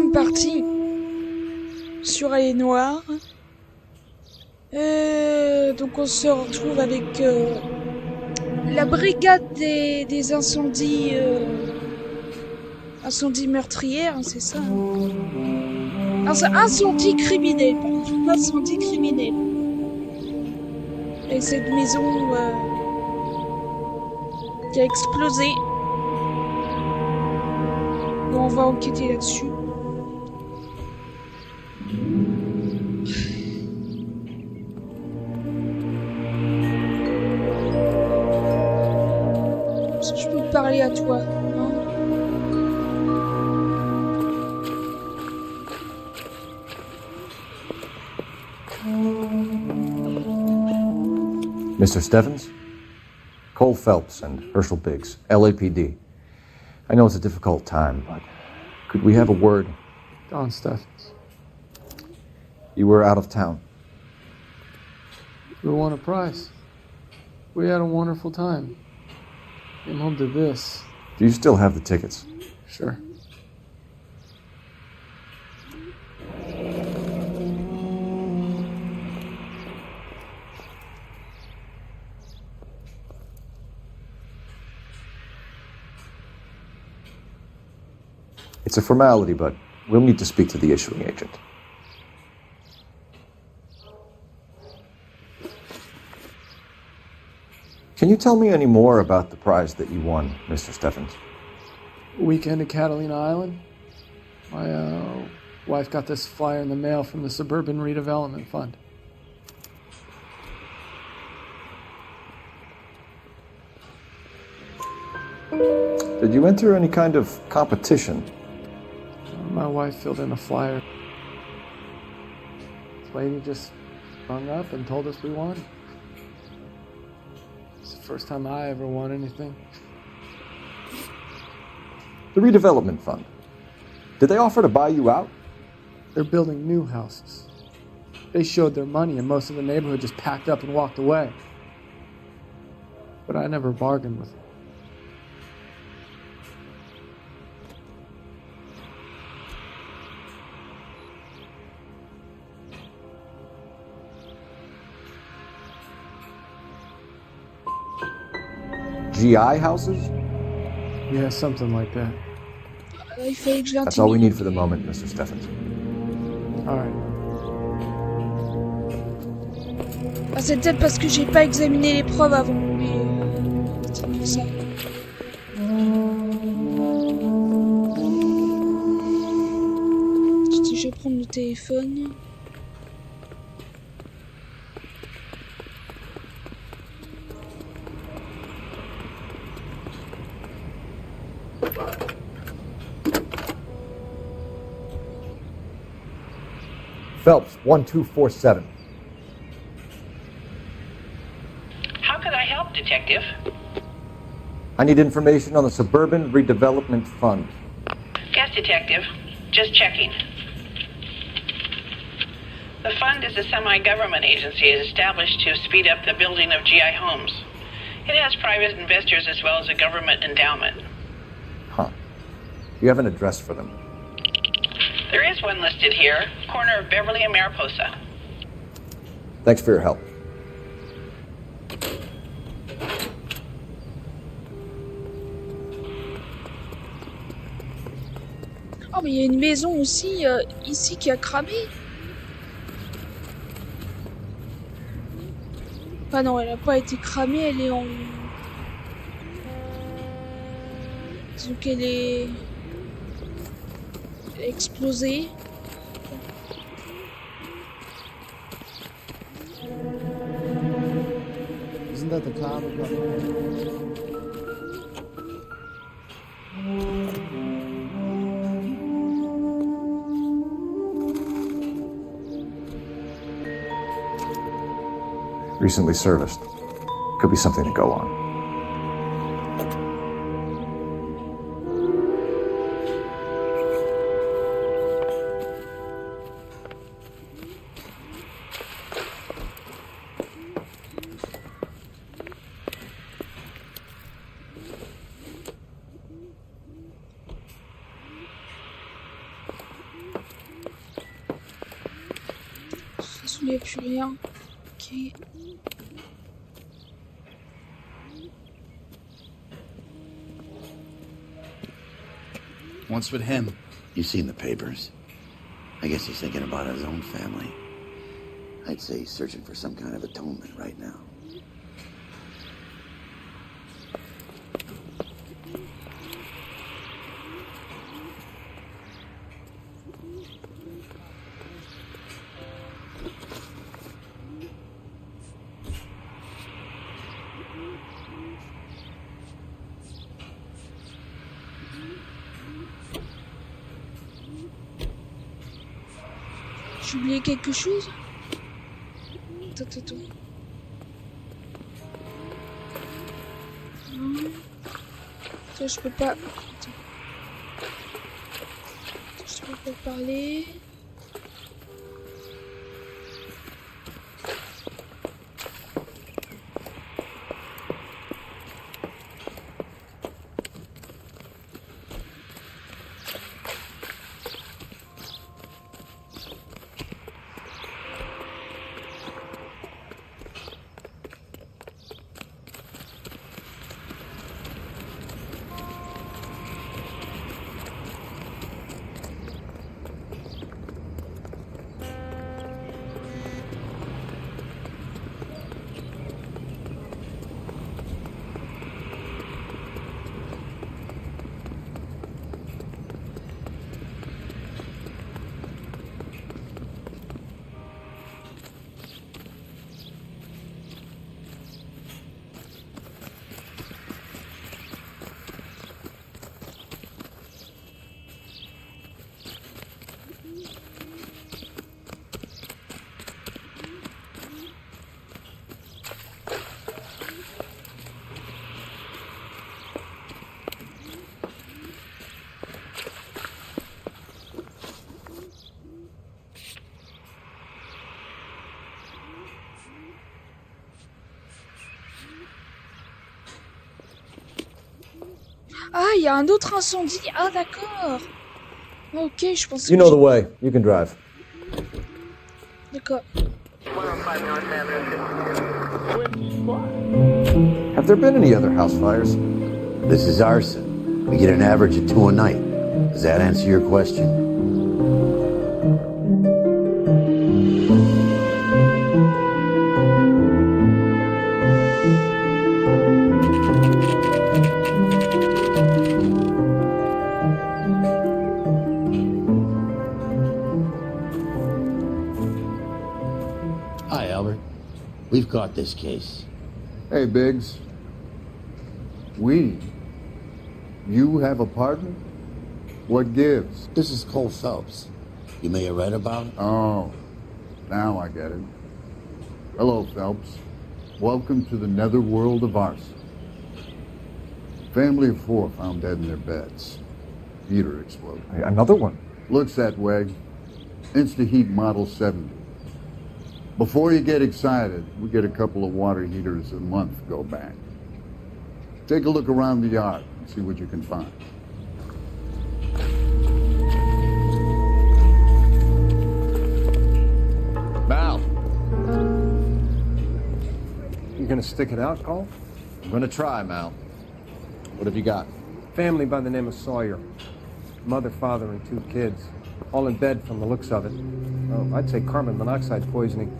deuxième partie sur L.A.Noire. Donc on se retrouve avec la brigade des incendies, incendies meurtrières, hein, c'est ça, hein. Incendie criminel, pardon, incendie criminel. Et cette maison qui a explosé. Bon, on va enquêter là-dessus. Est-ce que je peux te parler à toi, hein? Mr. Stevens? Cole Phelps and Herschel Biggs, LAPD. I know it's a difficult time, but could we have a word? Don Stevens. You were out of town. We won a prize. We had a wonderful time. Came home to this. Do you still have the tickets? Sure. It's a formality, but we'll need to speak to the issuing agent. Can you tell me any more about the prize that you won, Mr. Stevens? Weekend at Catalina Island. My wife got this flyer in the mail from the Suburban Redevelopment Fund. Did you enter any kind of competition? My wife filled in a flyer. This lady just hung up and told us we won. It's the first time I ever won anything. The redevelopment fund. Did they offer to buy you out? They're building new houses. They showed their money and most of the neighborhood just packed up and walked away. But I never bargained with them. GI houses? Yeah, something like that. Il fallait que je That's all we l'intimide. need for the moment, Mr. Stevens. All right. Ah, c'est peut-être parce que j'ai pas examiné les preuves avant, mais c'est pour ça. Je vais prendre le téléphone. Phelps, 1247. How could I help, Detective? I need information on the Suburban Redevelopment Fund. Yes, Detective. Just checking. The fund is a semi-government agency established to speed up the building of GI homes. It has private investors as well as a government endowment. Huh. You have an address for them. There is one listed here, corner of Beverly and Mariposa. Thanks for your help. Oh, mais il y a une maison aussi ici qui a cramé. Ah non, elle a pas été cramée, elle est en... Disons qu'elle est... Elle a explosé. Isn't that the cloud we've got? Recently serviced. Could be something to go on. Il n'y a plus rien. Ok. What's with him? You've seen the papers. I guess he's thinking about his own family. I'd say he's searching for some kind of atonement right now. J'ai oublié quelque chose? Attends. Non. Ça, je peux pas... Attends. Je peux pas parler. Ah, il y a un autre incendie. Ah, d'accord. Ok, je pensais You know the way. You can drive. D'accord. Have there been any other house fires? This is arson. We get an average of 2 a night. Does that answer your question? Hi, Albert. We've caught this case. Hey, Biggs. You have a partner? What gives? This is Cole Phelps. You may have read about it. Oh, now I get it. Hello, Phelps. Welcome to the netherworld of arson. Family of 4 found dead in their beds. Heater exploded. Hey, another one. Looks that way. Insta-Heat Model 70. Before you get excited, we get a couple of water heaters a month go back. Take a look around the yard and see what you can find. Mal, You gonna stick it out, Cole? I'm gonna try, Mal. What have you got? Family by the name of Sawyer. Mother, father, and 2 kids. All in bed from the looks of it. Oh, I'd say carbon monoxide poisoning.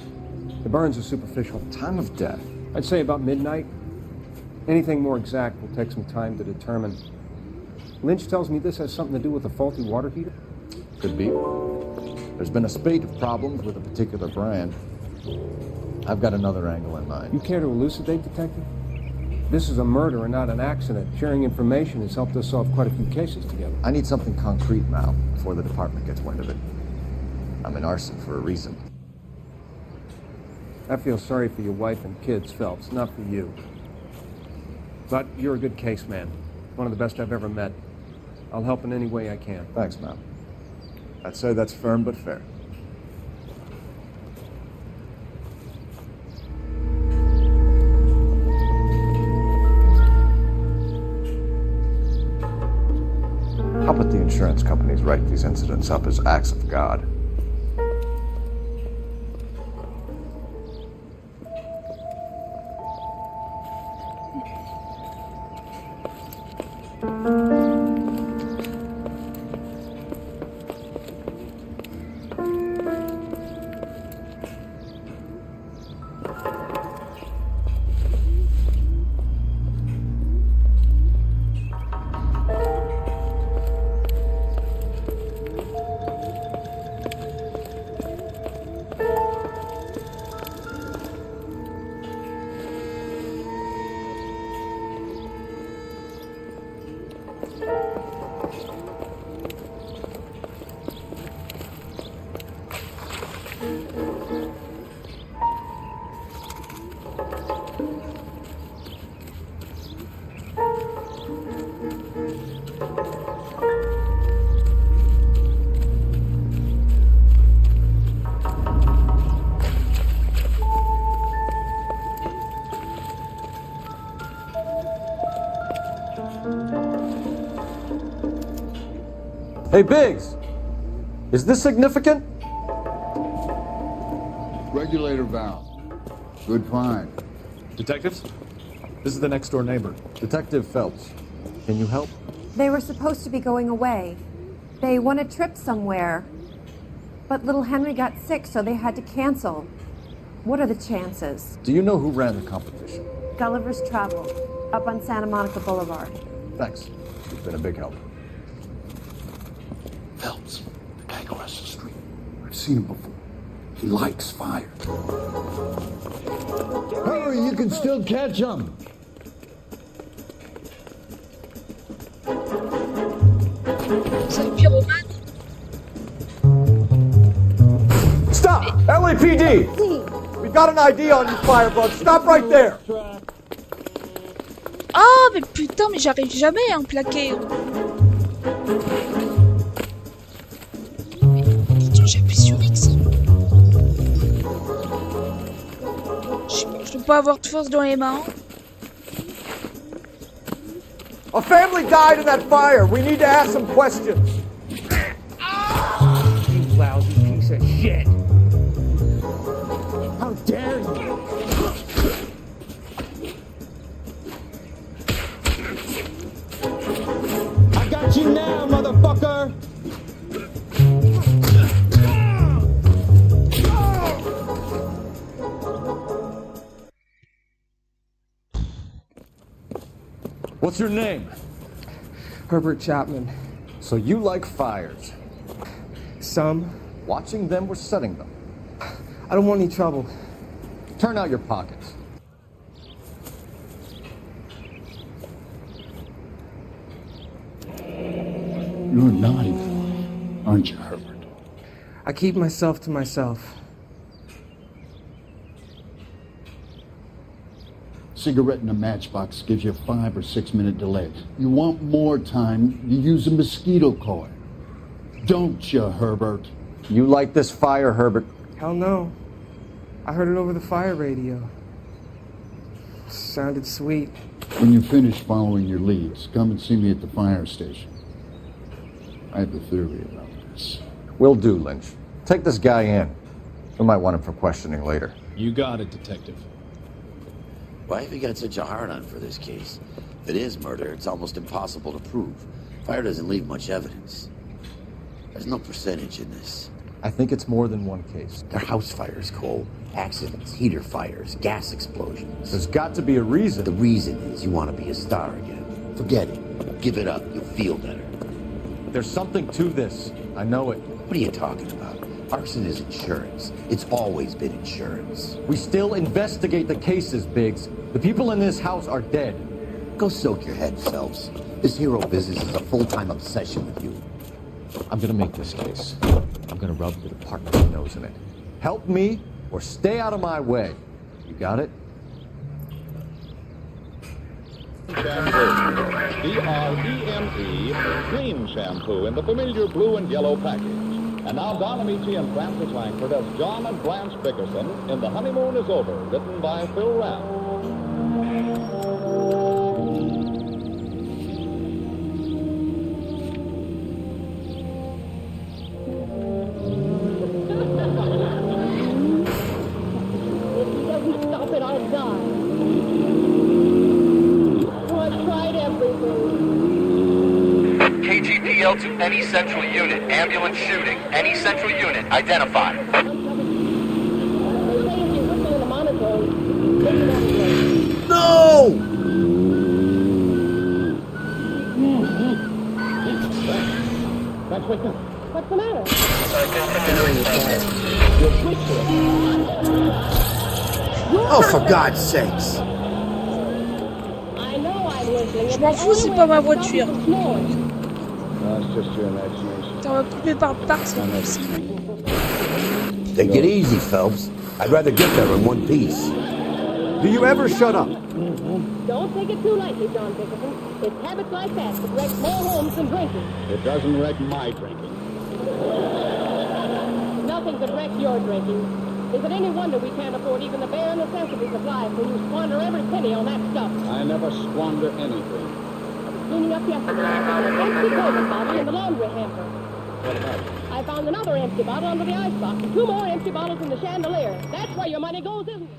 The burns are superficial. Time of death. I'd say about midnight. Anything more exact will take some time to determine. Lynch tells me this has something to do with a faulty water heater. Could be. There's been a spate of problems with a particular brand. I've got another angle in mind. You care to elucidate, Detective? This is a murder and not an accident. Sharing information has helped us solve quite a few cases together. I need something concrete, Mal, before the department gets wind of it. I'm in arson for a reason. I feel sorry for your wife and kids, Phelps, not for you. But you're a good case man. One of the best I've ever met. I'll help in any way I can. Thanks, Mal. I'd say that's firm but fair. How about the insurance companies write these incidents up as acts of God? Hey, Biggs! Is this significant? Regulator valve. Good find. Detectives? This is the next door neighbor. Detective Phelps, can you help? They were supposed to be going away. They won a trip somewhere. But little Henry got sick, so they had to cancel. What are the chances? Do you know who ran the competition? Gulliver's Travel, up on Santa Monica Boulevard. Thanks. You've been a big help. Phelps, the guy across the street. I've seen him before. He likes fire. Hurry, you can still catch him. C'est un pyromane. Stop! LAPD! We've got an ID on you, Firebug. Stop right there! Ah, mais putain, mais j'arrive jamais à en plaquer. Attends, j'appuie sur X. Je peux pas avoir de force dans les mains. A family died in that fire. We need to ask some questions. You lousy piece of shit. How dare you? I got you now, motherfucker! What's your name? Herbert Chapman. So you like fires. Some. Watching them or setting them? I don't want any trouble. Turn out your pockets. You're a naughty boy, aren't you, Herbert? I keep myself to myself. Cigarette in a matchbox gives you a 5 or 6 minute delay. You want more time, you use a mosquito coil. Don't you, Herbert? You like this fire, Herbert? Hell no. I heard it over the fire radio. Sounded sweet. When you finish following your leads, come and see me at the fire station. I have a theory about this. Will do, Lynch. Take this guy in. We might want him for questioning later. You got it, Detective. Why have you got such a hard-on for this case? If it is murder, it's almost impossible to prove. Fire doesn't leave much evidence. There's no percentage in this. I think it's more than one case. They're house fires, Cole. Accidents, heater fires, gas explosions. There's got to be a reason. The reason is you want to be a star again. Forget it. Give it up. You'll feel better. There's something to this. I know it. What are you talking about? Arson is insurance. It's always been insurance. We still investigate the cases, Biggs. The people in this house are dead. Go soak your head, Phelps. This hero business is a full-time obsession with you. I'm gonna make this case. I'm gonna rub the department's nose in it. Help me or stay out of my way. You got it? Shampoo. D-R-E-M-E, clean shampoo in the familiar blue and yellow package. And now Don Amici and Francis Langford as John and Blanche Bickerson in The Honeymoon is Over, written by Phil Rapp. Stop it, I'll die. Oh, I've tried everything. detail to any central unit. Ambulance shooting. Any central unit. Identify. No! What's the matter? Oh, for God's sakes! I know I'm whistling. Je m'en fous, c'est pas ma voiture. That's just your imagination. T'en vas couper par part, c'est pas possible. Take it easy, Phelps. I'd rather get there in one piece. Do you ever shut up? Don't take it too lightly, John Dickerson. It's habits like that that wreck more homes than drinking. It doesn't wreck my drinking. Nothing that wrecks your drinking. Is it any wonder we can't afford even the bare necessities of life when you squander every penny on that stuff? I never squander anything. Cleaning up yesterday, I found an empty Coleman bottle in the laundry hamper. What about it? I found another empty bottle under the icebox and 2 more empty bottles in the chandelier. That's where your money goes, isn't it?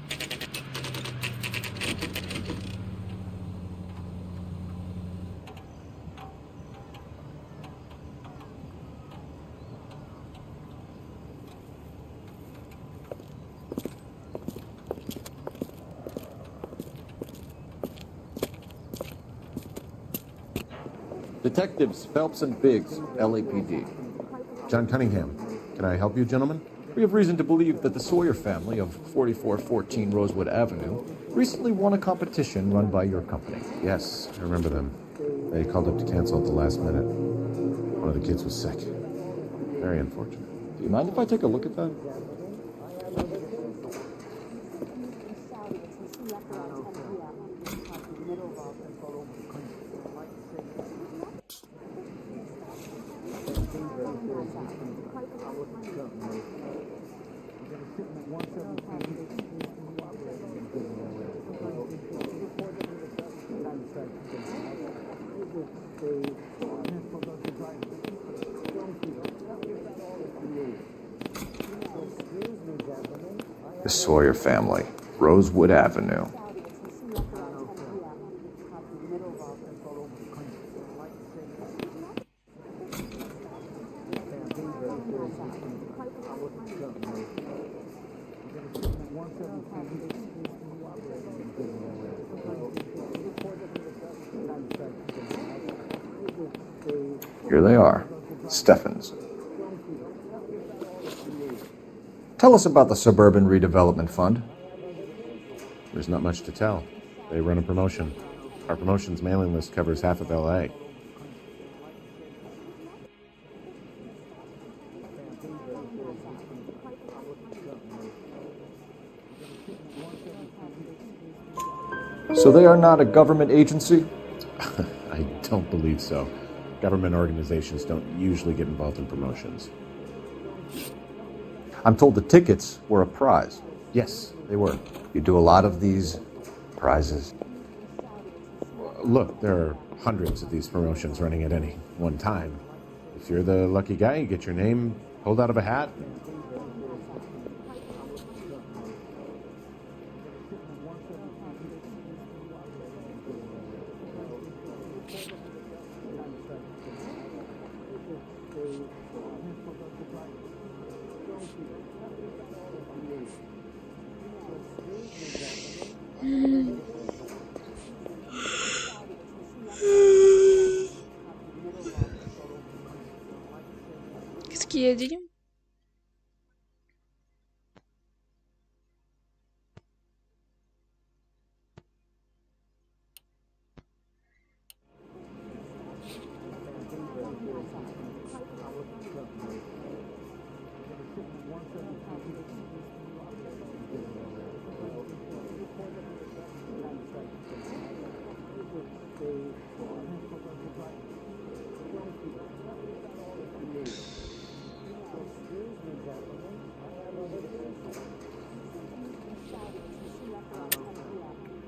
Detectives Phelps and Biggs, LAPD. John Cunningham. Can I help you, gentlemen? We have reason to believe that the Sawyer family of 4414 Rosewood Avenue recently won a competition run by your company. Yes, I remember them. They called up to cancel at the last minute. One of the kids was sick. Very unfortunate. Do you mind if I take a look at that? The Sawyer family, Rosewood Avenue. Here they are, Steffens. Tell us about the Suburban Redevelopment Fund. There's not much to tell. They run a promotion. Our promotion's mailing list covers half of L.A. So they are not a government agency? I don't believe so. Government organizations don't usually get involved in promotions. I'm told the tickets were a prize. Yes, they were. You do a lot of these prizes. Look, there are hundreds of these promotions running at any one time. If you're the lucky guy, you get your name pulled out of a hat. Qu'est-ce qu'il a dit?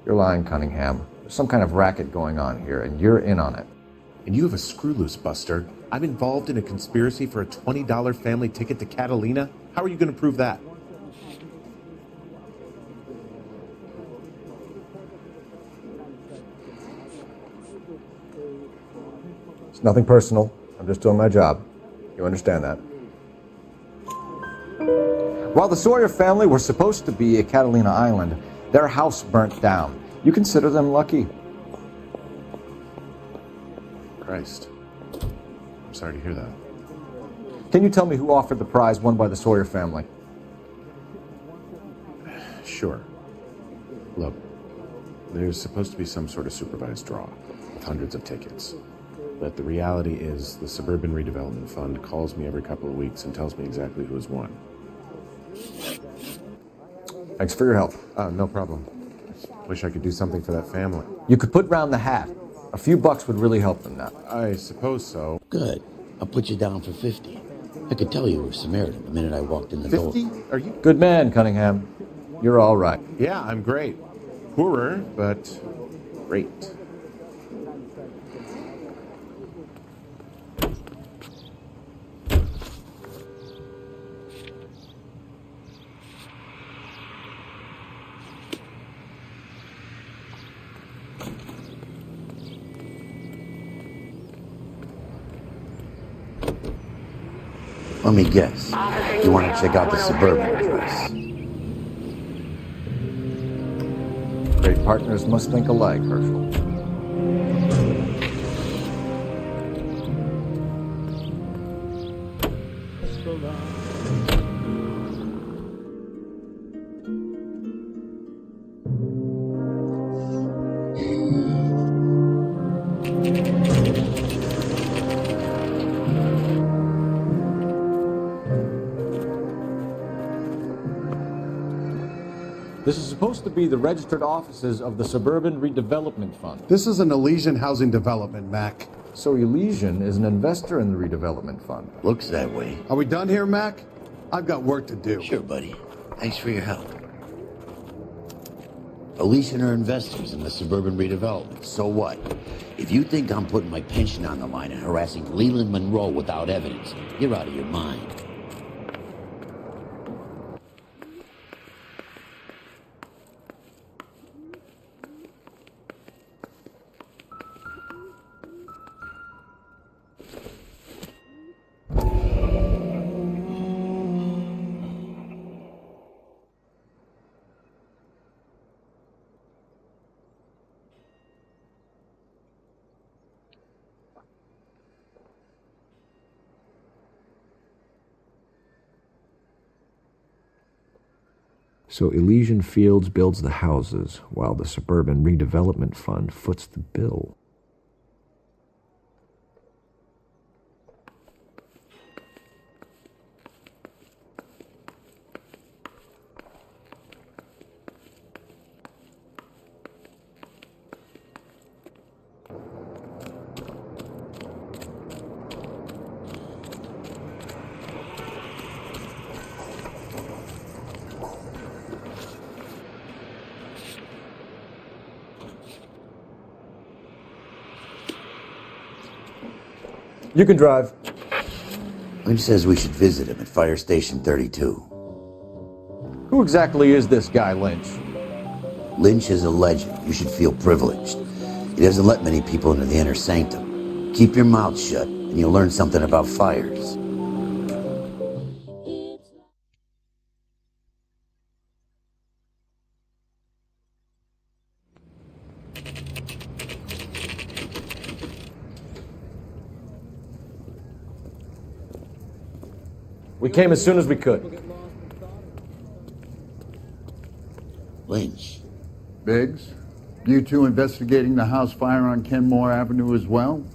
You're lying, Cunningham. There's some kind of racket going on here, and you're in on it. And you have a screw loose, Buster. I'm involved in a conspiracy for a $20 family ticket to Catalina? How are you going to prove that? It's nothing personal. I'm just doing my job. You understand that? While the Sawyer family were supposed to be at Catalina Island, their house burnt down. You consider them lucky? Christ. I'm sorry to hear that. Can you tell me who offered the prize won by the Sawyer family? Sure. Look, there's supposed to be some sort of supervised draw with hundreds of tickets. But the reality is the Suburban Redevelopment Fund calls me every couple of weeks and tells me exactly who has won. Thanks for your help. No problem. Wish I could do something for that family. You could put round the hat. A few bucks would really help them now. I suppose so. Good. I'll put you down for 50. I could tell you were Samaritan the minute I walked in the 50? door. Are you? Good man, Cunningham. You're all right. Yeah, I'm great. Poorer, but great. Let me guess. You want to check out the Suburban address? Great partners must think alike, Herschel. This is supposed to be the registered offices of the Suburban Redevelopment Fund. This is an Elysian housing development, Mac. So Elysian is an investor in the redevelopment fund. Looks that way. Are we done here, Mac? I've got work to do. Sure, buddy. Thanks for your help. Elysian are investors in the Suburban Redevelopment. So what? If you think I'm putting my pension on the line and harassing Leland Monroe without evidence, you're out of your mind. So Elysian Fields builds the houses, while the Suburban Redevelopment Fund foots the bill. You can drive. Lynch says we should visit him at Fire Station 32. Who exactly is this guy, Lynch? Lynch is a legend. You should feel privileged. He doesn't let many people into the inner sanctum. Keep your mouth shut, and you'll learn something about fires. We came as soon as we could. Lynch. Biggs, you two investigating the house fire on Kenmore Avenue as well?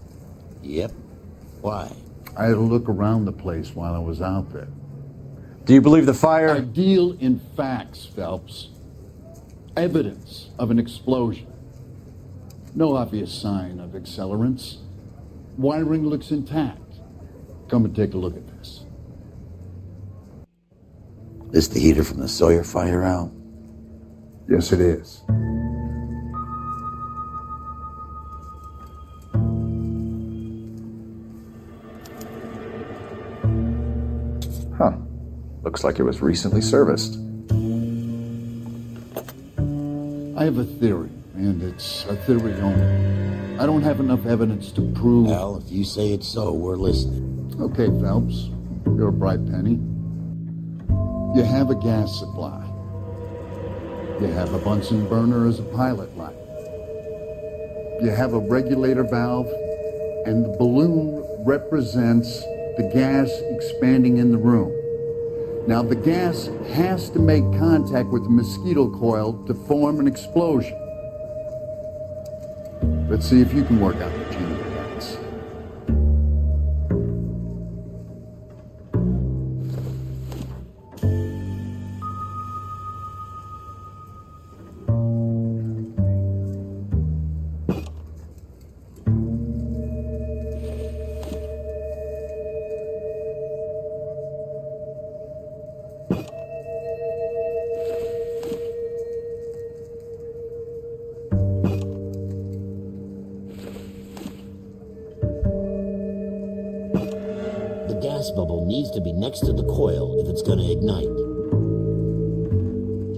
Yep. Why? I had a look around the place while I was out there. Do you believe the fire? I deal in facts, Phelps. Evidence of an explosion. No obvious sign of accelerants. Wiring looks intact. Come and take a look at this. This the heater from the Sawyer fire, Al? Yes, it is. Huh. Looks like it was recently serviced. I have a theory, And it's a theory only. I don't have enough evidence to prove... Well, if you say it's so, we're listening. Okay, Phelps. You're a bright penny. You have a gas supply. You have a Bunsen burner as a pilot light. You have a regulator valve, and the balloon represents the gas expanding in the room. Now, the gas has to make contact with the mosquito coil to form an explosion. Let's see if you can work out the chain of events. Gas bubble needs to be next to the coil if it's going to ignite.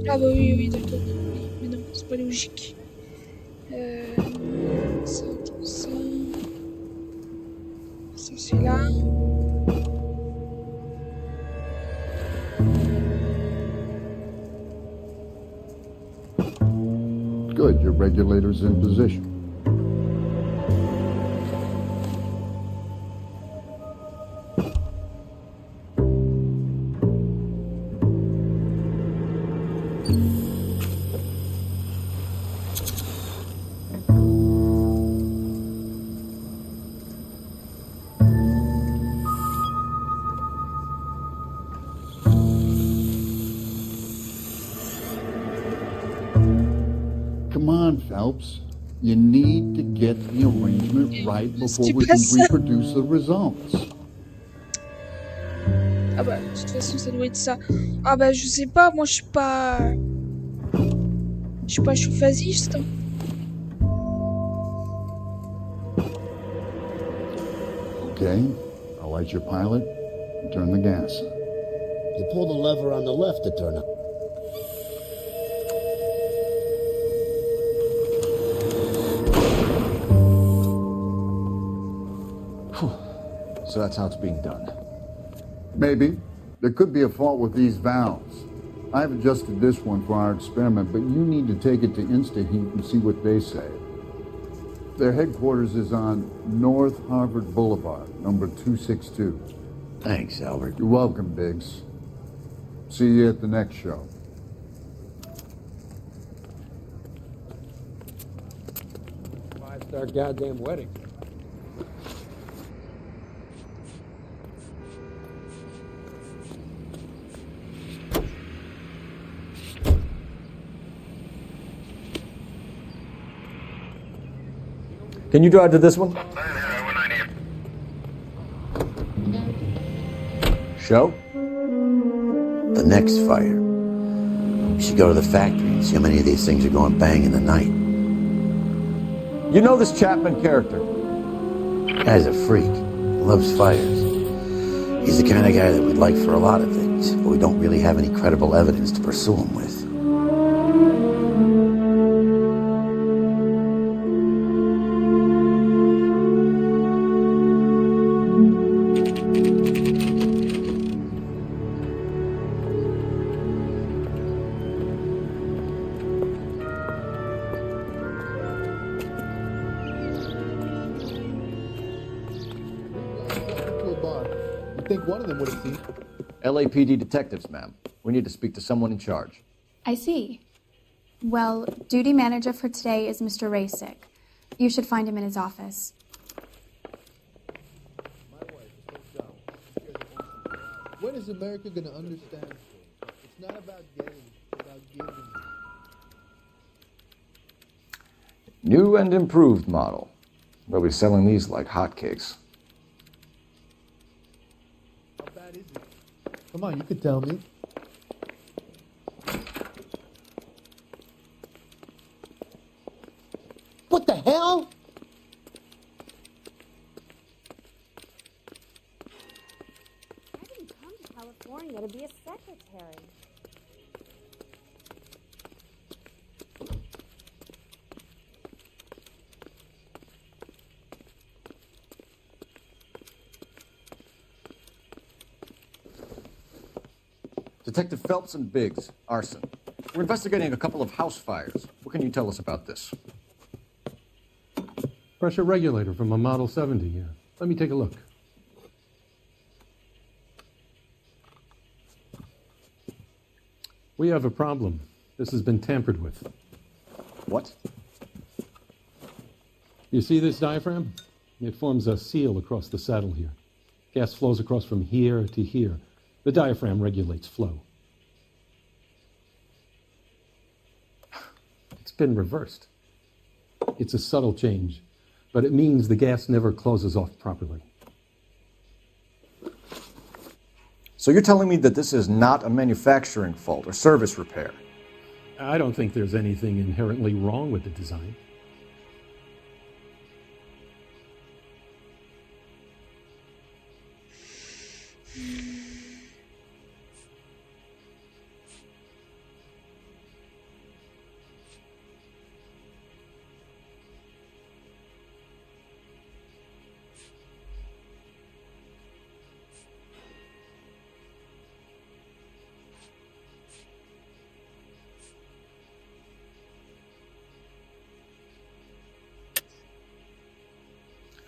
Ah bah oui, oui, d'accord. Oui, mais non, c'est pas logique. Ça, ça. Ça, c'est là. Good, your regulator's in position. Come on, Phelps. You need to get the arrangement right before we can reproduce the results. Ah bah, de toute façon, ça doit être ça. Ah bah, je sais pas, moi, je suis pas... Je suis pas chauffagiste. Okay, I'll light your pilot and turn the gas. You pull the lever on the left to turn up. So that's how it's being done. Maybe. There could be a fault with these valves. I've adjusted this one for our experiment, but you need to take it to InstaHeat and see what they say. Their headquarters is on North Harvard Boulevard, number 262. Thanks, Albert. You're welcome, Biggs. See you at the next show. Five-star goddamn wedding. Can you drive to this one? Show? The next fire. We should go to the factory and see how many of these things are going bang in the night. You know this Chapman character? Guy's a freak. Loves fires. He's the kind of guy that we'd like for a lot of things, but we don't really have any credible evidence to pursue him with. Think one of them would have seen. LAPD detectives, ma'am. We need to speak to someone in charge. I see. Well, duty manager for today is Mr. Rasick. You should find him in his office. When is America going to understand? It's not about getting, it's about giving. New and improved model. They'll be selling these like hotcakes. Come on, you could tell me. What the hell? I didn't come to California to be a secretary. Detective Phelps and Biggs, arson. We're investigating a couple of house fires. What can you tell us about this? Pressure regulator from a Model 70, yeah. Let me take a look. We have a problem. This has been tampered with. What? You see this diaphragm? It forms a seal across the saddle here. Gas flows across from here to here. The diaphragm regulates flow. It's been reversed. It's a subtle change, but it means the gas never closes off properly. So you're telling me that this is not a manufacturing fault or service repair? I don't think there's anything inherently wrong with the design.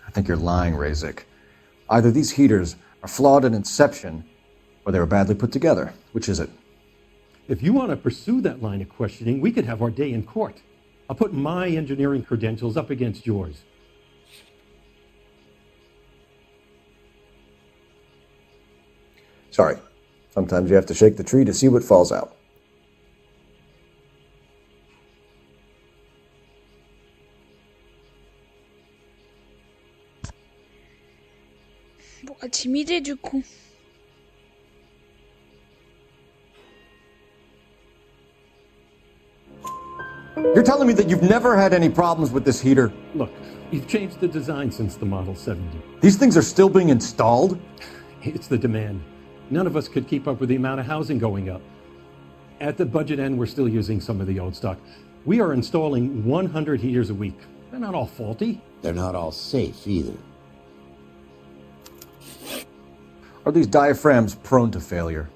I think you're lying, Razik. Either these heaters are flawed at inception, or they were badly put together. Which is it? If you want to pursue that line of questioning, we could have our day in court. I'll put my engineering credentials up against yours. Sorry. Sometimes you have to shake the tree to see what falls out. Bon, intimidé du coup. You're telling me that you've never had any problems with this heater? Look, you've changed the design since the Model 70. These things are still being installed? It's the demand. None of us could keep up with the amount of housing going up. At the budget end, we're still using some of the old stock. We are installing 100 heaters a week. They're not all faulty. They're not all safe either. Are these diaphragms prone to failure?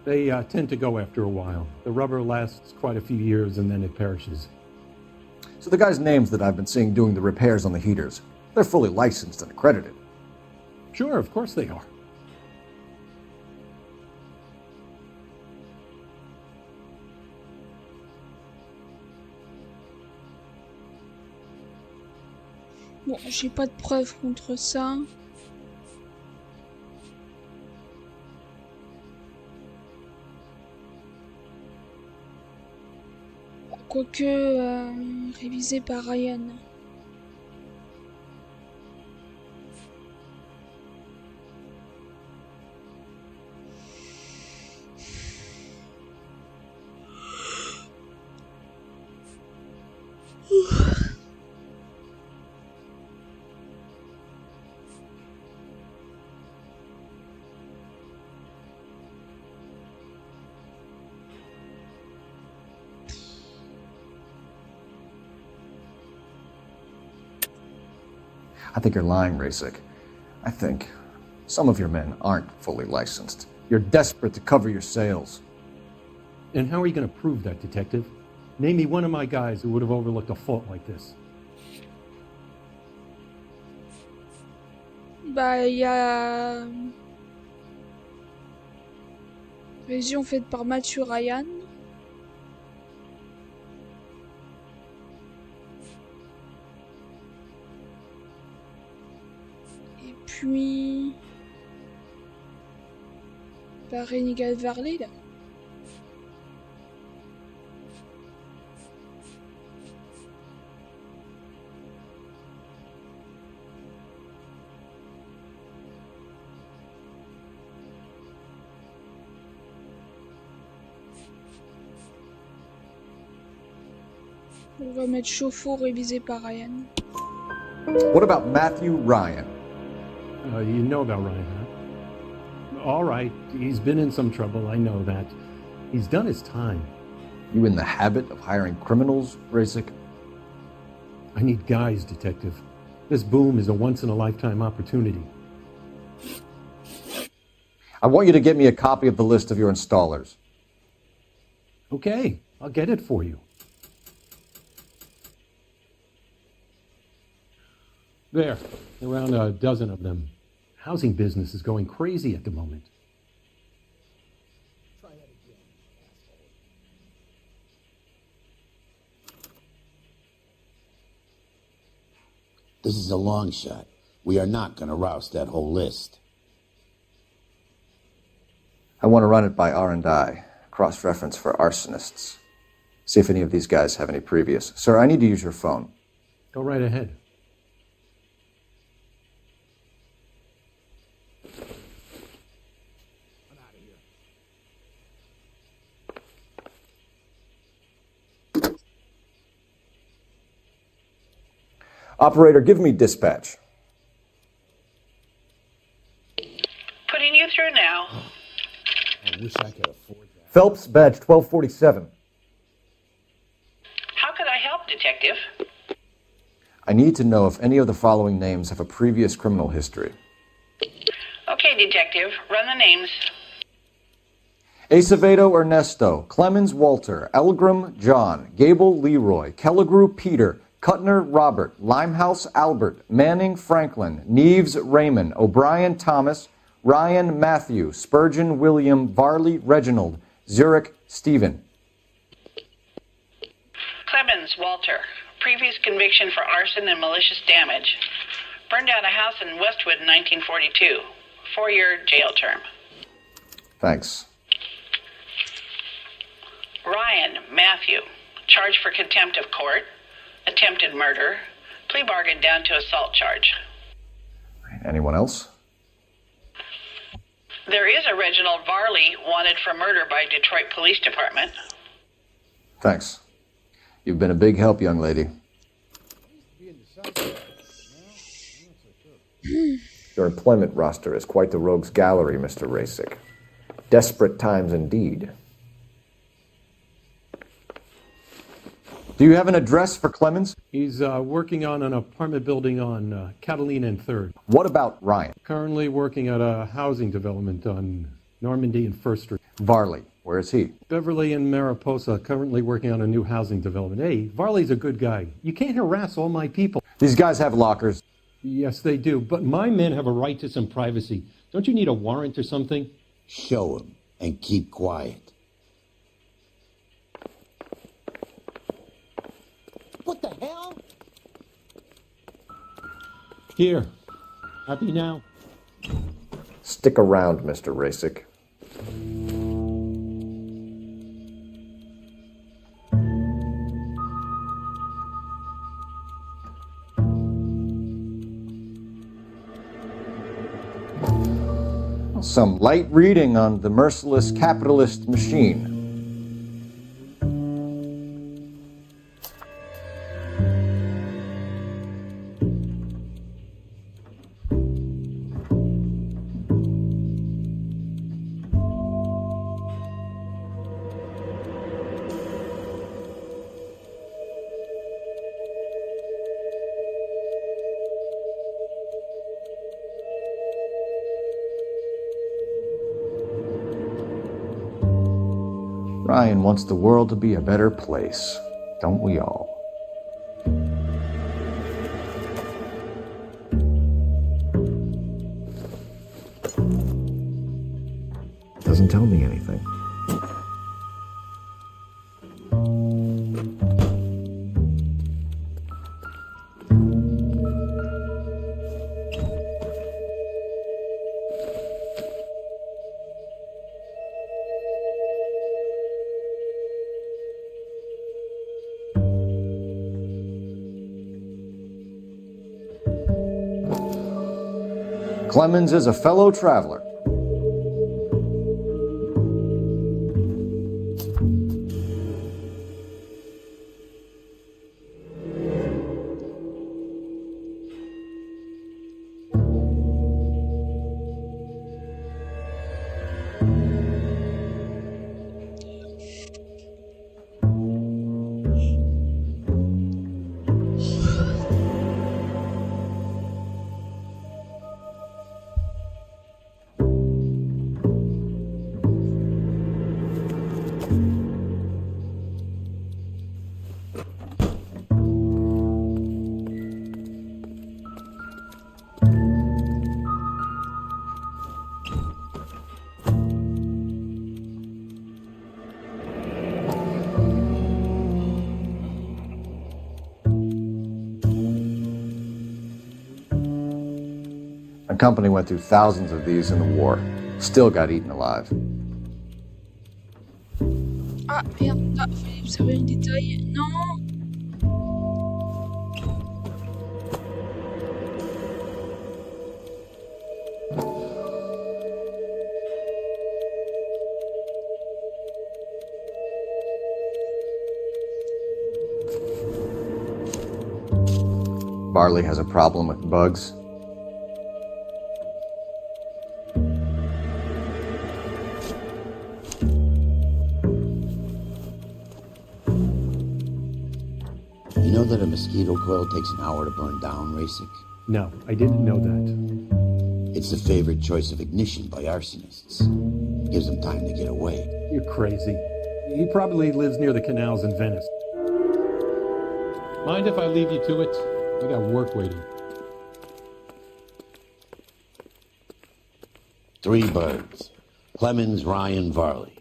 They tend to go after a while. The rubber lasts quite a few years and then it perishes. So the guys' names that I've been seeing doing the repairs on the heaters, they're fully licensed and accredited. Sure, of course they are. Bon, j'ai pas de preuves contre ça. Quoique révisé par Ryan. I think you're lying, Razik. I think some of your men aren't fully licensed. You're desperate to cover your sales. And how are you going to prove that, Detective? Name me one of my guys who would have overlooked a fault like this. Bah, il y a... Révision faite par Mathieu Ryan. Et puis... Par Renégal Varley, là. On va mettre chauffe-eau révisé par Ryan. What about Matthew Ryan? You know about Ryan, huh? All right, he's been in some trouble, I know that. He's done his time. You in the habit of hiring criminals, Razik? I need guys, Detective. This boom is a once-in-a-lifetime opportunity. I want you to get me a copy of the list of your installers. Okay, I'll get it for you. There, around a dozen of them. Housing business is going crazy at the moment. This is a long shot. We are not going to roust that whole list. I want to run it by R&I, cross-reference for arsonists. See if any of these guys have any previous. Sir, I need to use your phone. Go right ahead. Operator, give me dispatch. Putting you through now. I wish I could afford that. Phelps, badge 1247. How could I help, Detective? I need to know if any of the following names have a previous criminal history. Okay, Detective, run the names. Acevedo Ernesto, Clemens Walter, Elgram John, Gable Leroy, Kelligrew Peter, Kuttner Robert, Limehouse Albert, Manning Franklin, Neves Raymond, O'Brien Thomas, Ryan Matthew, Spurgeon William, Varley Reginald, Zurich Stephen. Clemens Walter, previous conviction for arson and malicious damage. Burned down a house in Westwood in 1942. 4-year jail term. Thanks. Ryan Matthew, charged for contempt of court, attempted murder, plea bargain down to assault charge. Anyone else? There is a Reginald Varley wanted for murder by Detroit Police Department. Thanks. You've been a big help, young lady. Your employment roster is quite the rogues gallery, Mr. Rasick. Desperate times indeed. Do you have an address for Clemens? He's working on an apartment building on Catalina and 3rd. What about Ryan? Currently working at a housing development on Normandy and 1st Street. Varley, where is he? Beverly and Mariposa, currently working on a new housing development. Hey, Varley's a good guy. You can't harass all my people. These guys have lockers. Yes, they do, but my men have a right to some privacy. Don't you need a warrant or something? Show him and keep quiet. What the hell? Here. Happy now? Stick around, Mr. Rasick. Some light reading on the merciless capitalist machine. Ryan wants the world to be a better place, don't we all? Doesn't tell me anything. Clemens is a fellow traveler. A company went through thousands of these in the war. Still got eaten alive. Ah, merde, là, fallait observer un détail. Non! Barley has a problem with bugs. You know that a mosquito coil takes an hour to burn down, Rasic? No, I didn't know that. It's the favorite choice of ignition by arsonists. Gives them time to get away. You're crazy. He probably lives near the canals in Venice. Mind if I leave you to it? I got work waiting. 3 birds. Clemens, Ryan, Varley.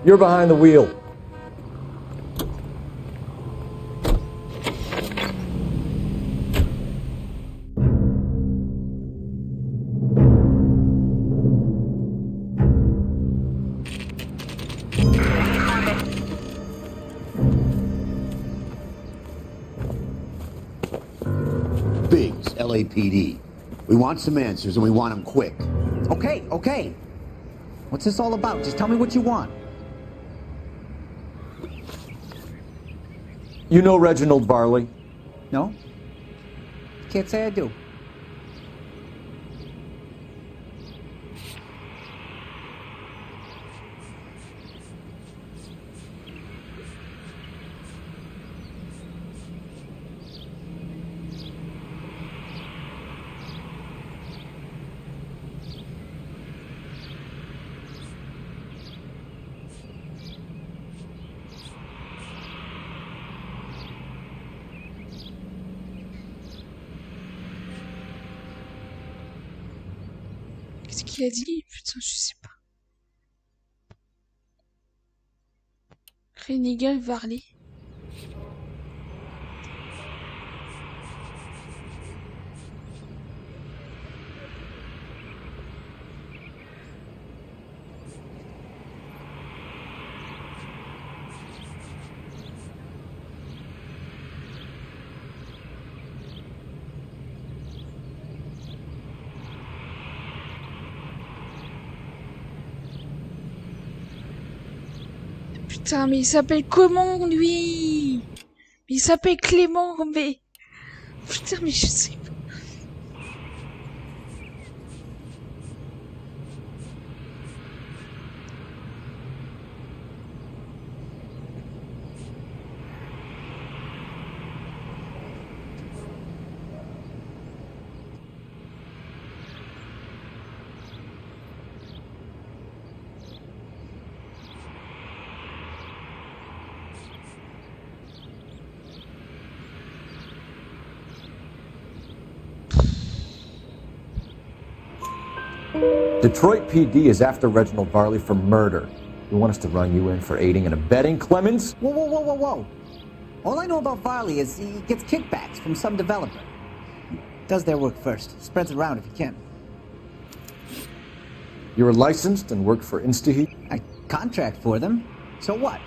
You're behind the wheel. Biggs, LAPD. We want some answers and we want them quick. Okay, okay. What's this all about? Just tell me what you want. You know Reginald Varley? No? Can't say I do. Qu'est-ce qu'il a dit? Putain, je sais pas. Renégal Varley. Putain, mais il s'appelle comment, lui? Mais il s'appelle Clément, mais... Putain, mais je sais pas. Detroit PD is after Reginald Varley for murder. You want us to run you in for aiding and abetting, Clemens? Whoa, whoa, whoa, whoa, whoa. All I know about Varley is he gets kickbacks from some developer. Does their work first. Spreads it around if he can. You're licensed and work for InstaHeat? I contract for them. So what?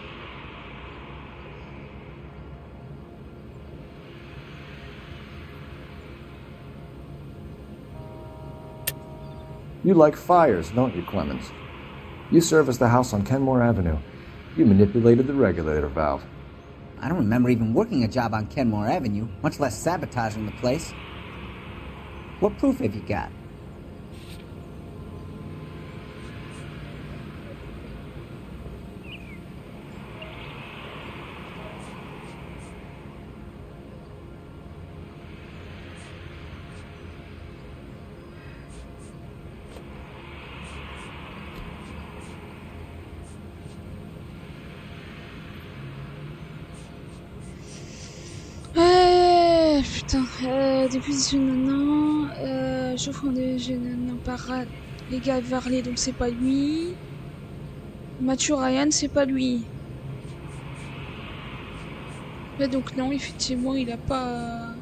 You like fires, don't you, Clemens? You serviced the house on Kenmore Avenue. You manipulated the regulator valve. I don't remember even working a job on Kenmore Avenue, much less sabotaging the place. What proof have you got? Putain, depuis non, j'offre un déjeuner par les gars Varley, donc c'est pas lui. Matthew Ryan, c'est pas lui. Mais donc non, effectivement, il a pas...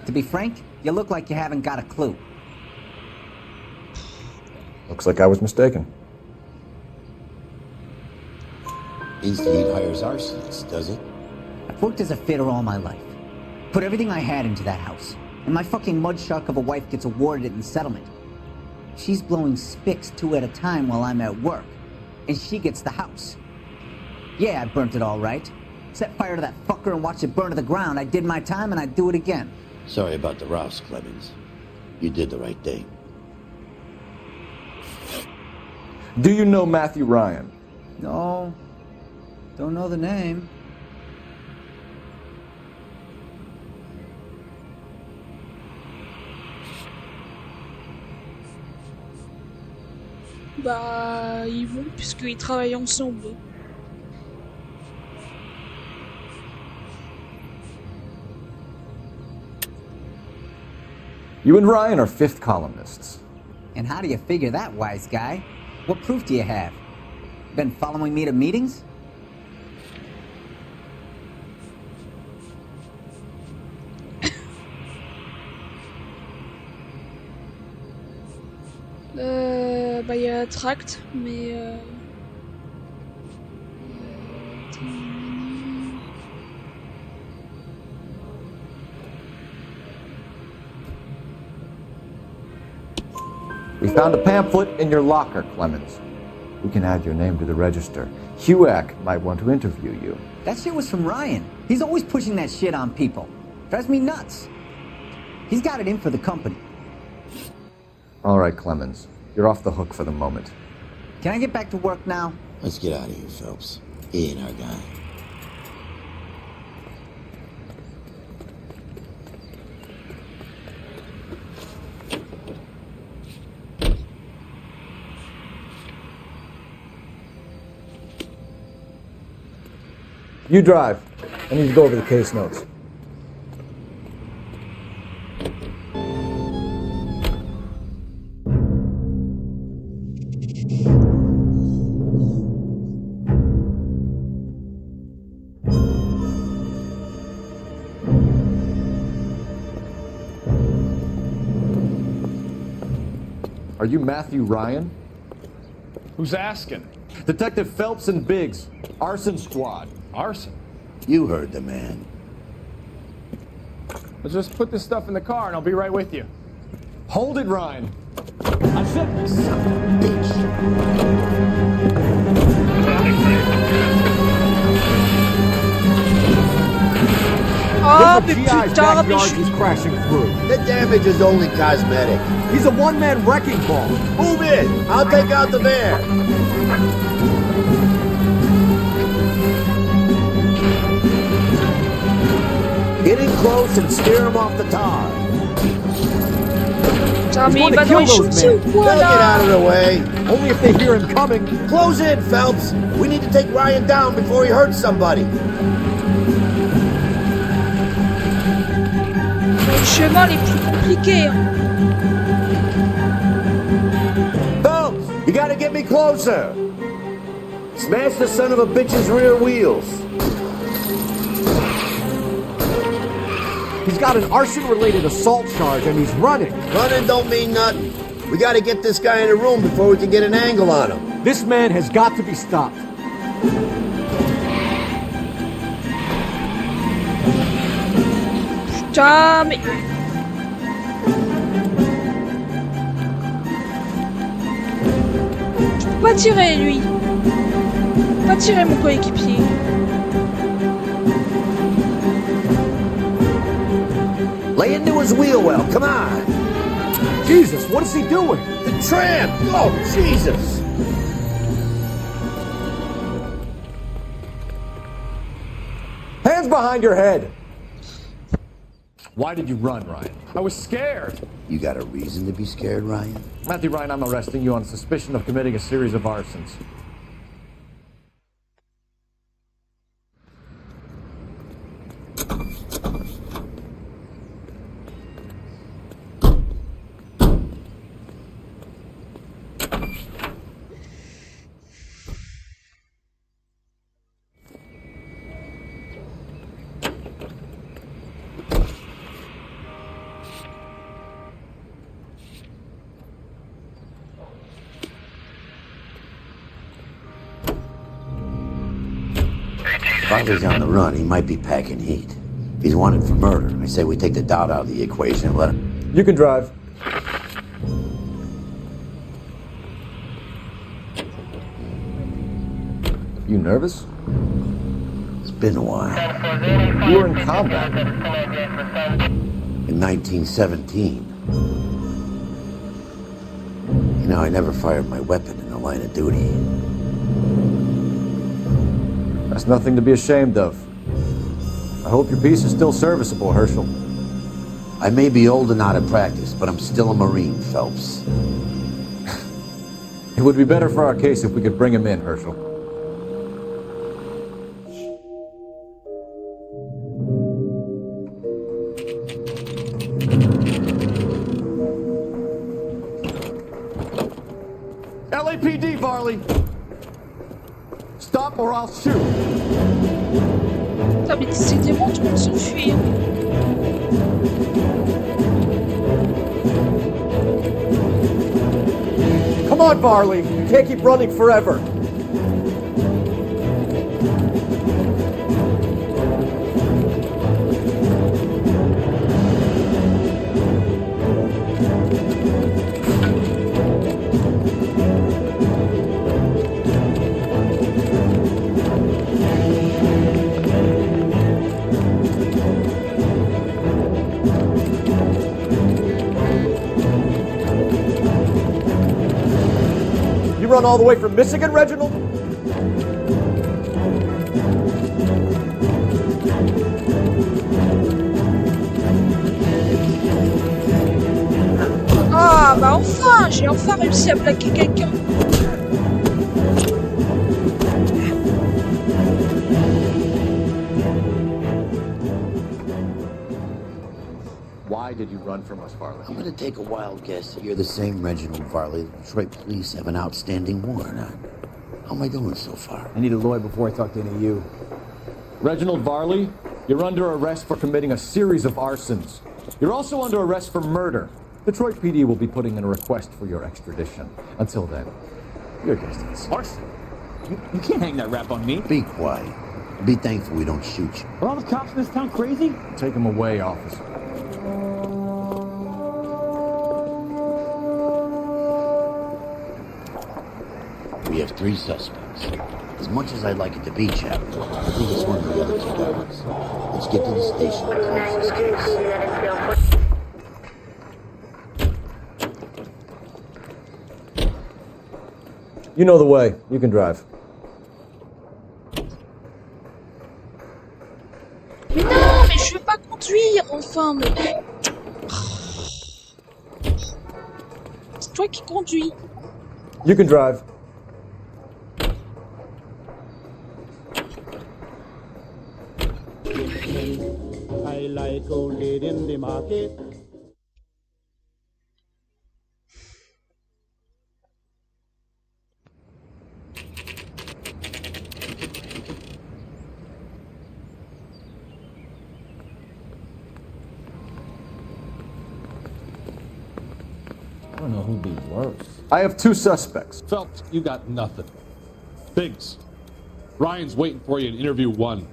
To be frank, you look like you haven't got a clue. Looks like I was mistaken. Instead hires arsonists, does it? I've worked as a fitter all my life. Put everything I had into that house. And my fucking mudshark of a wife gets awarded it in settlement. She's blowing spics 2 at a time while I'm at work. And she gets the house. Yeah, I burnt it all right. Set fire to that fucker and watched it burn to the ground. I did my time and I'd do it again. Sorry about the Rouse, Clemens. You did the right thing. Do you know Matthew Ryan? No. Don't know the name. Bah, ils vont, puisqu'ils travaillent ensemble. You and Ryan are fifth columnists. And how do you figure that, wise guy? What proof do you have? Been following me to meetings? Bah, il y a Tract, mais We found a pamphlet in your locker, Clemens. We can add your name to the register. HUAC might want to interview you. That shit was from Ryan. He's always pushing that shit on people. Drives me nuts. He's got it in for the company. All right, Clemens. You're off the hook for the moment. Can I get back to work now? Let's get out of here, Phelps. He ain't our guy. You drive. I need to go over the case notes. Are you Matthew Ryan? Who's asking? Detective Phelps and Biggs, arson squad. Arson? You heard the man. Let's just put this stuff in the car and I'll be right with you. Hold it, Ryan. I said, son of a bitch. Oh, mais putain, mais He's crashing through. The damage is only cosmetic. He's a one-man wrecking ball. Move in. I'll take out the bear. Get in close and steer him off the tar. Tommy, bah non, il shoot ou quoi They'll get out là? of the way. Only if they hear him coming. Close in, Phelps. We need to take Ryan down before he hurts somebody. Le chemin les plus compliqués. Hein. Phelps, you gotta get me closer. Smash the son of a bitch's rear wheels. He's got an arson-related assault charge and he's running. Running don't mean nothing. We gotta get this guy in a room before we can get an angle on him. This man has got to be stopped. Putain, mais... pas tirer, lui. Faut pas tirer, mon coéquipier. Lay into his wheel well, come on! Jesus, what is he doing? The tramp! Oh, Jesus! Hands behind your head! Why did you run, Ryan? I was scared. You got a reason to be scared, Ryan? Matthew Ryan, I'm arresting you on suspicion of committing a series of arsons. If Farley's on the run, he might be packing heat. If he's wanted for murder, I say we take the doubt out of the equation and let him... You can drive. You nervous? It's been a while. You were in combat. In 1917. You know, I never fired my weapon in the line of duty. That's nothing to be ashamed of. I hope your piece is still serviceable, Herschel. I may be old and out of practice, but I'm still a Marine, Phelps. It would be better for our case if we could bring him in, Herschel. LAPD, Varley! Stop or I'll shoot! Putain, mais décidément, tout le monde s'enfuit. Come on, Varley! You can't keep running forever! You run all the way from Michigan, Reginald? Ah, bah enfin, j'ai enfin réussi à plaquer quelqu'un. Why did you run from us, Farley? I'm gonna take a wild guess that you're the same Reginald Varley the Detroit police have an outstanding warrant on. How am I doing so far? I need a lawyer before I talk to any of you. Reginald Varley, you're under arrest for committing a series of arsons. You're also under arrest for murder. Detroit PD will be putting in a request for your extradition. Until then, your distance. Arson? You can't hang that rap on me. Be quiet. Be thankful we don't shoot you. Are all the cops in this town crazy? Take him away, officer. We have 3 suspects. As much as I'd like it to be Chapman, I think it's one of the other 2 guys. Let's get to the station and close this case. You know the way. You can drive. Mais non, mais je veux pas conduire, enfin, mais... C'est toi qui conduis. You can drive. I like old lady in the market. I don't know who'd be worse. I have 2 suspects. Phelps, you got nothing. Biggs, Ryan's waiting for you in interview 1.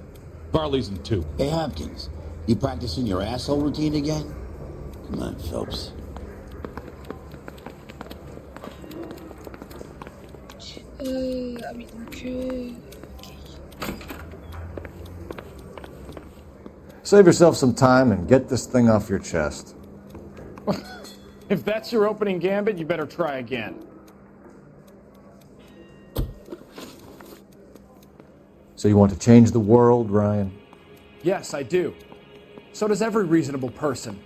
Varley's in 2. Hey, Hopkins, you practicing your asshole routine again? Come on, Phelps. Ah oui, donc... Save yourself some time and get this thing off your chest. If that's your opening gambit, you better try again. So you want to change the world, Ryan? Yes, I do. So does every reasonable person.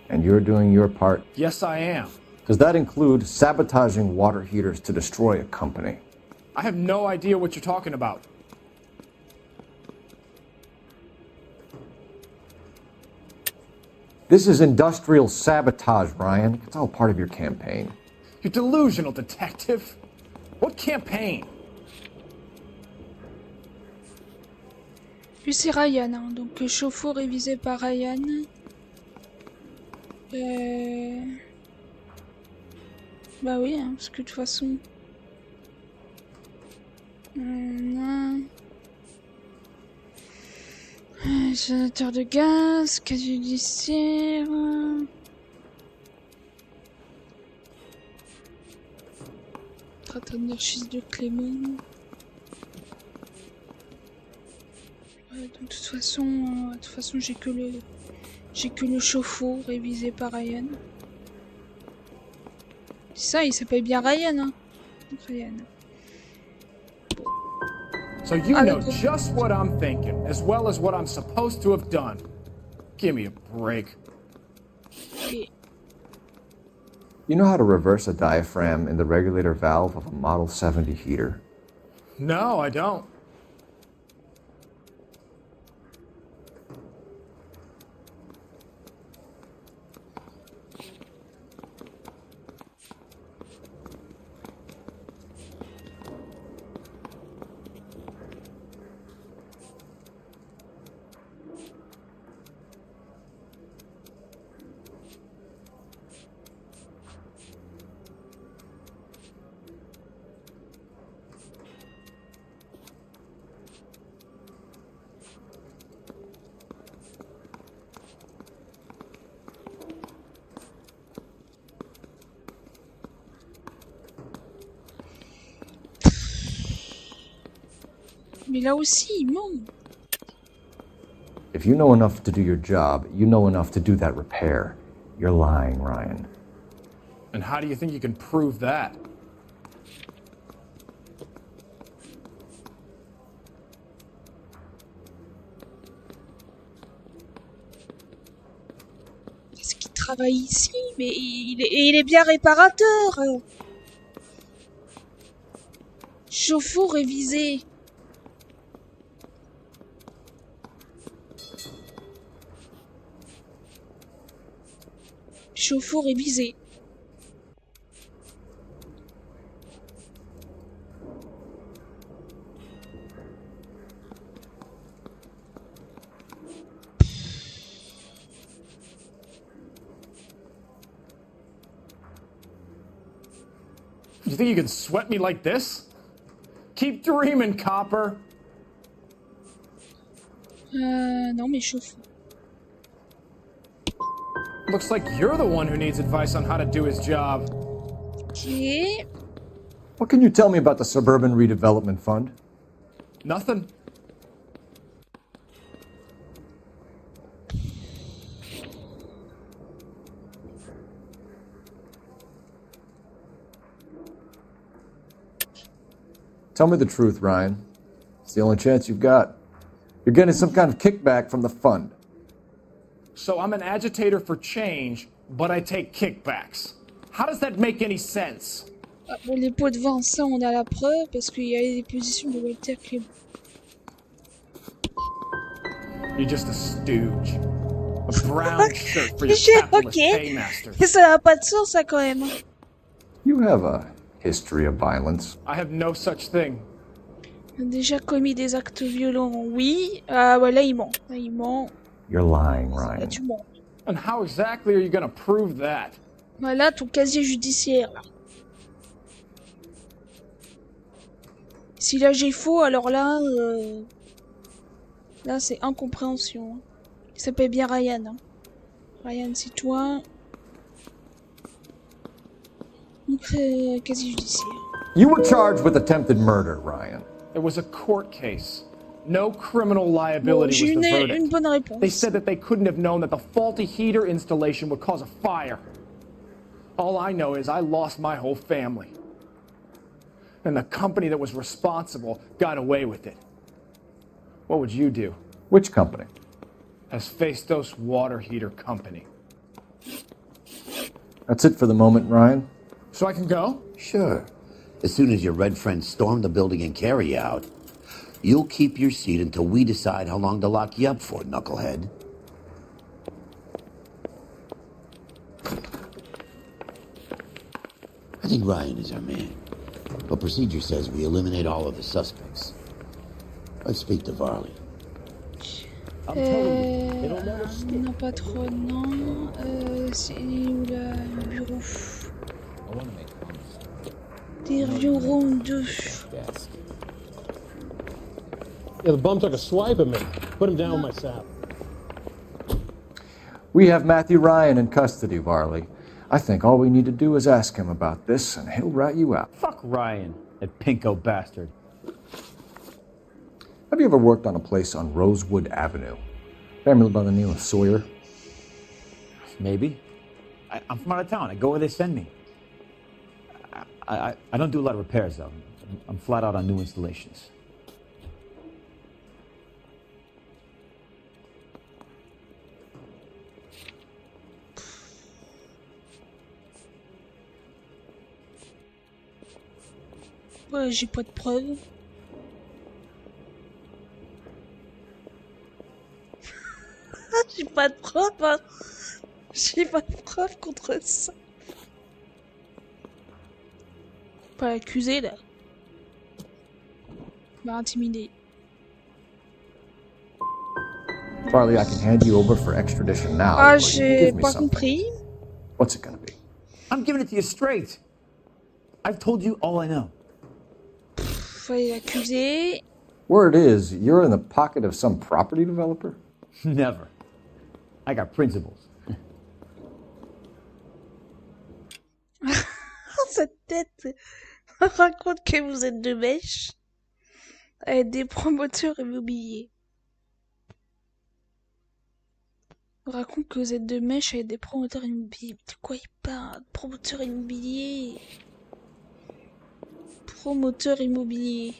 And you're doing your part? Yes, I am. Does that include sabotaging water heaters to destroy a company? I have no idea what you're talking about. This is industrial sabotage, Ryan. It's all part of your campaign. You're delusional, detective. What campaign? Puis c'est Ryan, hein. Donc chauffe-eau révisé par Ryan. Bah oui, hein, parce que de toute façon... Générateur de gaz, cas judiciaire... Traite d'anarchiste de Clément... Donc, de toute façon, j'ai que le chauffe-eau révisé par Ryan. Ça, il s'appelle bien Ryan, hein. Ryan. So you know just what I'm thinking, as well as what I'm supposed to have done. Give me a break. Okay. You know how to reverse a diaphragm in the regulator valve of a Model 70 heater? No, I don't. Mais là aussi, il ment. If you know enough to do your job, you know enough to do that repair. You're lying, Ryan. And how do you think you can prove that? Est-ce qu'il travaille ici? Mais il est bien réparateur. Chauffe-eau révisé. Chauffe-eau révisé. You think you can sweat me like this? Keep dreaming, copper. Non, mais chauffe-eau. Looks like you're the one who needs advice on how to do his job. Okay. What can you tell me about the Suburban Redevelopment Fund? Nothing. Tell me the truth, Ryan. It's the only chance you've got. You're getting some kind of kickback from the fund. So I'm an agitator for change, but I take kickbacks. How does that make any sense? Ah, bon, les pots de vin, ça on a la preuve parce qu'il y a des positions de Walter Clément. You're just a stooge. A brown shirt for your capitalist paymaster. Mais ça n'a pas de sens, ça, quand même. You have a history of violence. I have no such thing. Déjà commis des actes violents, oui. Ah, ouais, là, il ment. Là, il ment. You're lying, Ryan. Là, tu mens. And how exactly are you gonna prove that? Voilà ton casier judiciaire, là. Si là j'ai faux, alors là... Là, c'est incompréhension. Hein. Il s'appelle bien Ryan. Hein. Ryan, c'est toi. Quasi judiciaire. You were charged with attempted murder, Ryan. It was a court case. No criminal liability J'ai was the une verdict. bonne réponse. They said that they couldn't have known that the faulty heater installation would cause a fire. All I know is I lost my whole family. And the company that was responsible got away with it. What would you do? Which company? Hephaestus Water Heater Company. That's it for the moment, Ryan. So I can go? Sure. As soon as your red friends storm the building and carry out, you'll keep your seat until we decide how long to lock you up for, knucklehead. I think Ryan is our man. But procedure says we eliminate all of the suspects. Let's speak to Varley. Non, pas trop, non. C'est où là, le bureau? Des bureaux de... Yeah, the bum took a swipe at me. Put him down with my sap. We have Matthew Ryan in custody, Varley. I think all we need to do is ask him about this, and he'll rat you out. Fuck Ryan, that pinko bastard. Have you ever worked on a place on Rosewood Avenue? Family by the name of Sawyer? Maybe. I'm from out of town. I go where they send me. I don't do a lot of repairs, though. I'm flat out on new installations. Ouais, j'ai pas de preuves. J'ai pas de preuves, hein. J'ai pas de preuves contre ça. Pas accusé là. M'a intimidé. Varley, I can hand you over for extradition now. Ah, or you can j'ai give me pas something. compris. What's it gonna be? I'm giving it to you straight. I've told you all I know. Fallait l'accuser. Word is, you're in the pocket of some property developer? Never. I got principles. Cette tête raconte que vous êtes de mèche avec des promoteurs immobiliers. Raconte que vous êtes de mèche avec des promoteurs immobiliers. Mais de quoi il parle? Promoteur immobilier. Promoteur immobilier.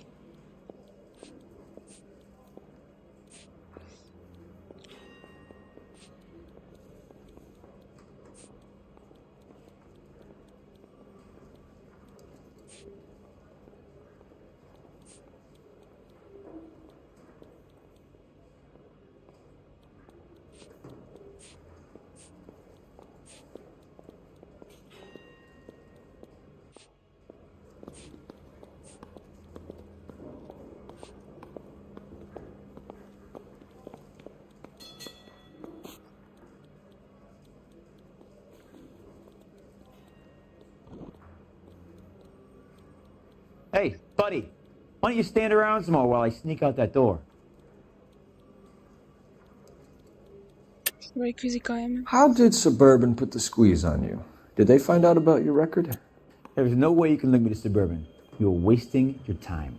Hey, buddy, why don't you stand around some more while I sneak out that door? Je vais l'accuser quand même. How did Suburban put the squeeze on you? Did they find out about your record? There's no way you can link me to Suburban. You're wasting your time.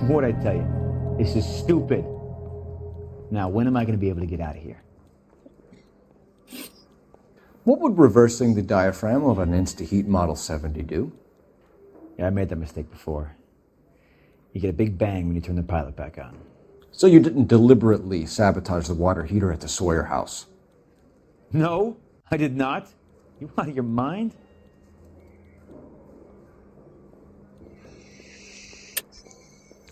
What'd I tell you? This is stupid. Now, when am I going to be able to get out of here? What would reversing the diaphragm of an InstaHeat Model 70 do? Yeah, I made that mistake before. You get a big bang when you turn the pilot back on. So you didn't deliberately sabotage the water heater at the Sawyer house? No, I did not. You out of your mind?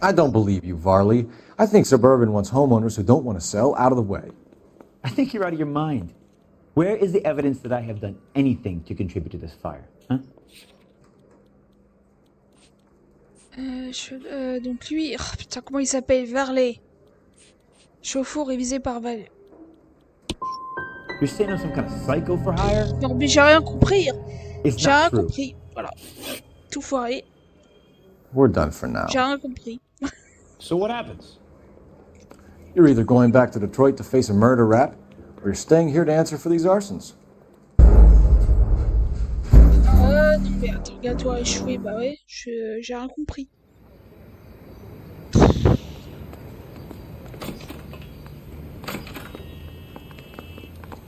I don't believe you, Varley. I think Suburban wants homeowners who don't want to sell out of the way. I think you're out of your mind. Where is the evidence that I have done anything to contribute to this fire? Huh? Donc lui, oh, putain, comment il s'appelle? Varley. Chauffour révisé par Val. You're saying I'm some kind of psycho for hire? Non, mais j'ai rien compris. It's J'ai not rien true. compris. Voilà. Tout foiré. We're done for now. J'ai rien compris. So what happens? You're either going back to Detroit to face a murder rap, or you're staying here to answer for these arsons. Non, mais interrogatoire échoué, bah ouais, j'ai rien compris.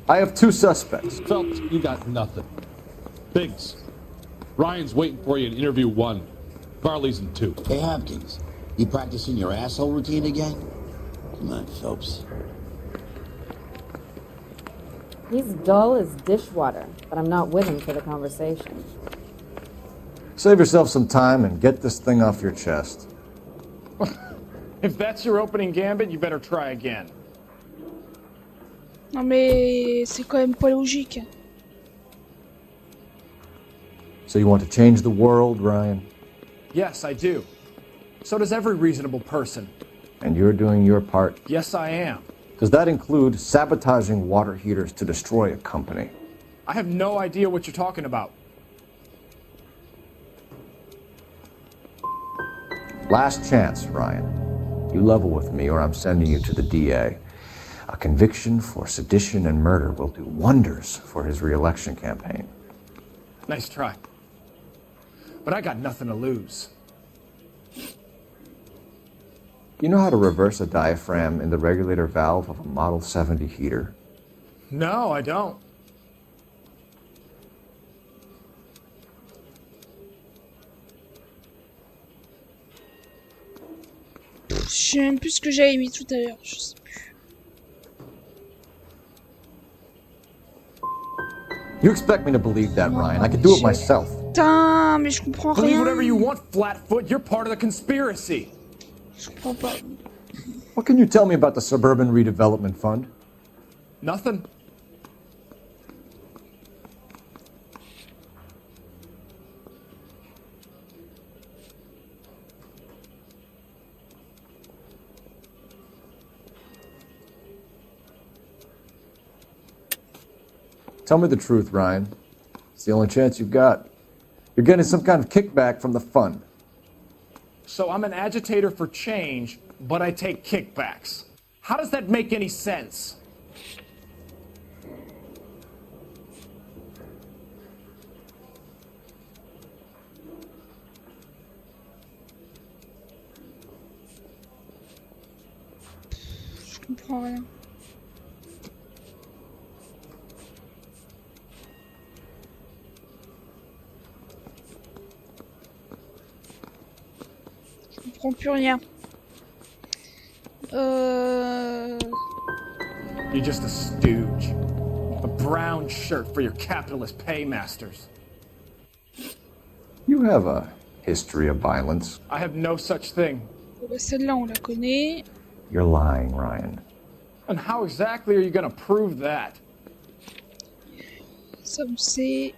I have 2 suspects. Phelps, you got nothing. Biggs, Ryan's waiting for you in interview 1. Varley's in 2. Hey, Hopkins, you practicing your asshole routine again? Come on, Phelps. He's dull as dishwater, but I'm not with him for the conversation. Save yourself some time and get this thing off your chest. If that's your opening gambit, you better try again. Non mais c'est quand même pas logique. So you want to change the world, Ryan? Yes, I do. So does every reasonable person. And you're doing your part? Yes, I am. Does that include sabotaging water heaters to destroy a company? I have no idea what you're talking about. Last chance, Ryan. You level with me or I'm sending you to the DA. A conviction for sedition and murder will do wonders for his re-election campaign. Nice try. But I got nothing to lose. You know how to reverse a diaphragm in the regulator valve of a Model 70 heater? No, I don't. Je sais même plus ce que j'avais mis tout à l'heure, je sais plus. You expect me to believe that, Ryan? I could do it myself. Putain, mais je comprends Believe rien. whatever you want, Flatfoot. You're part of the conspiracy. Je comprends pas. What can you tell me about the Suburban Redevelopment Fund? Nothing. Tell me the truth, Ryan. It's the only chance you've got. You're getting some kind of kickback from the fund. So I'm an agitator for change, but I take kickbacks. How does that make any sense? Je comprends rien. Je comprends plus rien. You're just a stooge. A brown shirt for your capitalist paymasters. You have a history of violence. I have no such thing. Celle-là, on la connaît. You're lying, Ryan. And how exactly are you going to prove that? Ça, on sait.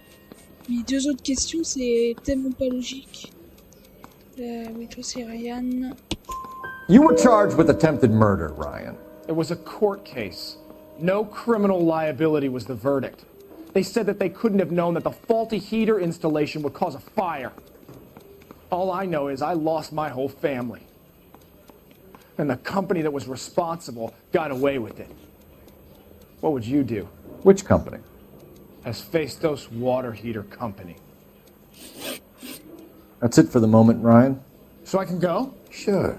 Les deux autres questions, c'est tellement pas logique. Oui, toi, c'est Ryan. You were charged with attempted murder, Ryan. It was a court case. No criminal liability was the verdict. They said that they couldn't have known that the faulty heater installation would cause a fire. All I know is I lost my whole family. And the company that was responsible got away with it. What would you do? Which company? Hephaestos Water Heater Company. That's it for the moment, Ryan. So I can go? Sure.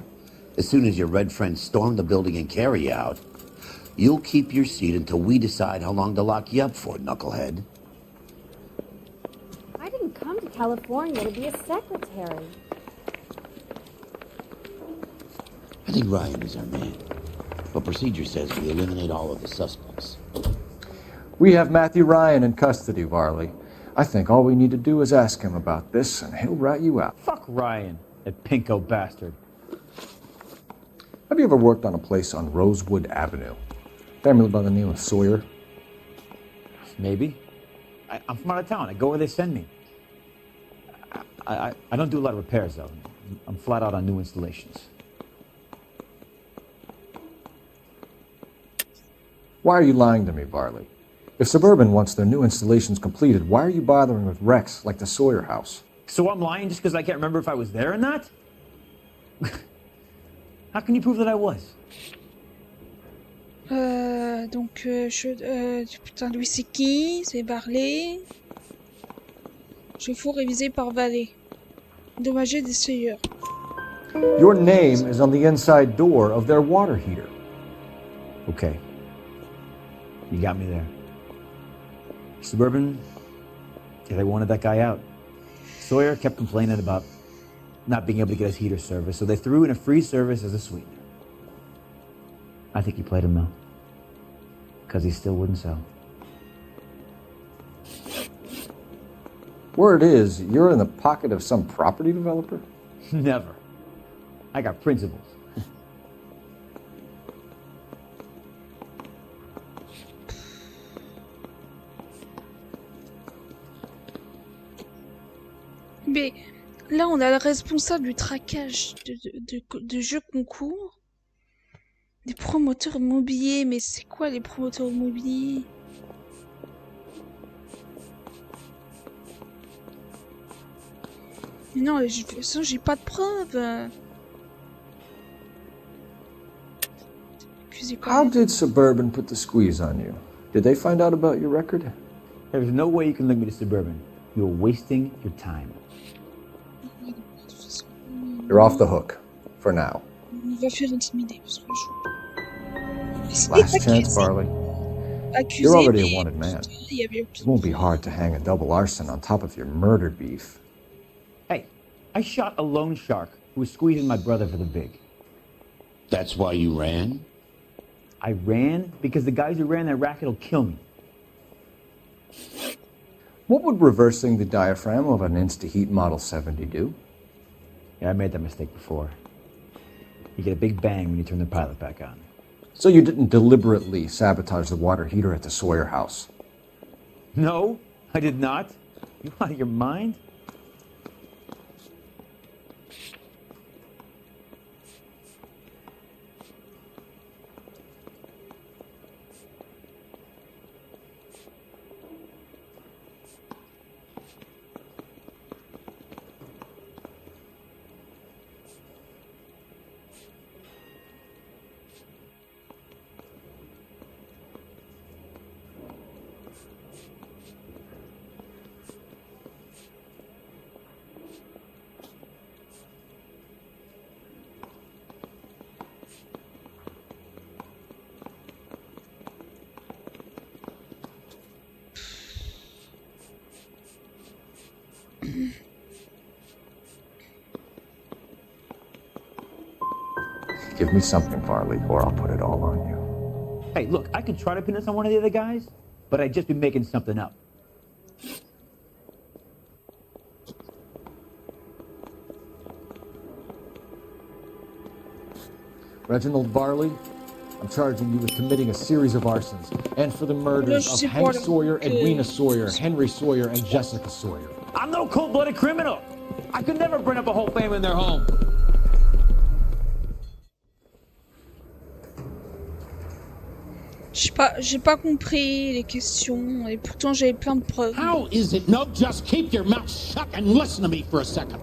As soon as your red friends storm the building and carry you out, you'll keep your seat until we decide how long to lock you up for, knucklehead. I didn't come to California to be a secretary. I think Ryan is our man. But procedure says we eliminate all of the suspects. We have Matthew Ryan in custody, Varley. I think all we need to do is ask him about this, and he'll rat you out. Fuck Ryan, that pinko bastard. Have you ever worked on a place on Rosewood Avenue? Family by the name of Sawyer? Maybe. I'm from out of town. I go where they send me. I don't do a lot of repairs, though. I'm flat out on new installations. Why are you lying to me, Varley? If Suburban wants their new installations completed, why are you bothering with wrecks like the Sawyer house? So I'm lying just because I can't remember if I was there or not? How can you prove that I was? Putain, lui c'est qui? C'est Varley. Je faut réviser par Valet. Endommagé des Sawyer. Your name is on the inside door of their water heater. Okay. You got me there. Suburban, they wanted that guy out. Sawyer kept complaining about not being able to get his heater service, so they threw in a free service as a sweetener. I think he played him though, because he still wouldn't sell. Word is, you're in the pocket of some property developer? Never. I got principles. Mais là, on a le responsable du traquage de jeux concours. Des promoteurs immobiliers. Mais c'est quoi les promoteurs immobiliers? Mais non, de toute façon, j'ai pas de preuves. How did Suburban put the squeeze on you? Did they find out about your record? There's no way you can link me to Suburban. You're wasting your time. You're off the hook. For now. On va faire intimider. Parce que Last chance, Varley. You're already a wanted man. Il It won't be hard to hang a double arson on top of your murder beef. Hey, I shot a loan shark who was squeezing my brother for the big. That's why you ran? I ran because the guys who ran that racket will kill me. What would reversing the diaphragm of an Insta-Heat Model 70 do? Yeah, I made that mistake before. You get a big bang when you turn the pilot back on. So you didn't deliberately sabotage the water heater at the Sawyer house? No, I did not. You out of your mind? Give me something, Varley, or I'll put it all on you. Hey, look, I could try to pin this on one of the other guys, but I'd just be making something up. Reginald Varley, I'm charging you with committing a series of arsons and for the murders of Hank Sawyer, Edwina Sawyer, Henry Sawyer, and Jessica Sawyer. I'm no cold-blooded criminal. I could never burn up a whole family in their home. J'ai pas compris les questions et pourtant j'avais plein de preuves. How is it? No, just keep your mouth shut and listen to me for a second.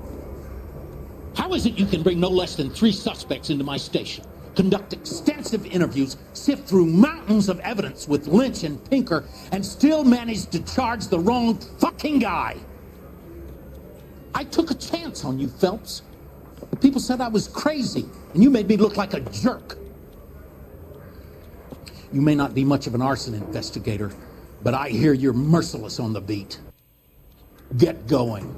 How is it you can bring no less than 3 suspects into my station, conduct extensive interviews, sift through mountains of evidence with Lynch and Pinker, and still manage to charge the wrong fucking guy? I took a chance on you, Phelps. People said I was crazy, and you made me look like a jerk. You may not be much of an arson investigator, but I hear you're merciless on the beat. Get going.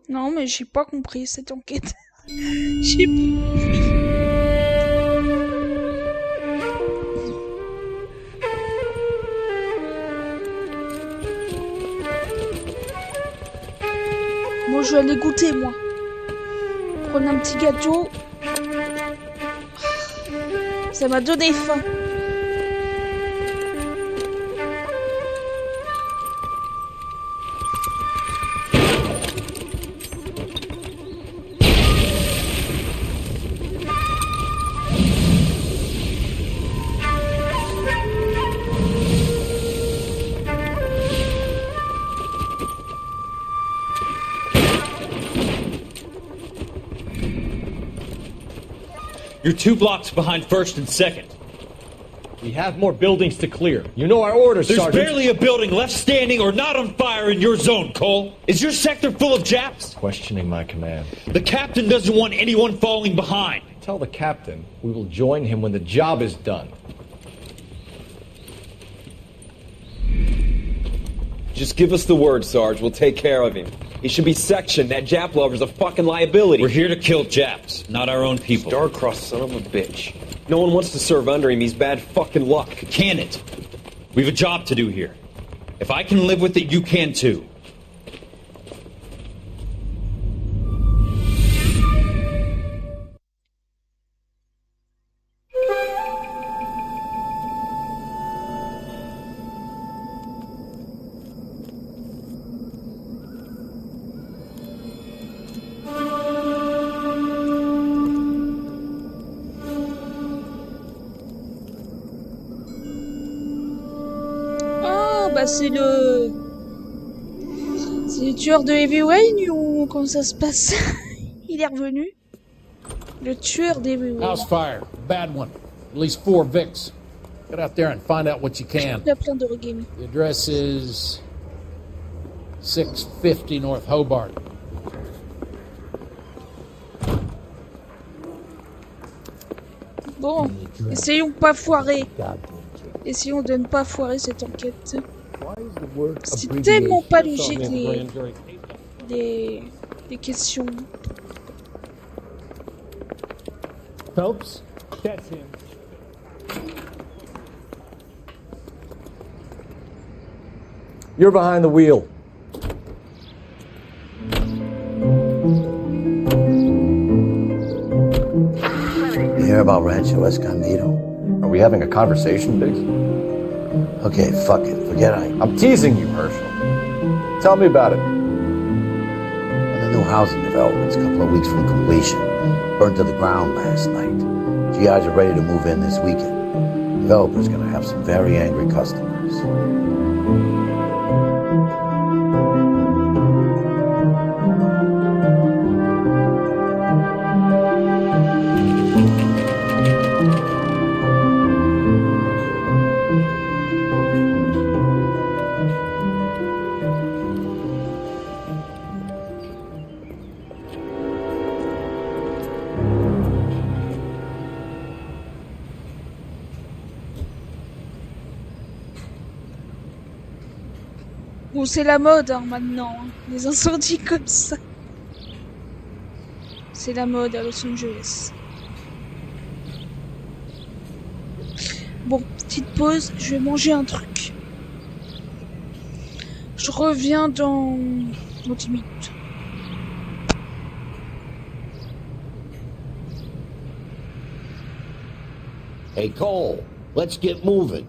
Non, mais j'ai pas compris cette enquête. J'ai je vais aller goûter, moi. Prendre un petit gâteau. Ça m'a donné faim. You're 2 blocks behind 1st and 2nd. We have more buildings to clear. You know our orders, There's Sergeant. barely a building left standing or not on fire in your zone, Cole. Is your sector full of Japs? Questioning my command. The captain doesn't want anyone falling behind. Tell the captain we will join him when the job is done. Just give us the word, Sarge. We'll take care of him. He should be sectioned. That Jap lover's a fucking liability. We're here to kill Japs, not our own people. Star-crossed son of a bitch. No one wants to serve under him. He's bad fucking luck. Can it? We have a job to do here. If I can live with it, you can too. C'est le tueur de Heavy Rain ou comment ça se passe? Il est revenu. Le tueur d'Heavy Rain. House fire, bad one. At least 4 Vicks. Get out there and find out what you can. Il y a plein d'origami. The address is 650 North Hobart. Bon, essayons pas foirer. Essayons de ne pas foirer cette enquête. C'est tellement pas logique les questions. Phelps, that's him. You're behind the wheel. You hear about Rancho Escondido? Are we having a conversation, Biggs? Okay, fuck it. Forget I'm teasing you, Herschel. Tell me about it. One of the new housing developments, a couple of weeks from completion, burned to the ground last night. GIs are ready to move in this weekend. Developer's gonna have some very angry customers. Bon, c'est la mode hein, maintenant, hein. Les incendies comme ça. C'est la mode à Los Angeles. Bon, petite pause, je vais manger un truc. Je reviens dans 10 minutes. Hey, Cole, let's get moving.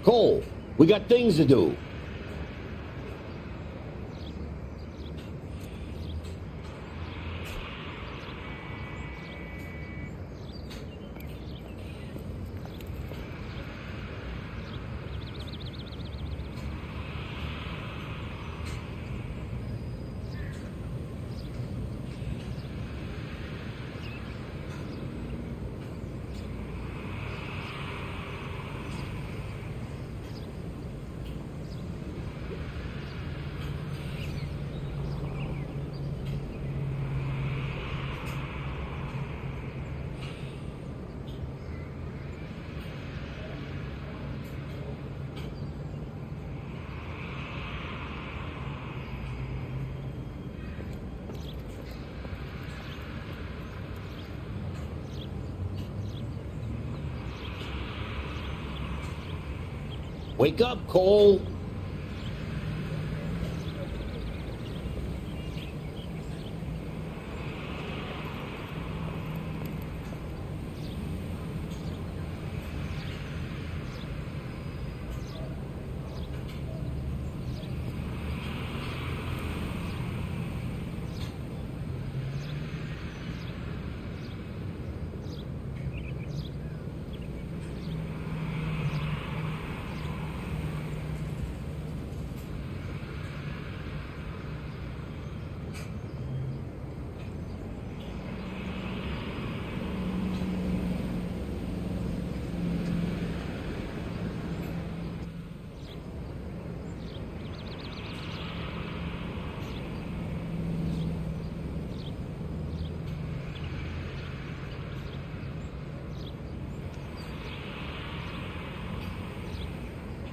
Cole, we got things to do. Wake up, Cole.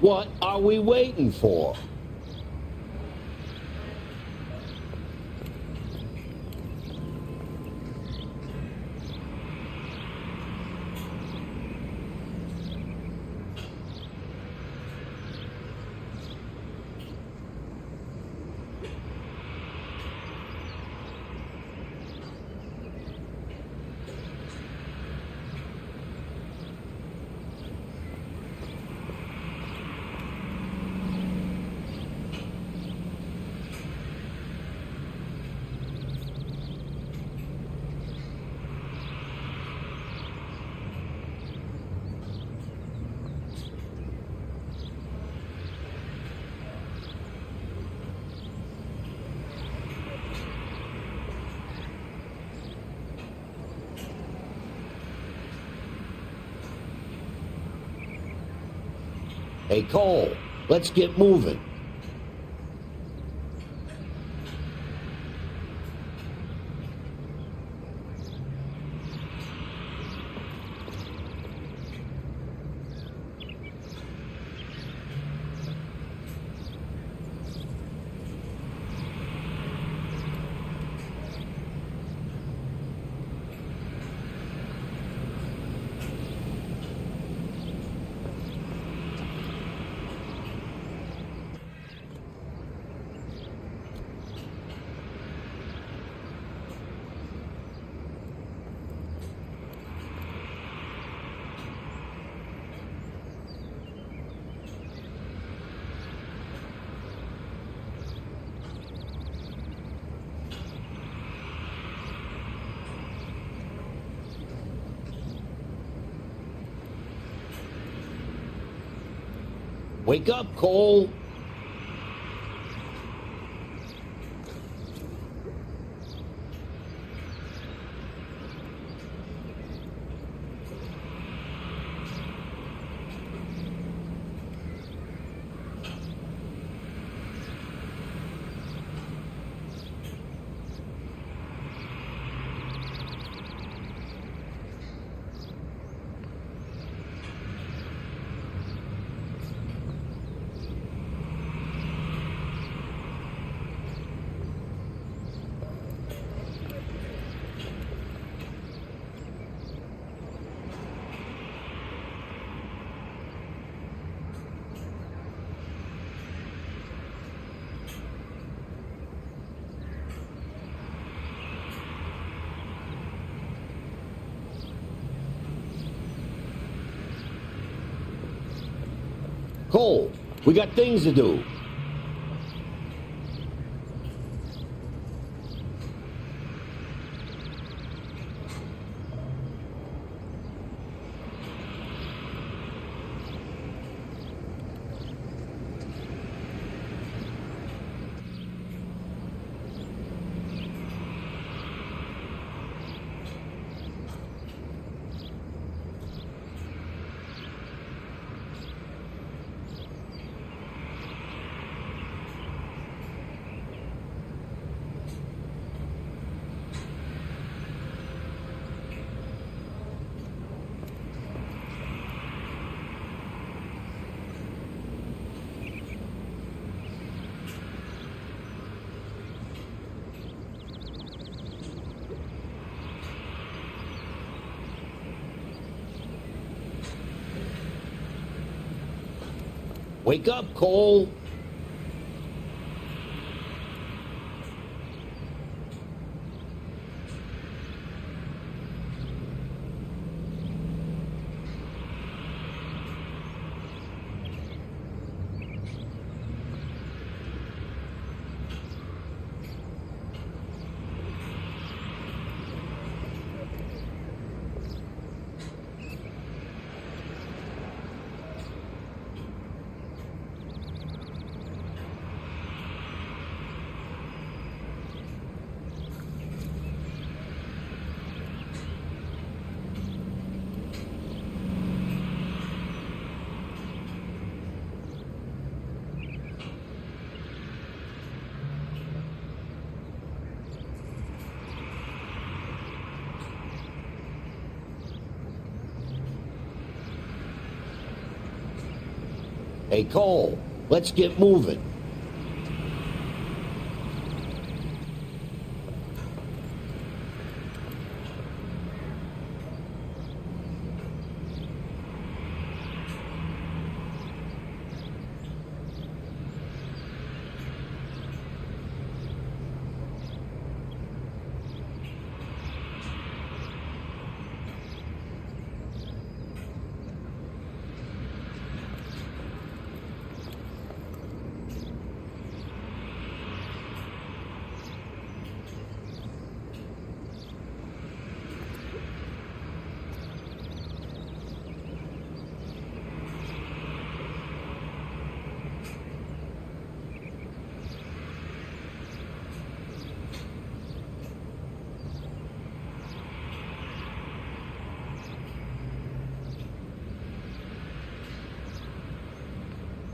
What are we waiting for? Hey, Cole, let's get moving. Wake up, Cole. Cole, we got things to do. Wake up, Cole. Hey, Cole, let's get moving.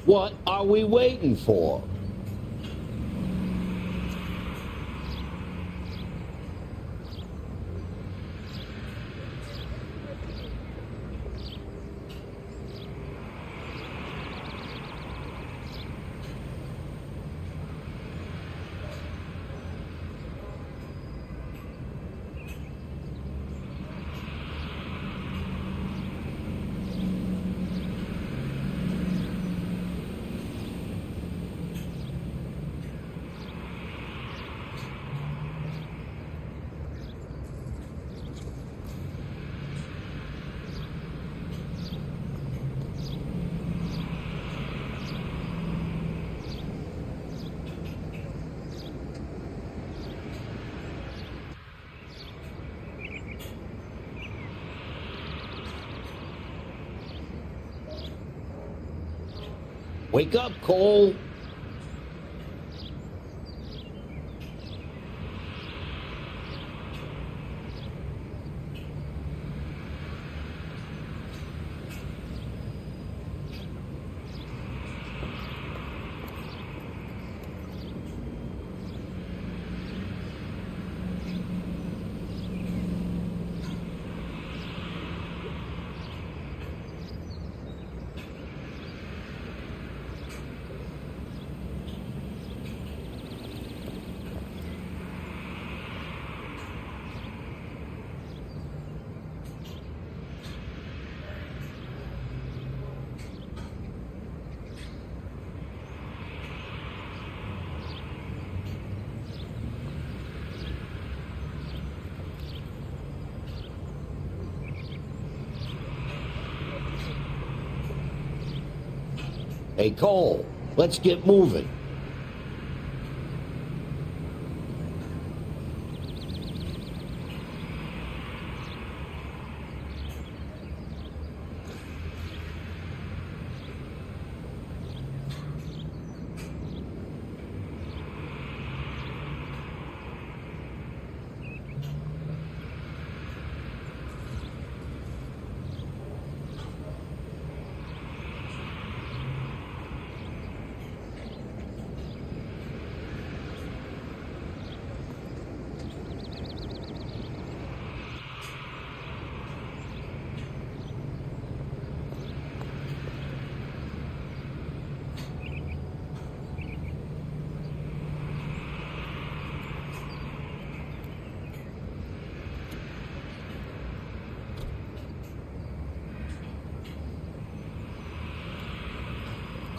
What are we waiting for? Wake up, Cole. Hey, Cole, let's get moving.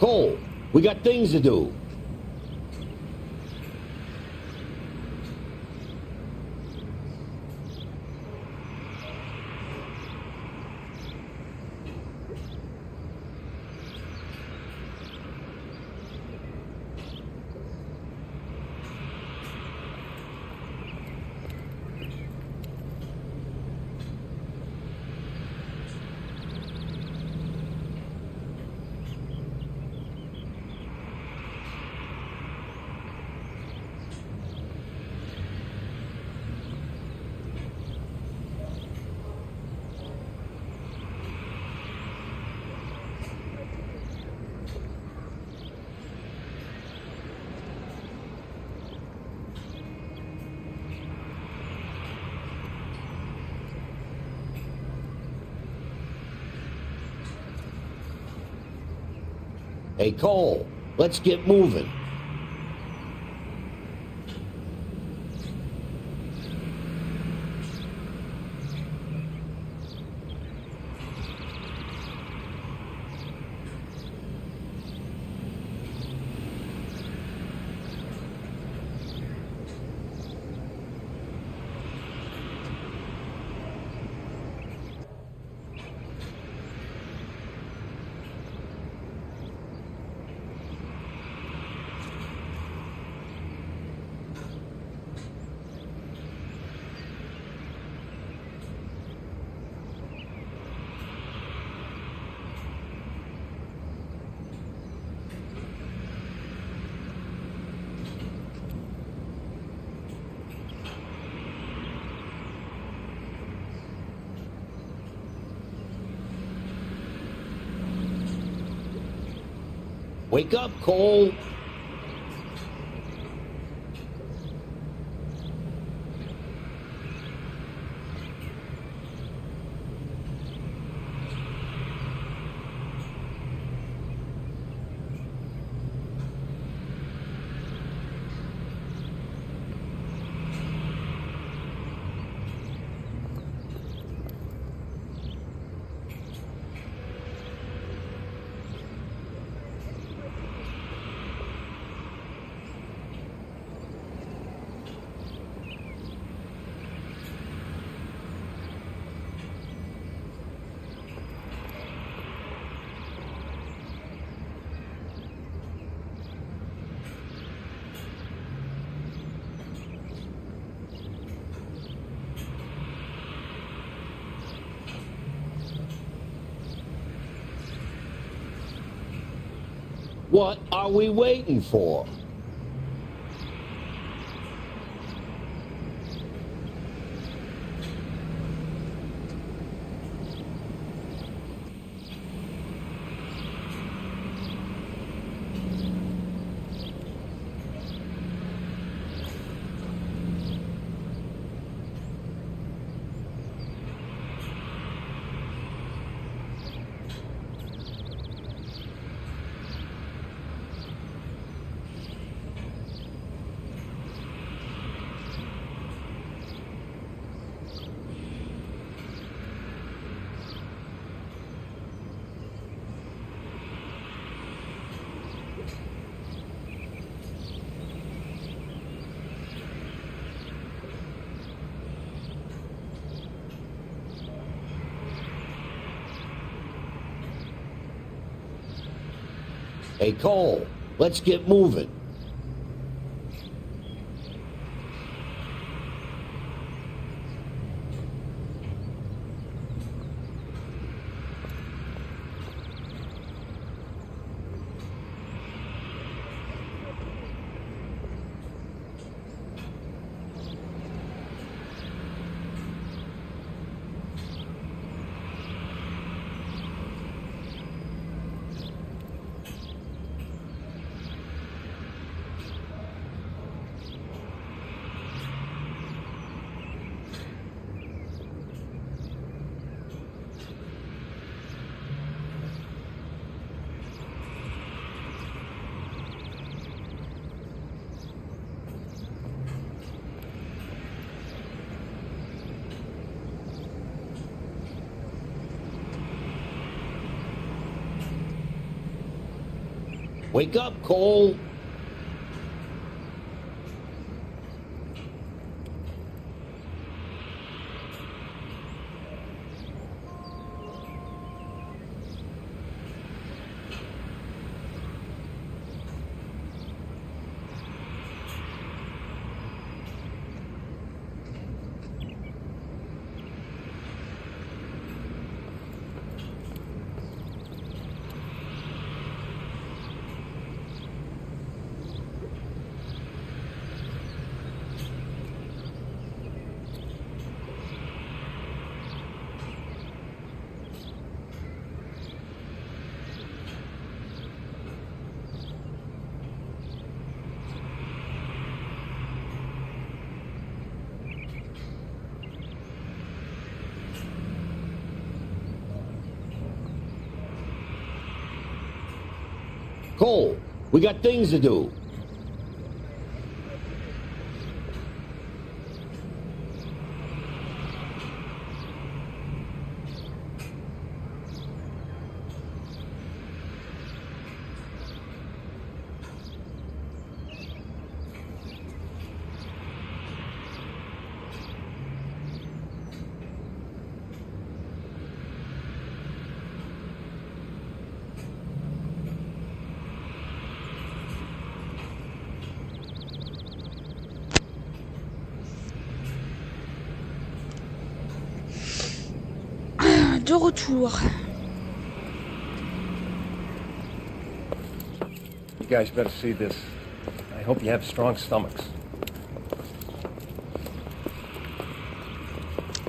Cole, we got things to do. Hey, Cole, let's get moving. Wake up, Cole. What are we waiting for? Hey, Cole, let's get moving. Wake up, Cole. Cole, we got things to do. De retour. You guys better see this. I hope you have strong stomachs.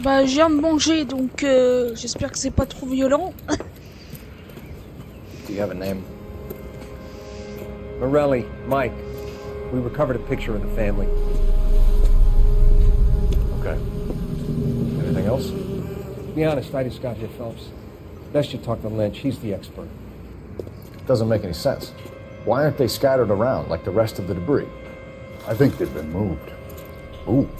Bah, je viens de manger, donc j'espère que c'est pas trop violent. Do you have a name? Morelli, Mike. We recovered a picture of the family. Okay. Anything else? To be honest, I just got here, Phelps. Best you talk to Lynch. He's the expert. Doesn't make any sense. Why aren't they scattered around like the rest of the debris? I think they've been moved. Ooh.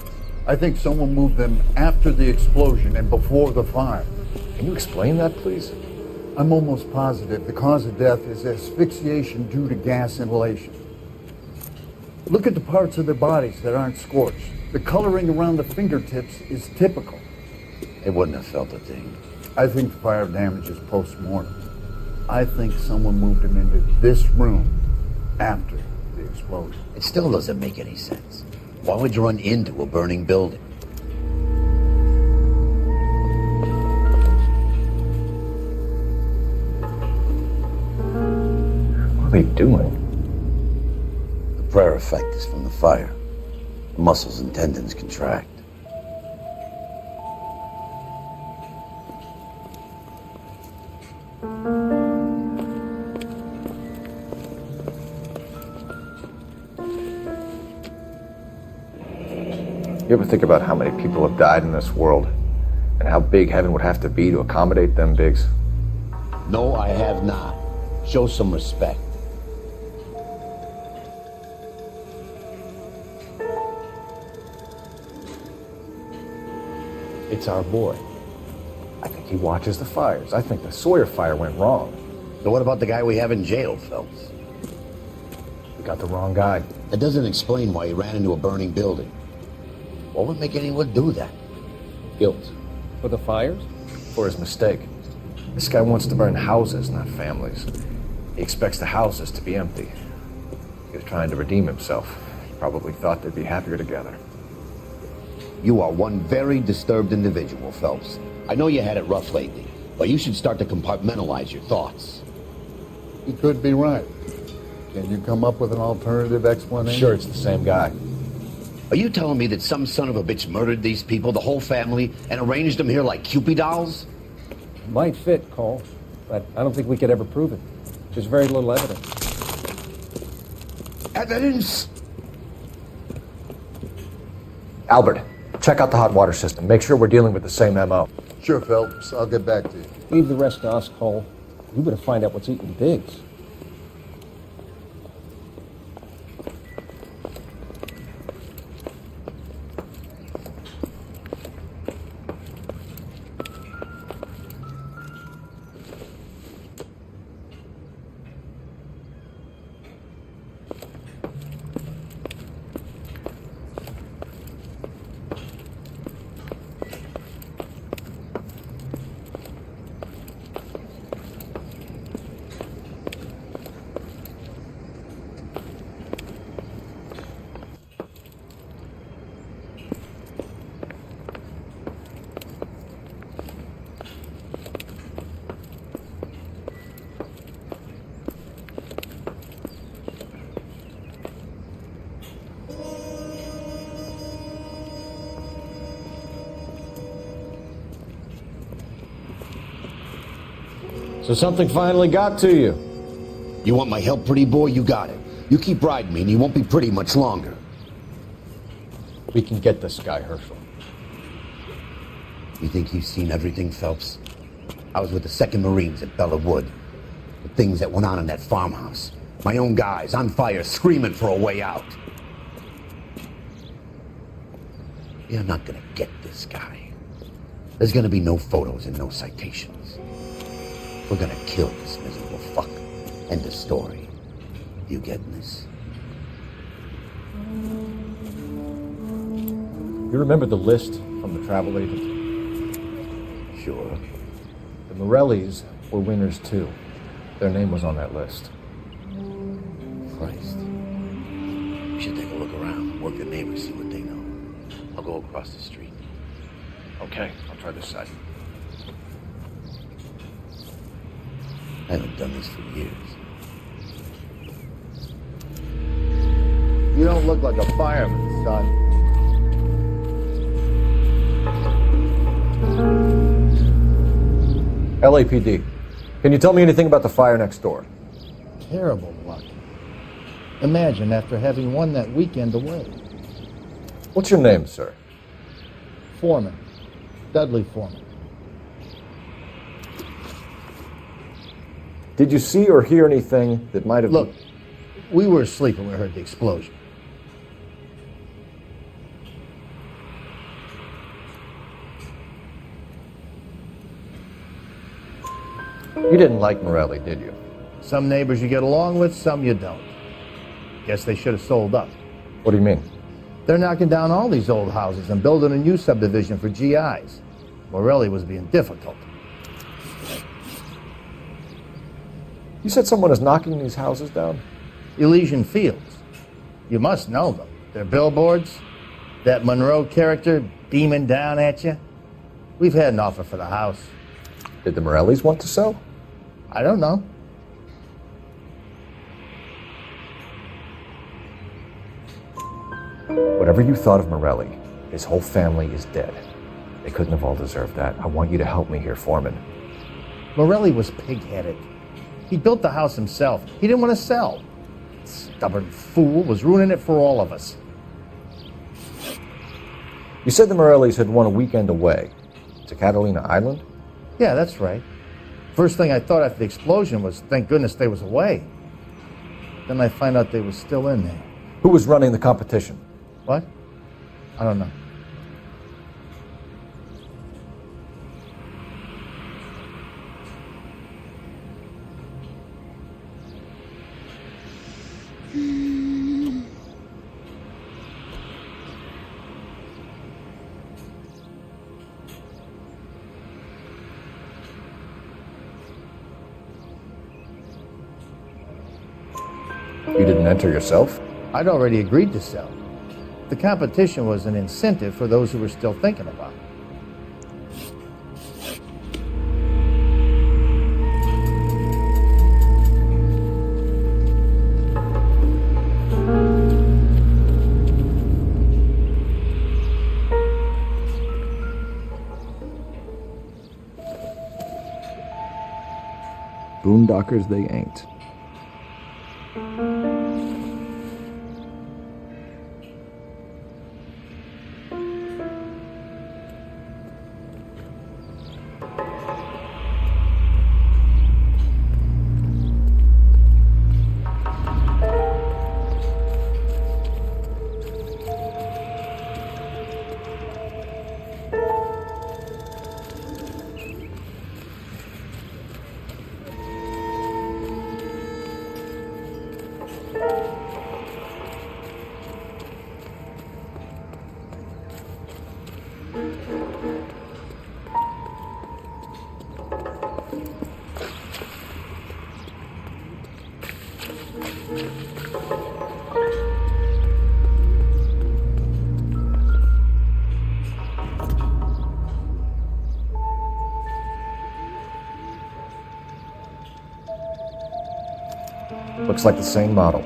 I think someone moved them after the explosion and before the fire. Can you explain that, please? I'm almost positive the cause of death is asphyxiation due to gas inhalation. Look at the parts of their bodies that aren't scorched. The coloring around the fingertips is typical. They wouldn't have felt a thing. I think the fire damage is post-mortem. I think someone moved him into this room after the explosion. It still doesn't make any sense. Why would you run into a burning building? What are they doing? The prayer effect is from the fire. The muscles and tendons contract. You ever think about how many people have died in this world? And how big heaven would have to be to accommodate them bigs? No, I have not. Show some respect. It's our boy. I think he watches the fires. I think the Sawyer fire went wrong. So what about the guy we have in jail, Phelps? We got the wrong guy. That doesn't explain why he ran into a burning building. What would make anyone do that? Guilt. For the fires? For his mistake. This guy wants to burn houses, not families. He expects the houses to be empty. He was trying to redeem himself. He probably thought they'd be happier together. You are one very disturbed individual, Phelps. I know you had it rough lately, but you should start to compartmentalize your thoughts. You could be right. Can you come up with an alternative explanation? Sure, it's the same guy. Are you telling me that some son of a bitch murdered these people, the whole family, and arranged them here like Cupid dolls? Might fit, Cole, but I don't think we could ever prove it. There's very little evidence. Evidence? Albert, check out the hot water system. Make sure we're dealing with the same MO. Sure, Phelps. I'll get back to you. Leave the rest to us, Cole. We better find out what's eating Biggs. So something finally got to you. You want my help, pretty boy? You got it. You keep riding me and you won't be pretty much longer. We can get this guy, Herschel. You think you've seen everything, Phelps? I was with the 2nd Marines at Bella Wood. The things that went on in that farmhouse. My own guys on fire, screaming for a way out. You're not gonna get this guy. There's gonna be no photos and no citations. We're gonna kill this miserable fuck. End of story. You getting this? You remember the list from the travel agent? Sure. The Morellis were winners too. Their name was on that list. Christ. We should take a look around, work the neighbors, see what they know. I'll go across the street. Okay, I'll try this side. I haven't done this for years. You don't look like a fireman, son. LAPD. Can you tell me anything about the fire next door? Terrible luck. Imagine after having won that weekend away. What's your name, sir? Foreman. Dudley Foreman. Did you see or hear anything that might have... Look, we were asleep when we heard the explosion. You didn't like Morelli, did you? Some neighbors you get along with, some you don't. Guess they should have sold up. What do you mean? They're knocking down all these old houses and building a new subdivision for GIs. Morelli was being difficult. You said someone is knocking these houses down? Elysian Fields. You must know them. Their billboards, that Monroe character beaming down at you. We've had an offer for the house. Did the Morellis want to sell? I don't know. Whatever you thought of Morelli, his whole family is dead. They couldn't have all deserved that. I want you to help me here, Foreman. Morelli was pig-headed. He built the house himself. He didn't want to sell. Stubborn fool was ruining it for all of us. You said the Morellis had won a weekend away to Catalina Island? Yeah, that's right. First thing I thought after the explosion was, thank goodness they was away. Then I find out they was still in there. Who was running the competition? What? I don't know. You didn't enter yourself? I'd already agreed to sell. The competition was an incentive for those who were still thinking about it. Boondockers they ain't. Looks like the same model.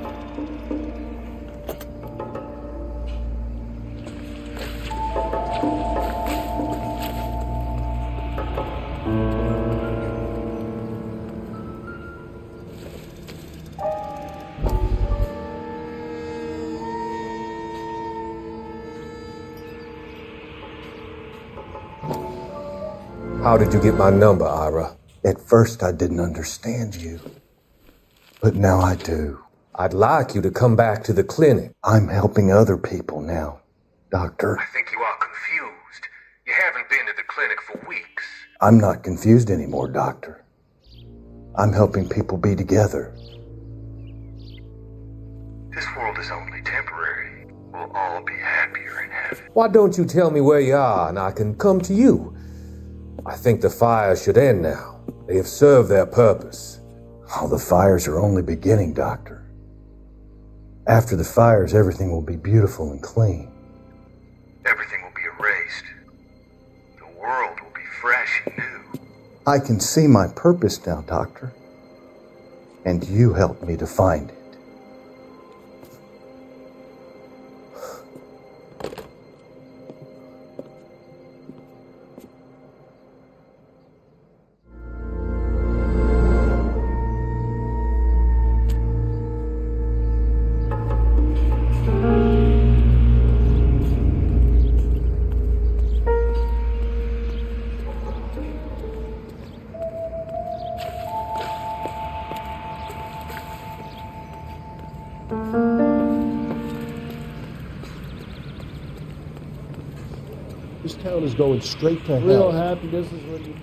How did you get my number, Ira? At first, I didn't understand you. But now I do. I'd like you to come back to the clinic. I'm helping other people now, Doctor. I think you are confused. You haven't been to the clinic for weeks. I'm not confused anymore, Doctor. I'm helping people be together. This world is only temporary. We'll all be happier in heaven. Why don't you tell me where you are and I can come to you? I think the fires should end now. They have served their purpose. Oh, the fires are only beginning, Doctor. After the fires, everything will be beautiful and clean. Everything will be erased. The world will be fresh and new. I can see my purpose now, Doctor. And you helped me to find it. This town is going straight to hell. Real happiness is when you know.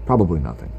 Probably nothing.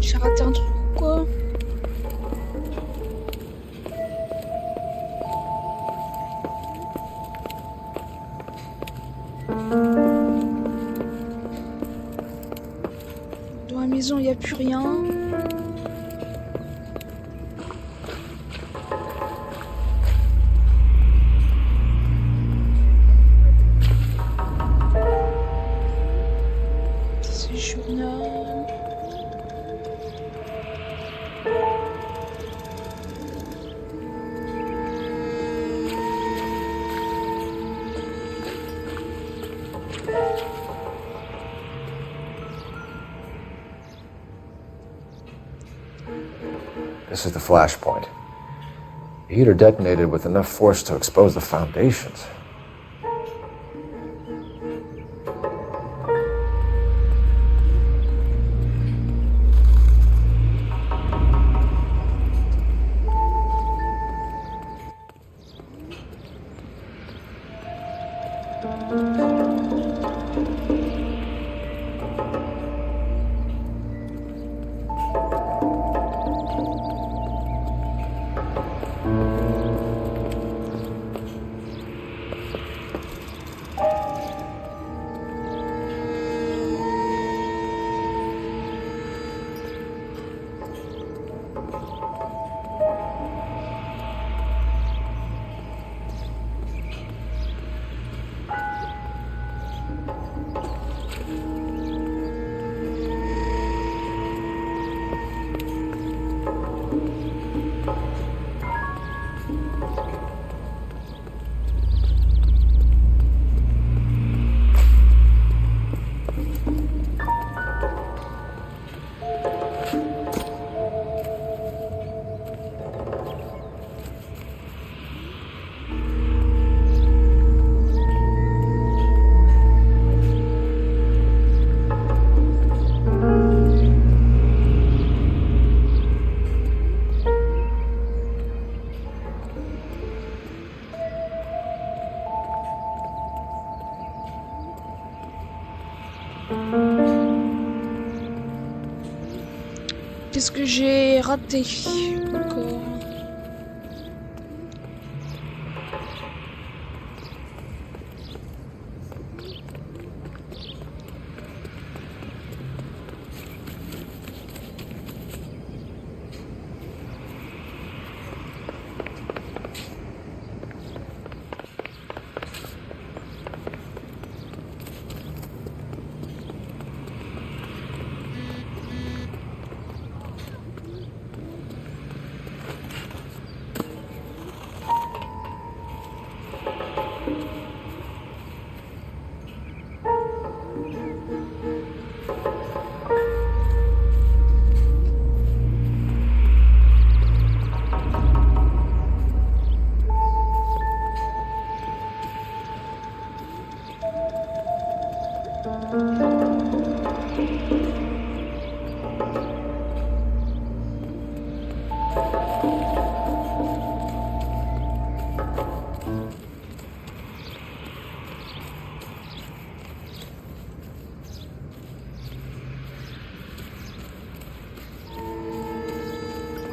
J'ai raté un truc ou quoi? Dans la maison, il n'y a plus rien. C'est journal. This is the flashpoint. The heater detonated with enough force to expose the foundations. Qu'est-ce que j'ai raté encore?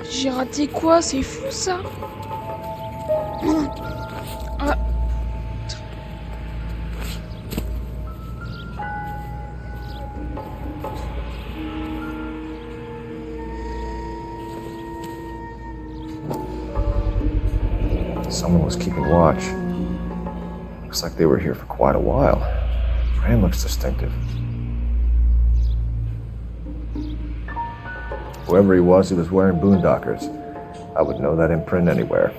J'ai raté quoi? C'est fou ça. Ah. Someone was keeping watch. Looks like they were here for quite a while. Brand looks distinctive. Whoever he was wearing boondockers. I would know that imprint anywhere.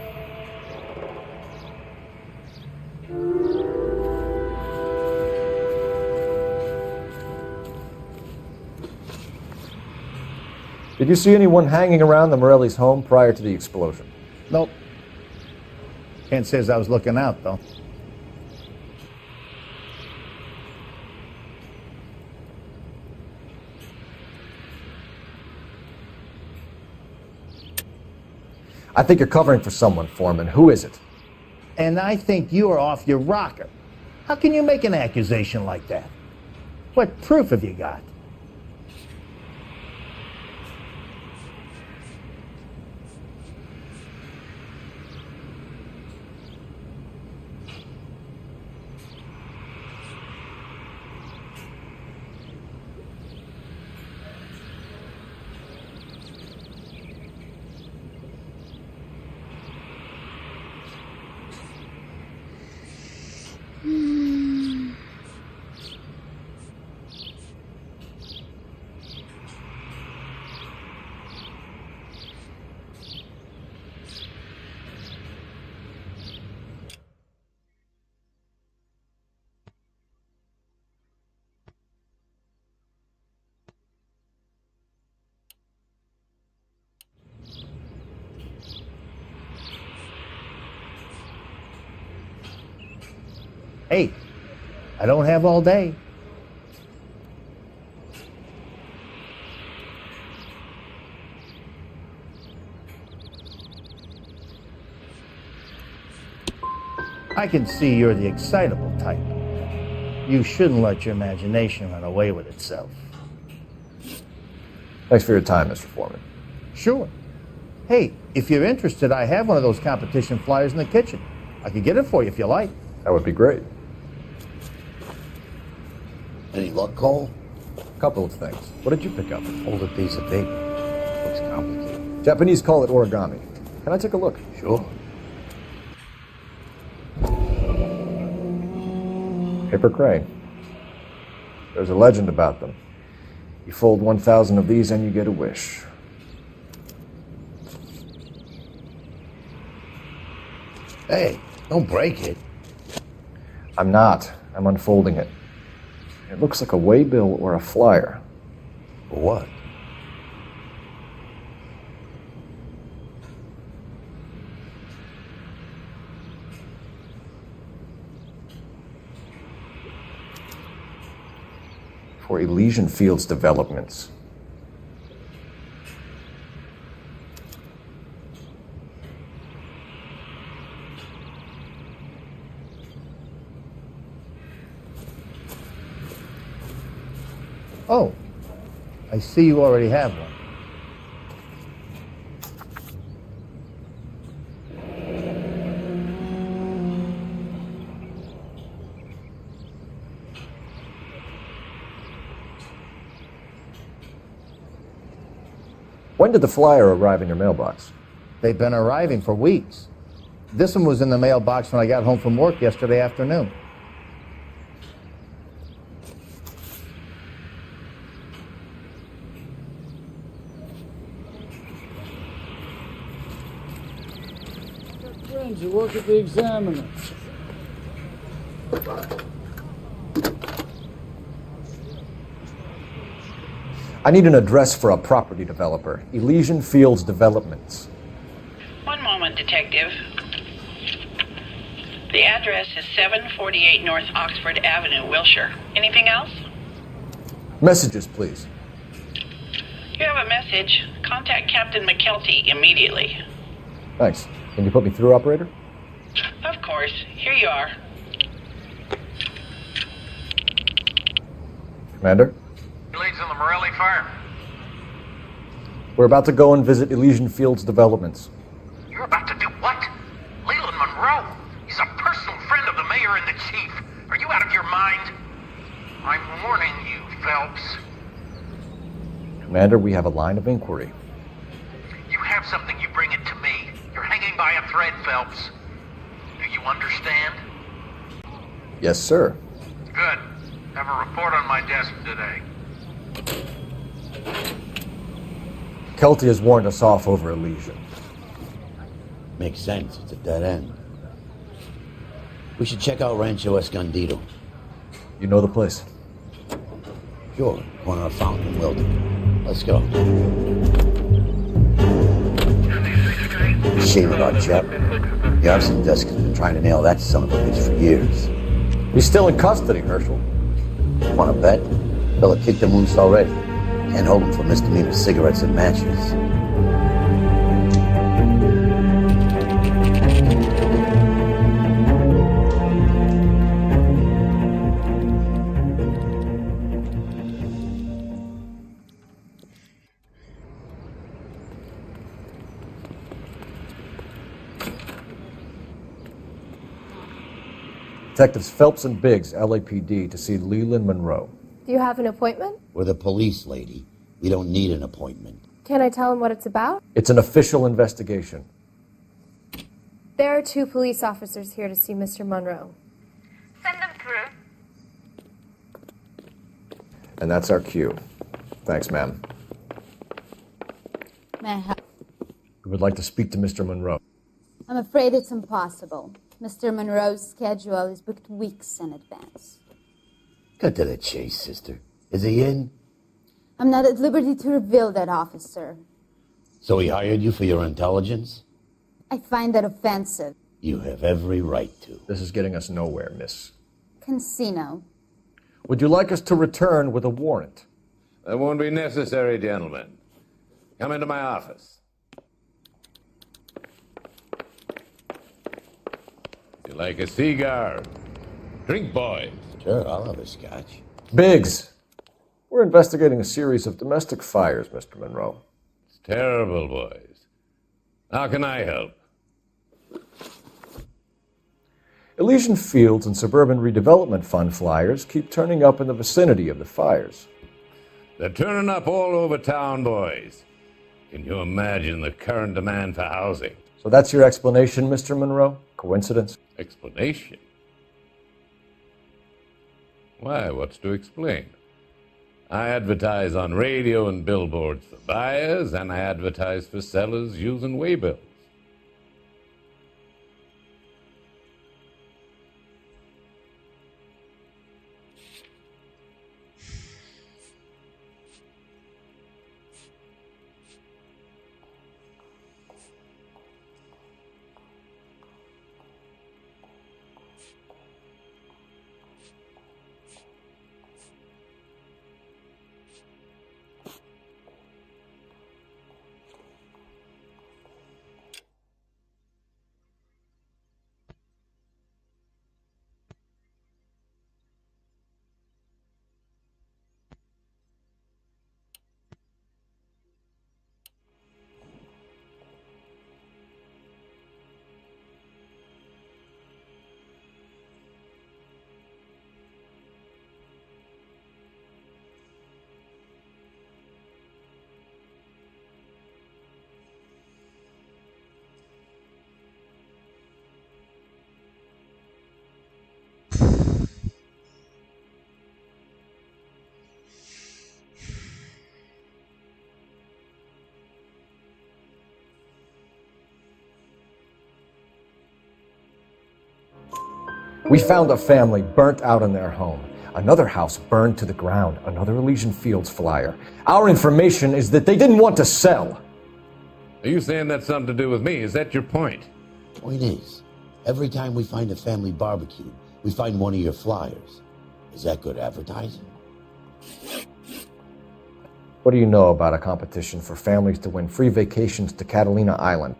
Did you see anyone hanging around the Morelli's home prior to the explosion? Nope. Kent says I was looking out, though. I think you're covering for someone, Foreman. Who is it? And I think you are off your rocker. How can you make an accusation like that? What proof have you got? Hey, I don't have all day. I can see you're the excitable type. You shouldn't let your imagination run away with itself. Thanks for your time, Mr. Foreman. Sure. Hey, if you're interested, I have one of those competition flyers in the kitchen. I could get it for you if you like. That would be great. Any luck, Cole? A couple of things. What did you pick up? Hold a piece of paper. Looks complicated. Japanese call it origami. Can I take a look? Sure. Paper crane. There's a legend about them. You fold 1,000 of these and you get a wish. Hey, don't break it. I'm not. I'm unfolding it. It looks like a waybill or a flyer. For what? For Elysian Fields developments. Oh, I see you already have one. When did the flyer arrive in your mailbox? They've been arriving for weeks. This one was in the mailbox when I got home from work yesterday afternoon. Friends who work at the Examiner. I need an address for a property developer, Elysian Fields Developments. One moment, Detective. The address is 748 North Oxford Avenue, Wilshire. Anything else? Messages, please. You have a message. Contact Captain McKelty immediately. Thanks. Can you put me through, operator? Of course. Here you are. Commander? Leads on the Morelli fire. We're about to go and visit Elysian Fields Developments. You're about to do what? Leland Monroe? He's a personal friend of the mayor and the chief. Are you out of your mind? I'm warning you, Phelps. Commander, we have a line of inquiry. You have something, you bring it to me. You're hanging by a thread, Phelps. Do you understand? Yes, sir. Good. Have a report on my desk today. Kelty has warned us off over Elysian. Makes sense. It's a dead end. We should check out Rancho Escondido. You know the place? Sure. Corner of Fountain and Wilton. Let's go. Shame about Jep. The arson desk has been trying to nail that son of a bitch for years. He's still in custody, Herschel. Want to bet? Fella kicked him loose already. Can't hold him for misdemeanor cigarettes and matches. Detectives Phelps and Biggs, LAPD, to see Leland Monroe. Do you have an appointment? We're the police, lady. We don't need an appointment. Can I tell him what it's about? It's an official investigation. There are 2 police officers here to see Mr. Monroe. Send them through. And that's our cue. Thanks, ma'am. May I help? We would like to speak to Mr. Monroe. I'm afraid it's impossible. Mr. Monroe's schedule is booked weeks in advance. Cut to the chase, sister. Is he in? I'm not at liberty to reveal that, officer. So he hired you for your intelligence? I find that offensive. You have every right to. This is getting us nowhere, miss. Casino. Would you like us to return with a warrant? That won't be necessary, gentlemen. Come into my office. You like a cigar? Drink, boys. Sure, I'll have a scotch. Biggs, we're investigating a series of domestic fires, Mr. Monroe. It's terrible, boys. How can I help? Elysian Fields and Suburban Redevelopment Fund flyers keep turning up in the vicinity of the fires. They're turning up all over town, boys. Can you imagine the current demand for housing? So that's your explanation, Mr. Monroe? Coincidence? Explanation? Why, what's to explain? I advertise on radio and billboards for buyers, and I advertise for sellers using waybills. We found a family burnt out in their home. Another house burned to the ground. Another Elysian Fields flyer. Our information is that they didn't want to sell. Are you saying that's something to do with me? Is that your point? Point is, every time we find a family barbecue, we find one of your flyers. Is that good advertising? What do you know about a competition for families to win free vacations to Catalina Island?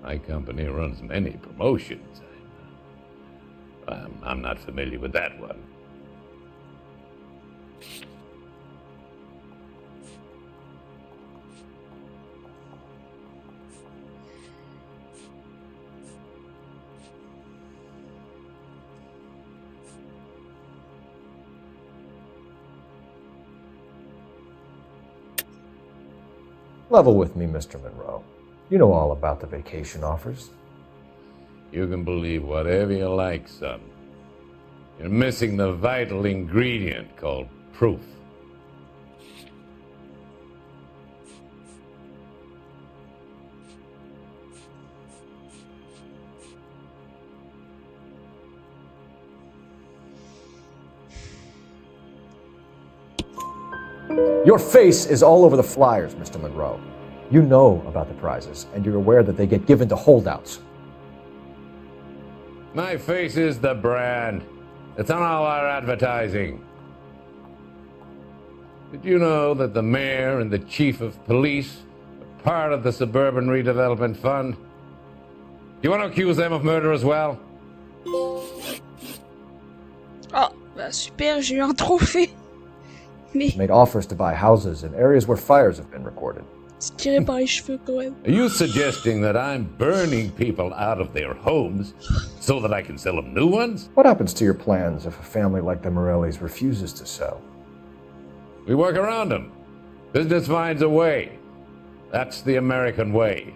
My company runs many promotions. I'm not familiar with that one. Level with me, Mr. Monroe. You know all about the vacation offers. You can believe whatever you like, son. You're missing the vital ingredient called proof. Your face is all over the flyers, Mr. Monroe. You know about the prizes, and you're aware that they get given to holdouts. My face is the brand. It's on all our advertising. Did you know that the mayor and the chief of police are part of the Suburban Redevelopment Fund? Do you want to accuse them of murder as well? Ah, bah super, j'ai eu un trophée. Mais Made offers to buy houses in areas where fires have been recorded. c'est tiré par les cheveux quand même. Are you suggesting that I'm burning people out of their homes so that I can sell them new ones? What happens to your plans if a family like the Morellis refuses to sell? We work around them. Business finds a way. That's the American way.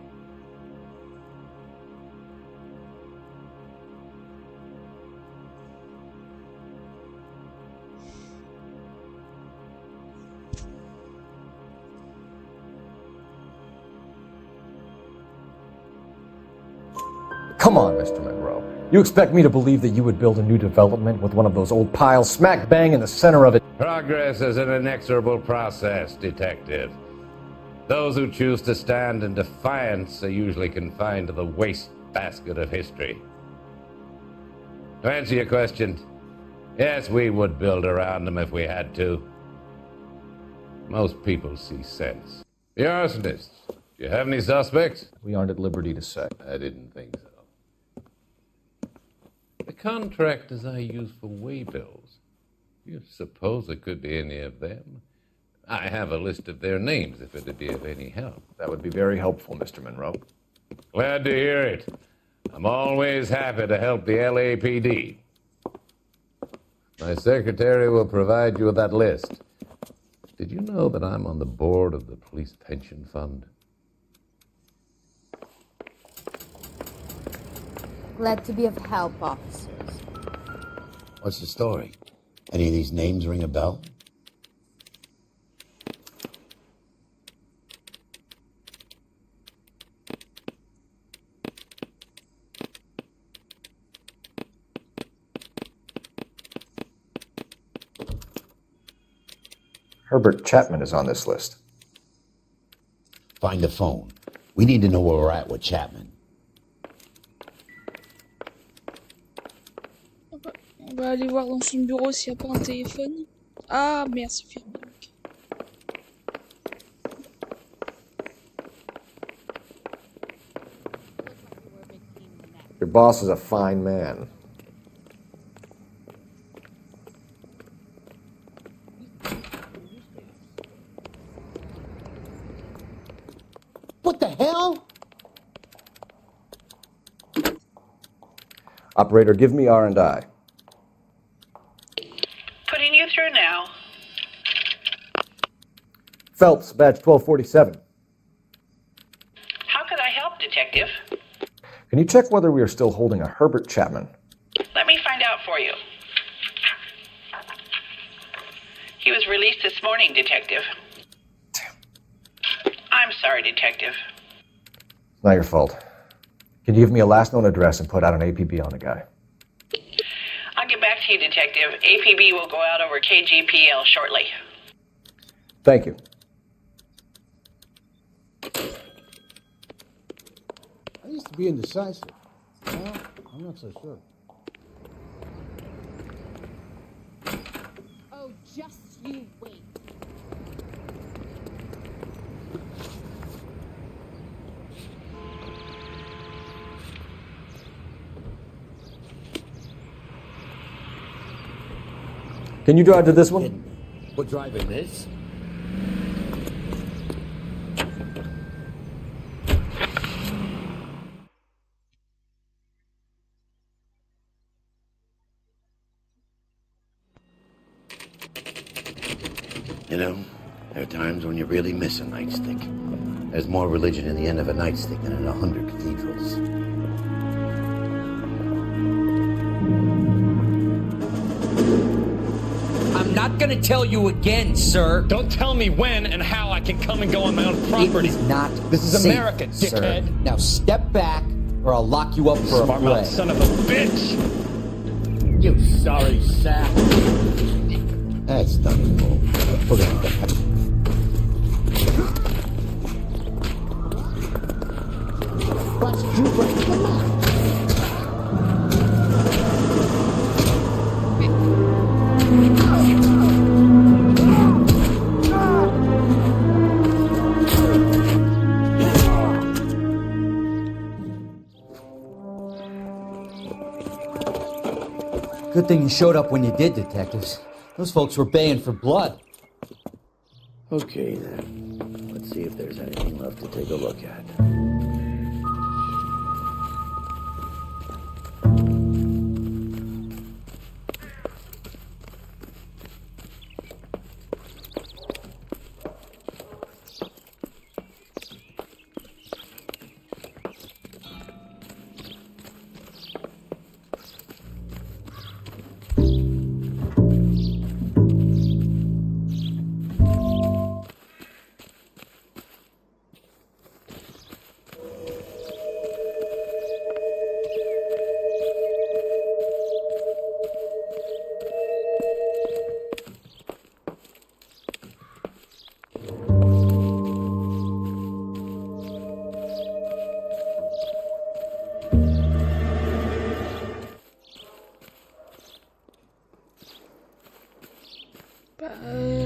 Come on, Mr. Monroe. You expect me to believe that you would build a new development with one of those old piles smack bang in the center of it? Progress is an inexorable process, Detective. Those who choose to stand in defiance are usually confined to the wastebasket of history. To answer your question, yes, we would build around them if we had to. Most people see sense. The arsonists, do you have any suspects? We aren't at liberty to say. I didn't think so. The contractors I use for waybills. You suppose it could be any of them? I have a list of their names if it'd be of any help. That would be very helpful, Mr. Monroe. Glad to hear it. I'm always happy to help the LAPD. My secretary will provide you with that list. Did you know that I'm on the board of the Police Pension Fund? Glad to be of help, officers. What's the story? Any of these names ring a bell? Herbert Chapman is on this list. Find the phone. We need to know where we're at with Chapman. On va aller voir dans son bureau s'il n'y a pas un téléphone. Ah merde, c'est fermé. Your boss is a fine man. What the hell? Operator, give me R&I. Putting you through now. Phelps, badge 1247. How could I help, Detective? Can you check whether we are still holding a Herbert Chapman? Let me find out for you. He was released this morning, Detective. I'm sorry, Detective. Not your fault. Can you give me a last known address and put out an APB on the guy? back to you, Detective. APB will go out over KGPL shortly. Thank you. I used to be indecisive. Well, I'm not so sure. Oh, just you wait. Can you drive to this one? We're driving this? You know, there are times when you really miss a nightstick. There's more religion in the end of a nightstick than in 100 cathedrals. I'm not gonna tell you again, sir. Don't tell me when and how I can come and go on my own property. It is not This is safe, America, sir. dickhead. Now step back, or I'll lock you up for a Smart play. mouth son of a bitch! You sorry sap. That's done, Cole. Put it back. Bust you right in the mouth. Good thing you showed up when you did, detectives. Those folks were baying for blood. Okay, then. Let's see if there's anything left to take a look at.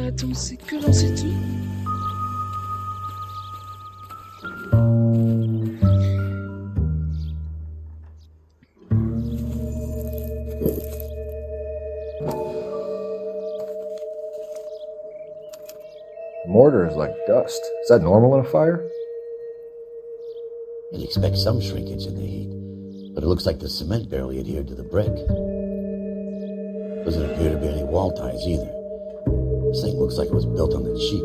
Attends, c'est que dans cette vie. Mortar is like dust. Is that normal in a fire? You'd expect some shrinkage in the heat, but it looks like the cement barely adhered to the brick. Doesn't appear to be any wall ties either. This thing looks like it was built on the cheap.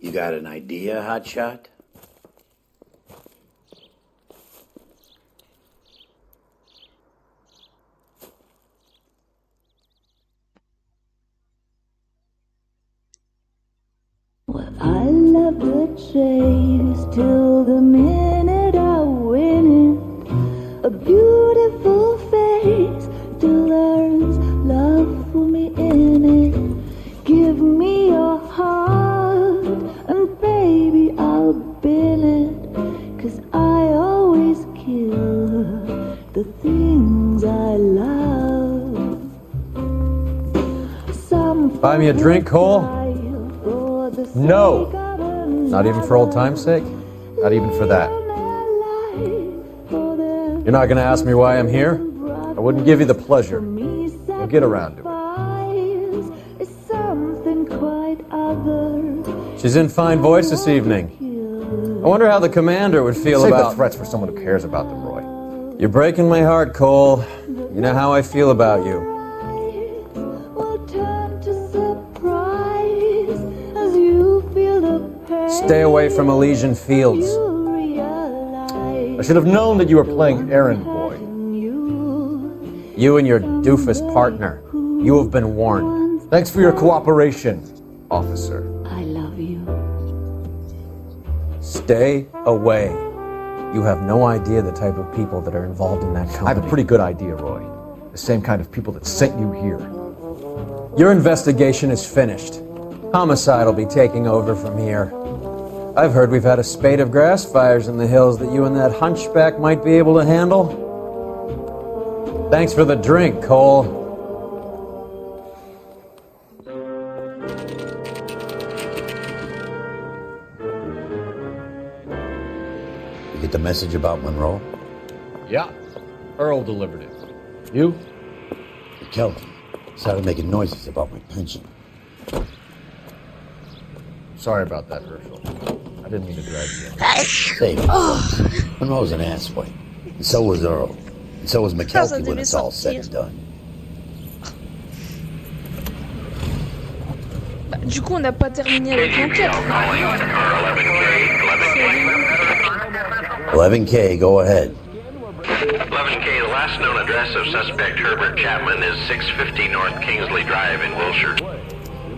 You got an idea, Hotshot? I love the chase till the minute I win it. A beautiful face till there's love for me in it. Give me your heart and baby I'll bill it. 'Cause I always kill the things I love. Buy me a drink, Cole? No! Not even for old time's sake? Not even for that. You're not gonna ask me why I'm here? I wouldn't give you the pleasure. We'll get around to it. She's in fine voice this evening. I wonder how the commander would feel Save about... the threats for someone who cares about them, Roy. You're breaking my heart, Cole. You know how I feel about you. Stay away from Elysian Fields. I should have known that you were playing errand boy. You and your doofus partner. You have been warned. Thanks for your cooperation, officer. I love you. Stay away. You have no idea the type of people that are involved in that company. I have a pretty good idea, Roy. The same kind of people that sent you here. Your investigation is finished. Homicide will be taking over from here. I've heard we've had a spate of grass fires in the hills that you and that hunchback might be able to handle. Thanks for the drink, Cole. You get the message about Monroe? Yeah. Earl delivered it. You? He killed him. Started making noises about my pension. Sorry about that, Herschel. I didn't mean to drag you in. Save it, folks. Monroe's an asswipe. And so was Earl. And so was McKelvey when it's all said and done. Bah, du coup, on n'a pas terminé avec l'enquête. 11K, go ahead. 11K, the last known address of suspect Herbert Chapman is 650 North Kingsley Drive in Wilshire.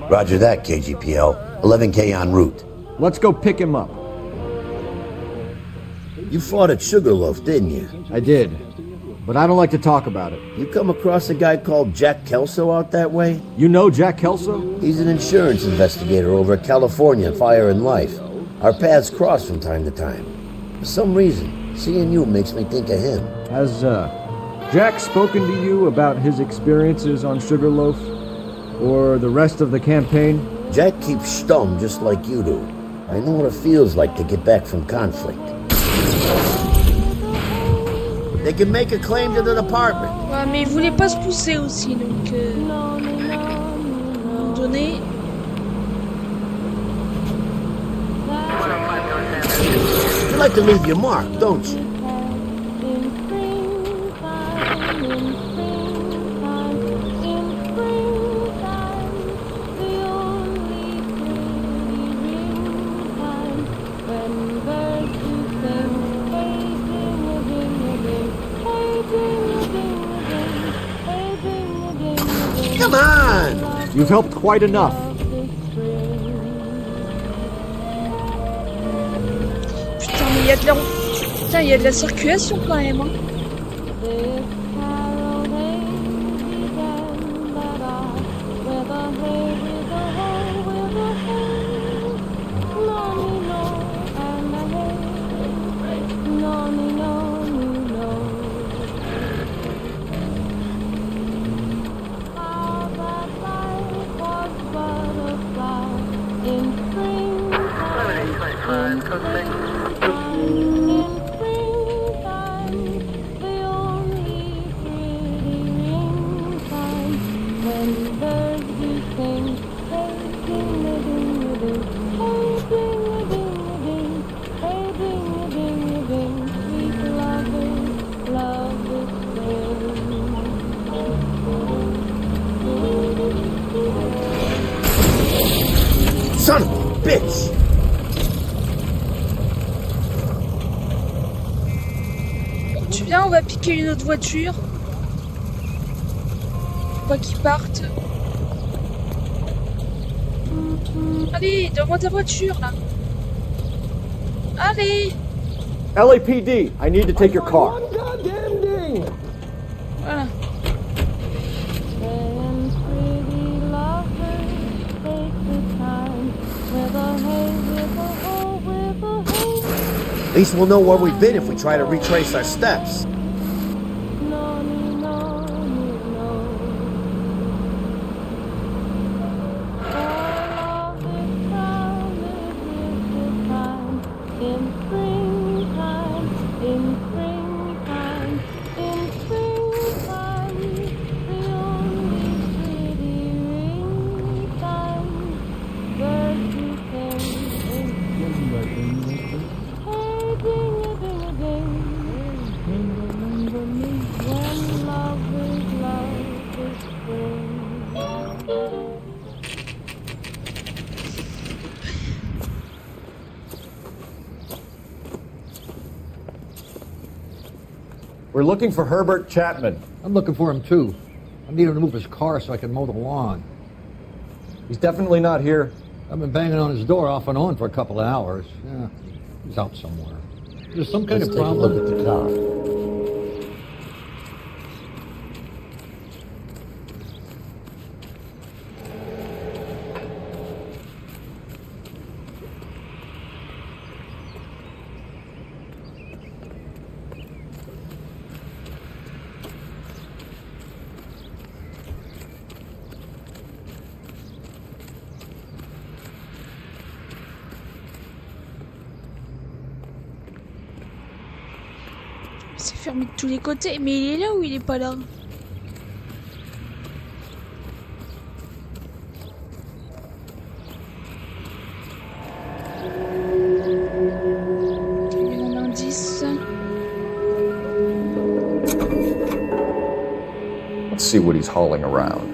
Roger that, KGPL. 11K en route. Let's go pick him up. You fought at Sugarloaf, didn't you? I did, but I don't like to talk about it. You come across a guy called Jack Kelso out that way? You know Jack Kelso? He's an insurance investigator over at California Fire and Life. Our paths cross from time to time. For some reason, seeing you makes me think of him. Has Jack spoken to you about his experiences on Sugarloaf? Or the rest of the campaign? Jack keeps stum just like you do. I know what it feels like to get back from conflict. They can make a claim to the department. Ouais, mais il voulait pas se pousser aussi, donc à un moment donné. You like to leave your mark, don't you? Come on! You've helped quite enough. Putain, mais il y a de la... Putain, il y a de la circulation quand même, hein. Son of a bitch! Tu viens, on va piquer une autre voiture. Faut pas qu'ils partent. Allez, donne-moi ta voiture, là. Allez! LAPD, I need to take your car. Voilà. At least we'll know where we've been if we try to retrace our steps. We're looking for Herbert Chapman. I'm looking for him too. I need him to move his car so I can mow the lawn. He's definitely not here. I've been banging on his door off and on for a couple of hours. Yeah. He's out somewhere. There's some kind Let's of take a problem. look at the car. C'est fermé de tous les côtés, mais il est là ou il est pas là? Il y a un indice. Let's see what he's hauling around.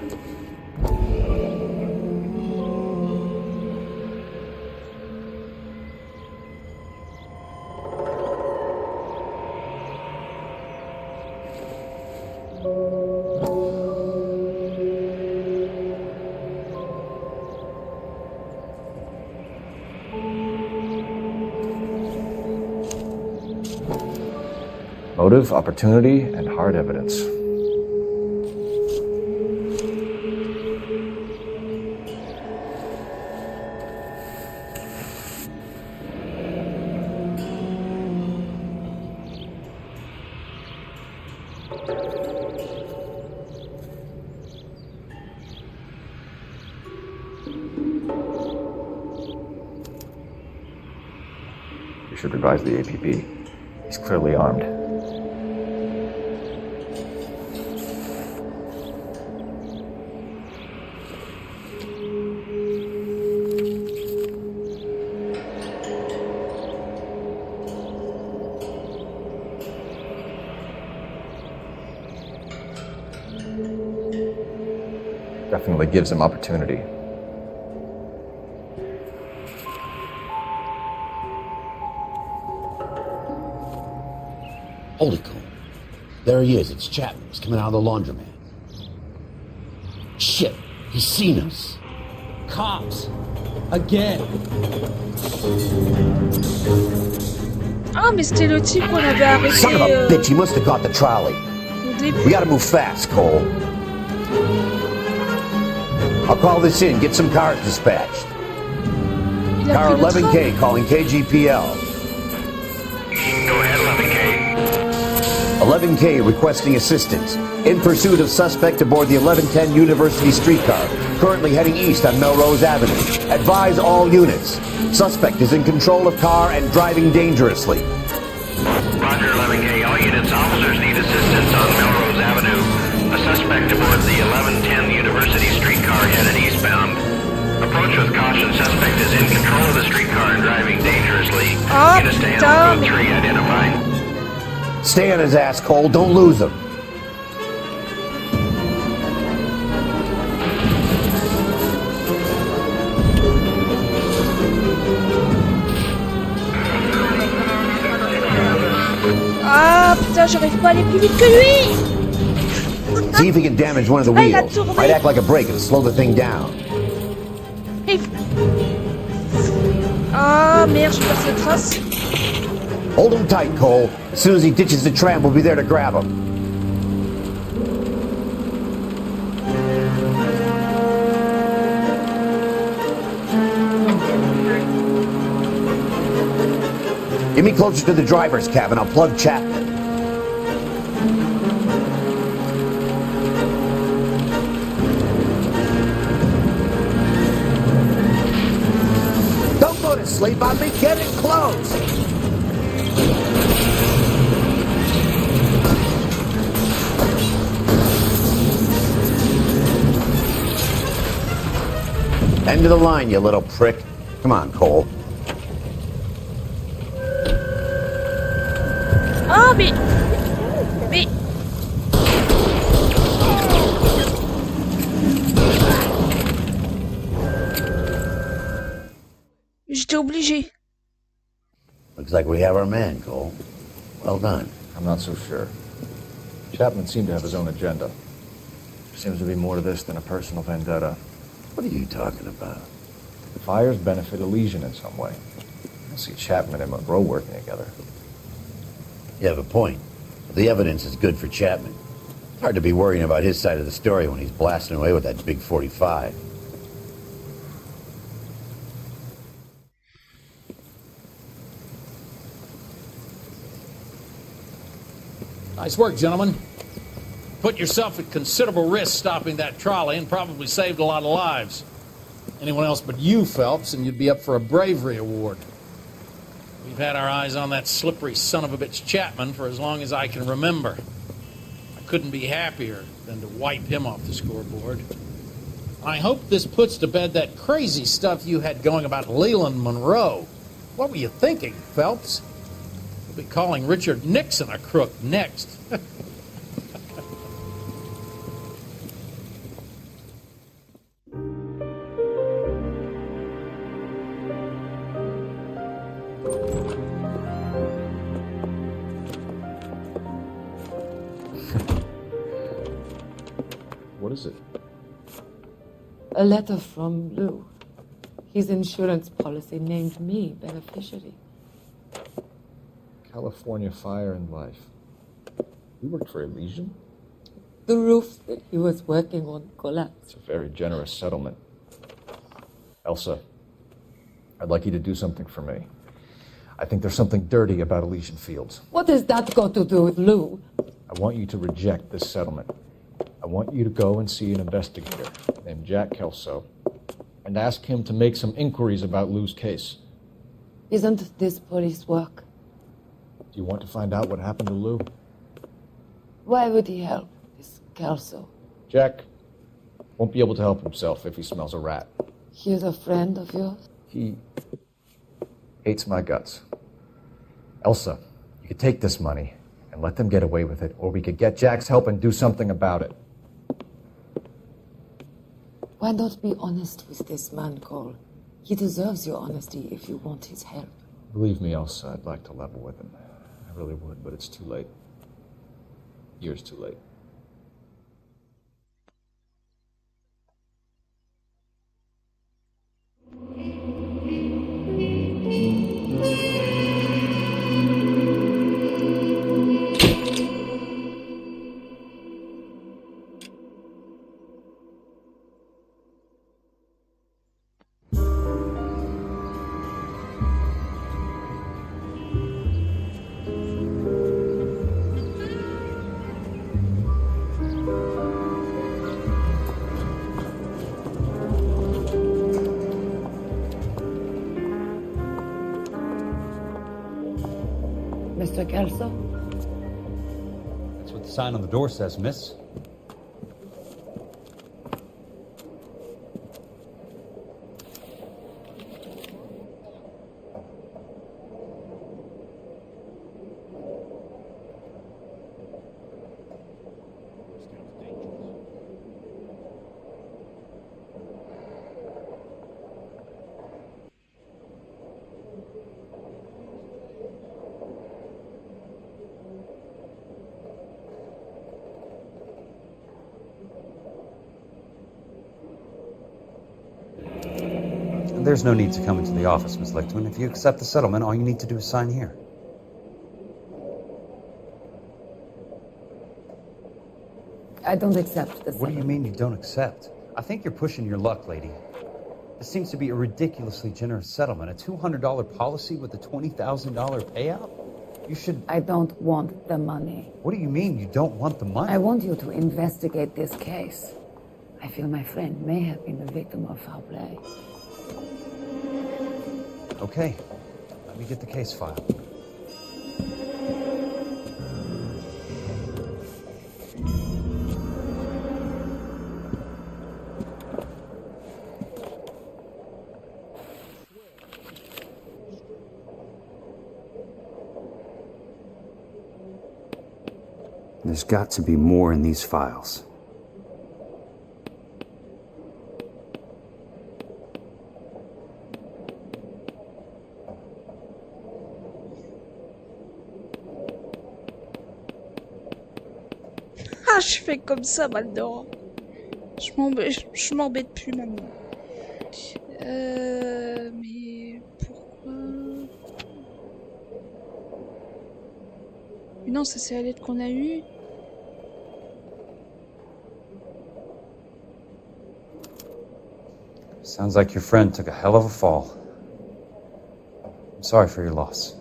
Motive, opportunity, and hard evidence. You should advise the APB. He's clearly armed. Definitely gives him opportunity. Holy cow. There he is. It's Chapman. He's coming out of the laundromat. Shit. He's seen us. Cops. Again. Ah, mais c'était le type qu'on avait arrêté. Son of a bitch. He must have got the trolley. Au début. We gotta move fast, Cole. I'll call this in. Get some cars dispatched. Car 11K calling KGPL. Go ahead, 11K. 11K requesting assistance. In pursuit of suspect aboard the 1110 University streetcar. Currently heading east on Melrose Avenue. Advise all units. Suspect is in control of car and driving dangerously. Roger, 11K. All units, officers need assistance on Melrose Avenue. A suspect aboard the 1110 University streetcar headed eastbound. Approach with caution. Suspect is in control of the streetcar and driving dangerously. Units to handle code 3 identified. Stay on his ass, Cole. Don't lose him. Ah putain, j'arrive pas à aller plus vite que lui. See if he can damage one of the wheels. Might act like a brake and slow the thing down. Ah merde, je perds cette trace. Hold him tight, Cole. As soon as he ditches the tram, we'll be there to grab him. Get me closer to the driver's cabin. I'll plug Chapman. Don't go to sleep on me. Get in close. End of the line, you little prick. Come on, Cole. Ah mais... Mais... J'étais obligé. Looks like we have our man, Cole. Well done. I'm not so sure. Chapman seemed to have his own agenda. There seems to be more to this than a personal vendetta. What are you talking about? The fires benefit Elysian in some way. I see Chapman and Monroe working together. You have a point. The evidence is good for Chapman. It's hard to be worrying about his side of the story when he's blasting away with that big 45. Nice work, gentlemen. Put yourself at considerable risk stopping that trolley and probably saved a lot of lives. Anyone else but you, Phelps, and you'd be up for a bravery award. We've had our eyes on that slippery son of a bitch Chapman for as long as I can remember. I couldn't be happier than to wipe him off the scoreboard. I hope this puts to bed that crazy stuff you had going about Leland Monroe. What were you thinking, Phelps? We'll be calling Richard Nixon a crook next. What is it? A letter from Lou. His insurance policy named me beneficiary. California Fire and Life. You worked for Elysian? The roof that he was working on collapsed. It's a very generous settlement. Elsa, I'd like you to do something for me. I think there's something dirty about Elysian Fields. What has that got to do with Lou? I want you to reject this settlement. I want you to go and see an investigator named Jack Kelso and ask him to make some inquiries about Lou's case. Isn't this police work? Do you want to find out what happened to Lou? Why would he help this Kelso? Jack won't be able to help himself if he smells a rat. He's a friend of yours? He hates my guts. Elsa, you could take this money and let them get away with it, or we could get Jack's help and do something about it. Why not be honest with this man, Cole? He deserves your honesty if you want his help. Believe me, Elsa, I'd like to level with him. I really would, but it's too late. Years too late. Mr. Kelso? That's what the sign on the door says, miss. There's no need to come into the office, Miss Lichtman. If you accept the settlement, all you need to do is sign here. I don't accept this. What do you mean you don't accept? I think you're pushing your luck, lady. This seems to be a ridiculously generous settlement. A $200 policy with a $20,000 payout? You should... I don't want the money. What do you mean you don't want the money? I want you to investigate this case. I feel my friend may have been the victim of foul play. Okay, let me get the case file. There's got to be more in these files. Ah, je fais comme ça maintenant. Je m'embête plus maintenant. Mais pourquoi? Non, ça c'est la lettre qu'on a eue. Sounds like your friend took a hell of a fall. I'm sorry for your loss.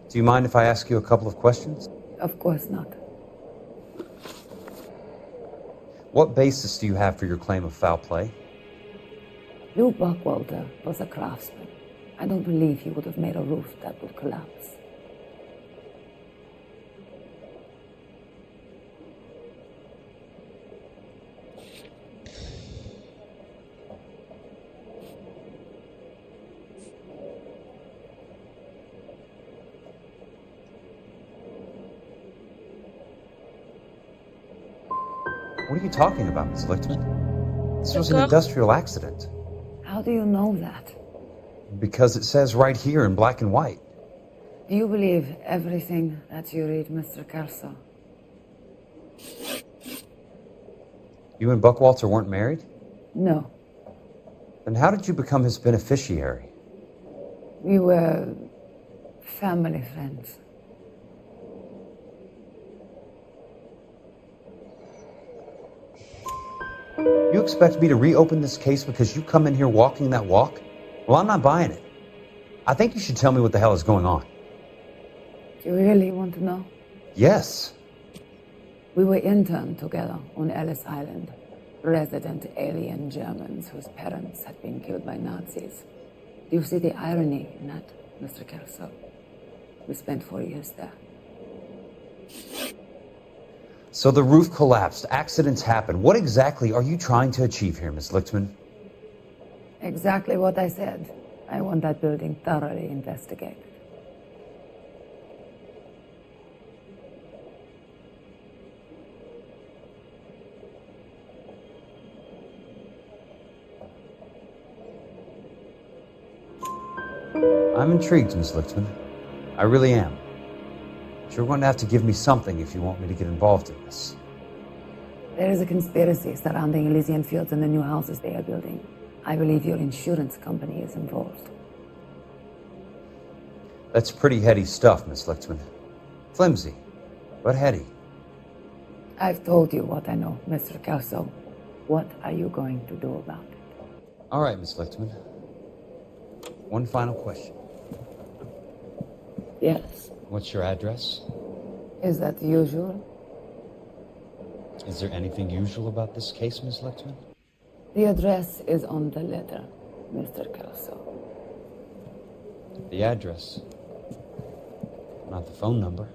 Do you mind if I ask you a couple of questions? Of course not. What basis do you have for your claim of foul play? Lou Buckwalter was a craftsman. I don't believe he would have made a roof that would collapse. What are you talking about, Ms. Lichtman? This was an industrial accident. How do you know that? Because it says right here in black and white. Do you believe everything that you read, Mr. Kelso? You and Buckwalter weren't married? No. Then how did you become his beneficiary? We were family friends. You expect me to reopen this case because you come in here walking that walk? Well, I'm not buying it. I think you should tell me what the hell is going on. Do you really want to know? Yes. We were interned together on Ellis Island, resident alien Germans whose parents had been killed by Nazis. Do you see the irony in that, Mr. Kelso? We spent 4 years there. So the roof collapsed, accidents happen. What exactly are you trying to achieve here, Miss Lichtman? Exactly what I said. I want that building thoroughly investigated. I'm intrigued, Miss Lichtman. I really am. But you're going to have to give me something if you want me to get involved in this. There is a conspiracy surrounding Elysian Fields and the new houses they are building. I believe your insurance company is involved. That's pretty heady stuff, Miss Lichtman. Flimsy, but heady. I've told you what I know, Mr. Kelso. What are you going to do about it? All right, Miss Lichtman. One final question. Yes. What's your address? Is that usual? Is there anything usual about this case, Miss Lichtman? The address is on the letter, Mr. Kelso. The address. Not the phone number.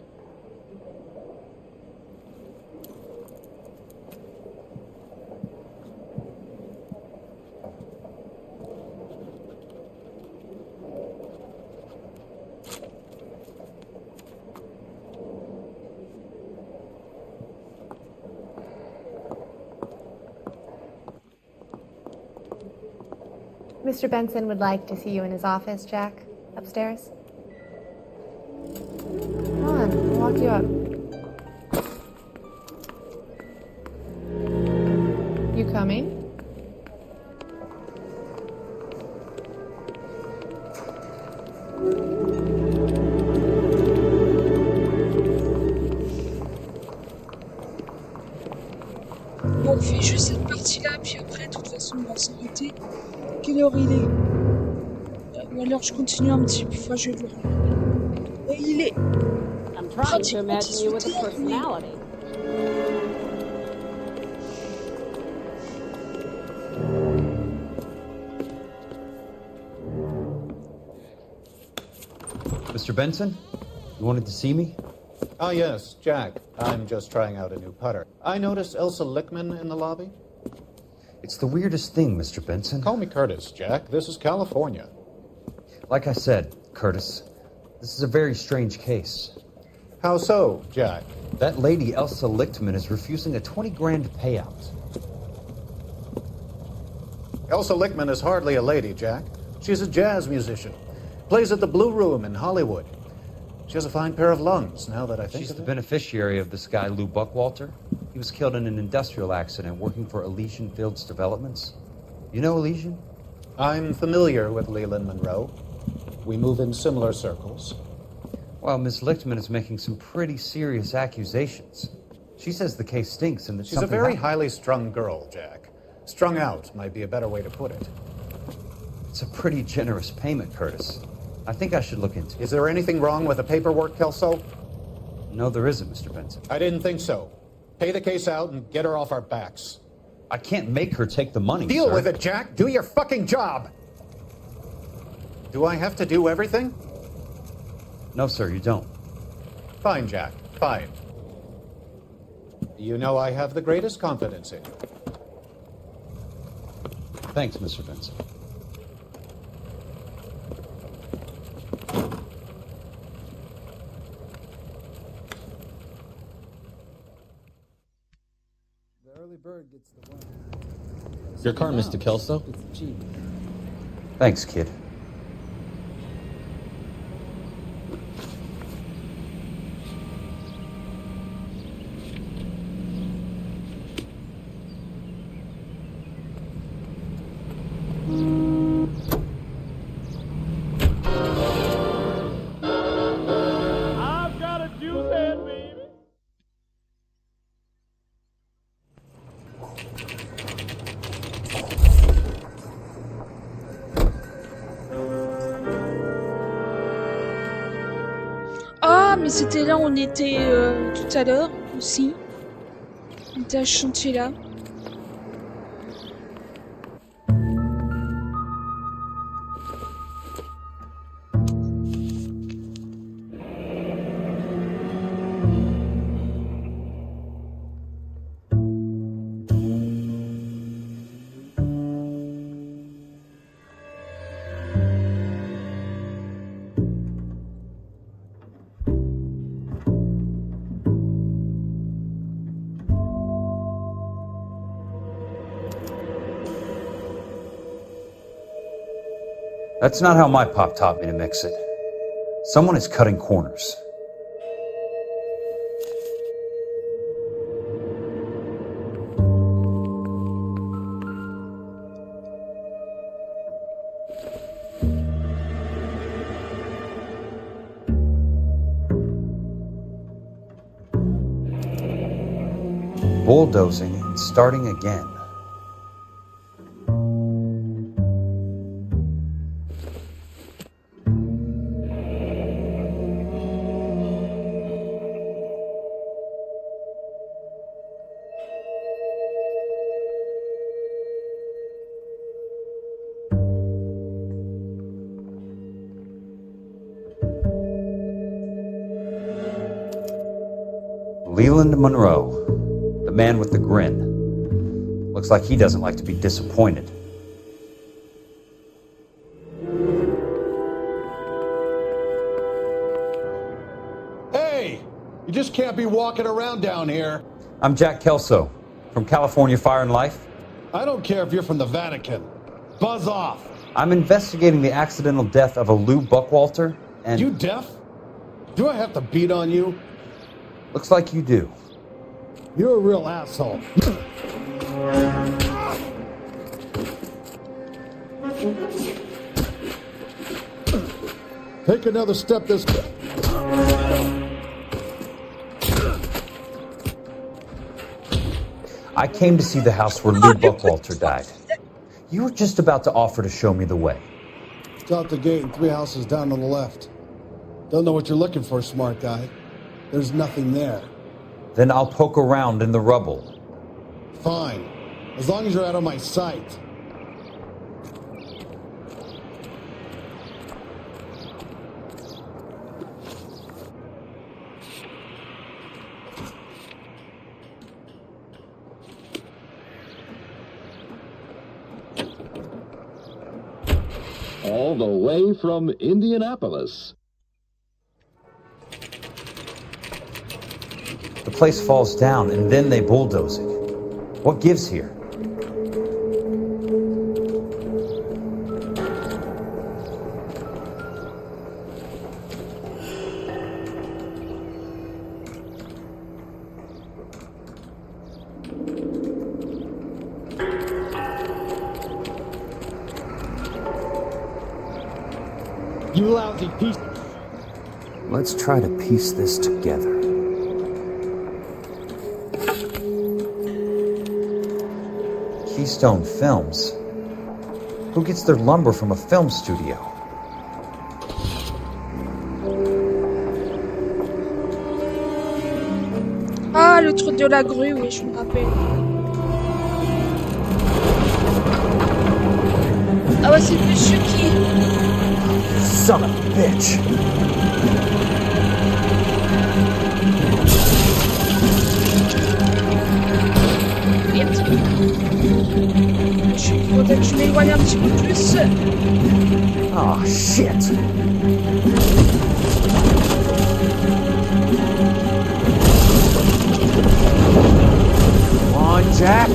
Mr. Benson would like to see you in his office, Jack. Upstairs. Come on, I'll walk you up. You coming? Bon, on fait juste cette partie-là, puis après, de toute façon, on va s'arrêter. Quelle heure il est? Ou alors je continue un petit peu, enfin je vais voir. Et il est pratiquement 18h, mais... Mr. Benson, you wanted to see me? Ah, yes, Jack. I'm just trying out a new putter. I noticed Elsa Lichtman in the lobby. It's the weirdest thing, Mr. Benson. Call me Curtis, Jack. This is California. Like I said, Curtis. This is a very strange case. How so, Jack? That lady, Elsa Lichtman, is refusing a 20 grand payout. Elsa Lichtman is hardly a lady, Jack. She's a jazz musician. Plays at the Blue Room in Hollywood. She has a fine pair of lungs, now that I think She's of the it. beneficiary of this guy, Lou Buckwalter. He was killed in an industrial accident working for Elysian Fields Developments. You know Elysian? I'm familiar with Leland Monroe. We move in similar circles. Well, Miss Lichtman is making some pretty serious accusations. She says the case stinks and that She's a very highly strung girl, Jack. Strung out might be a better way to put it. It's a pretty generous payment, Curtis. I think I should look into it. Is there anything wrong with the paperwork, Kelso? No, there isn't, Mr. Benson. I didn't think so. Pay the case out and get her off our backs. I can't make her take the money, Deal sir. with it, Jack. Do your fucking job. Do I have to do everything? No, sir, you don't. Fine, Jack. Fine. You know I have the greatest confidence in you. Thanks, Mr. Benson. Bird gets the one. Your car, Mr. Kelso. It's cheap. Thanks, kid. I've got a juice head, baby. Ah, mais c'était là où on était tout à l'heure aussi. On était à ce chantier là. That's not how my pop taught me to mix it. Someone is cutting corners. Bulldozing and starting again. Leland Monroe, the man with the grin. Looks like he doesn't like to be disappointed. Hey! You just can't be walking around down here. I'm Jack Kelso, from California Fire and Life. I don't care if you're from the Vatican. Buzz off. I'm investigating the accidental death of a Lou Buckwalter, and... You deaf? Do I have to beat on you? Looks like you do. You're a real asshole. Take another step this way. I came to see the house where Lou Buckwalter died. You were just about to offer to show me the way. It's out the gate and 3 houses down on the left. Don't know what you're looking for, smart guy. There's nothing there. Then I'll poke around in the rubble. Fine. As long as you're out of my sight. all the way from Indianapolis. The place falls down, and then they bulldoze it. What gives here? You lousy piece. Let's try to piece this together. Keystone Films? Who gets their lumber from a film studio? Ah, le truc de la grue, oui, je me rappelle. Ah ouais, c'est monsieur qui... Son of a bitch! Merde. Il faudrait que je m'éloigne un petit peu plus. Oh, shit! Come on, Jack!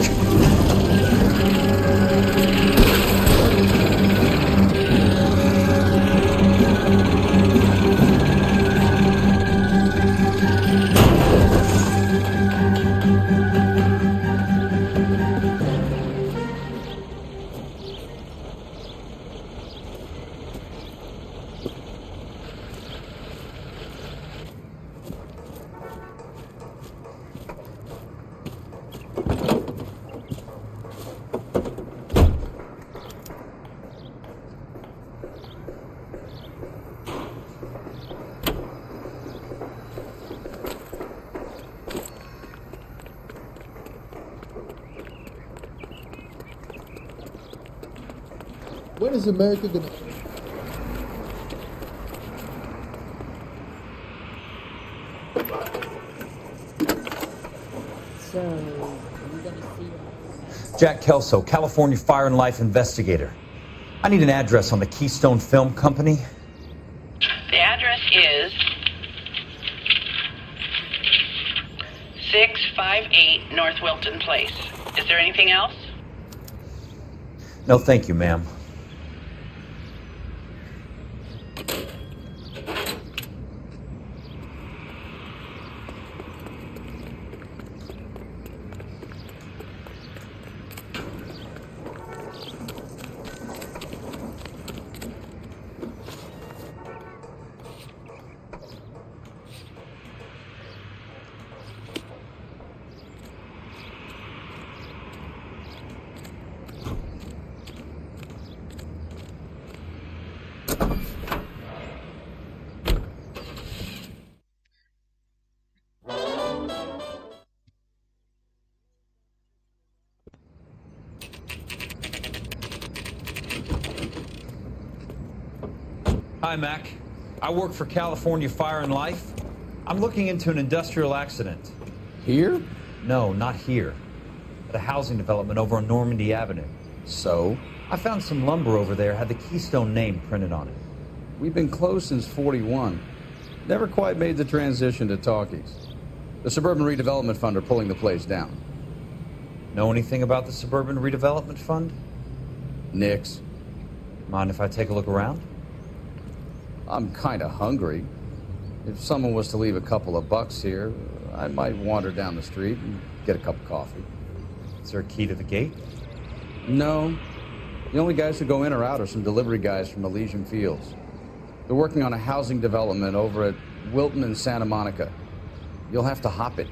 When is America gonna... So, are you gonna see... Jack Kelso, California Fire and Life investigator. I need an address on the Keystone Film Company. The address is 658 North Wilton Place. Is there anything else? No, thank you, ma'am. Hi, Mac. I work for California Fire and Life. I'm looking into an industrial accident. Here? No, not here. At a housing development over on Normandy Avenue. So? I found some lumber over there, had the Keystone name printed on it. We've been closed since '41. Never quite made the transition to talkies. The Suburban Redevelopment Fund are pulling the place down. Know anything about the Suburban Redevelopment Fund? Nix. Mind if I take a look around? I'm kind of hungry. If someone was to leave a couple of bucks here, I might wander down the street and get a cup of coffee. Is there a key to the gate? No. The only guys who go in or out are some delivery guys from Elysian Fields. They're working on a housing development over at Wilton and Santa Monica. You'll have to hop it.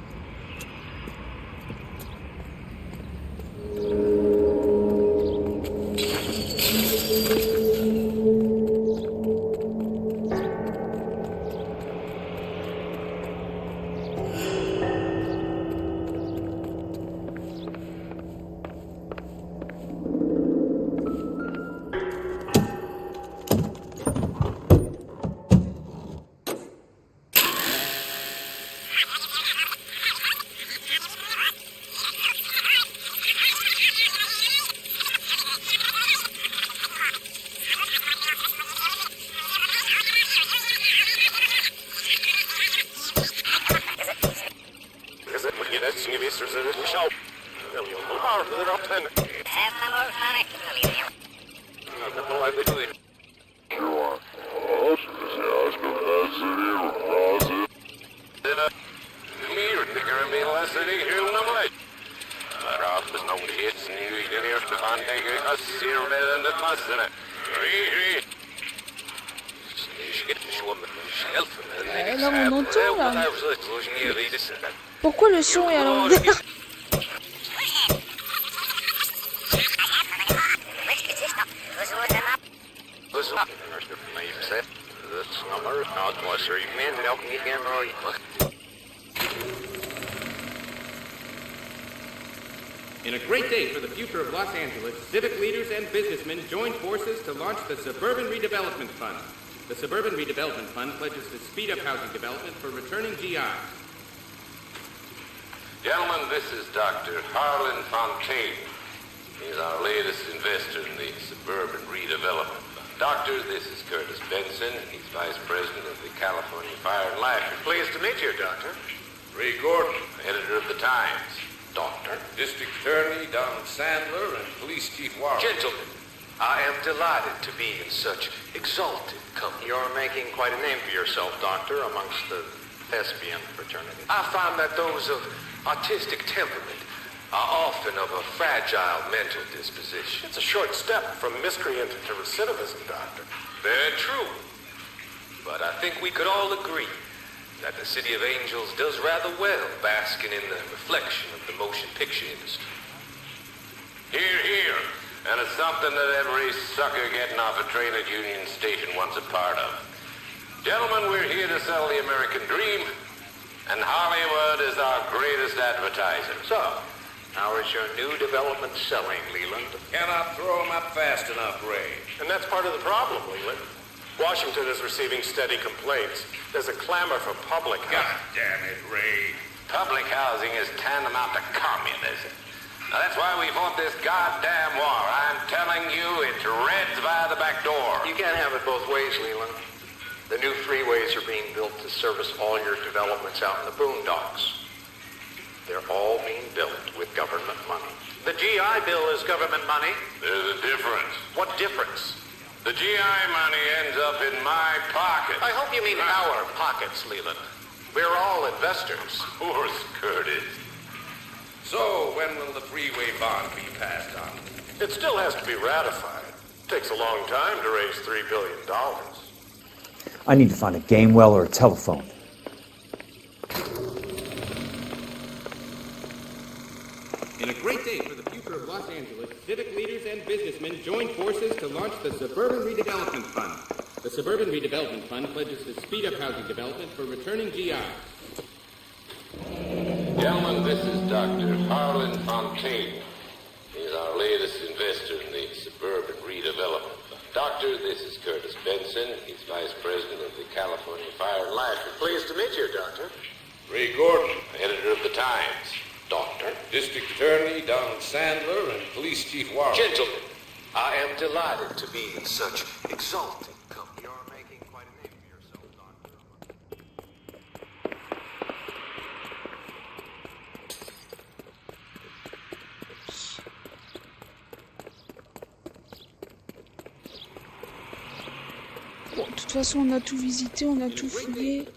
Là, on entend, là. Pourquoi le son est à l'envers? In a great day for the future of Los Angeles, civic leaders and businessmen joined forces to launch the Suburban Redevelopment Fund. The Suburban Redevelopment Fund pledges to speed up housing development for returning GIs. Gentlemen, this is Dr. Harlan Fontaine. He's our latest investor in the Suburban Redevelopment Fund. Doctor, this is Curtis Benson. He's Vice President of the California Fire and Life. Pleased to meet you, Doctor. Ray Gordon, editor of the Times. Doctor. District Attorney Donald Sandler and Police Chief Warren. Gentlemen, I am delighted to be in such exalted company. You're making quite a name for yourself, Doctor, amongst the thespian fraternity. I find that those of artistic temperament are often of a fragile mental disposition. It's a short step from miscreant to recidivism, Doctor. Very true. But I think we could all agree that the City of Angels does rather well basking in the reflection of the motion picture industry. Hear, hear. And it's something that every sucker getting off a train at Union Station wants a part of. Gentlemen, we're here to sell the American dream, and Hollywood is our greatest advertiser. So, how is your new development selling, Leland? Cannot throw them up fast enough, Ray. And that's part of the problem, Leland. Washington is receiving steady complaints. There's a clamor for public housing. God damn it, Ray. Public housing is tantamount to communism. Now, that's why we fought this goddamn war. I'm telling you, it's Reds via the back door. You can't have it both ways, Leland. The new freeways are being built to service all your developments out in the boondocks. They're all being built with government money. The GI Bill is government money. There's a difference. What difference? The GI money ends up in my pocket. I hope you mean our pockets, Leland. We're all investors. Of course, Curtis. So, when will the freeway bond be passed on? It still has to be ratified. It takes a long time to raise $3 billion. I need to find a game well or a telephone. In a great day for the future of Los Angeles, civic leaders and businessmen joined forces to launch the Suburban Redevelopment Fund. The Suburban Redevelopment Fund pledges to speed up housing development for returning GIs. Gentlemen, this is Dr. Harlan Fontaine. He's our latest investor in the Suburban Redevelopment Fund. Doctor, this is Curtis Benson. He's Vice President of the California Fire and Life. Pleased to meet you, Doctor. Ray Gordon, editor of the Times. Doctor. District Attorney Donald Sandler and Police Chief Warren. Gentlemen, I am delighted to be in such exalted company. You're making quite a name for yourself, Doctor. Bon, de toute façon, on a tout visité, on a tout fouillé.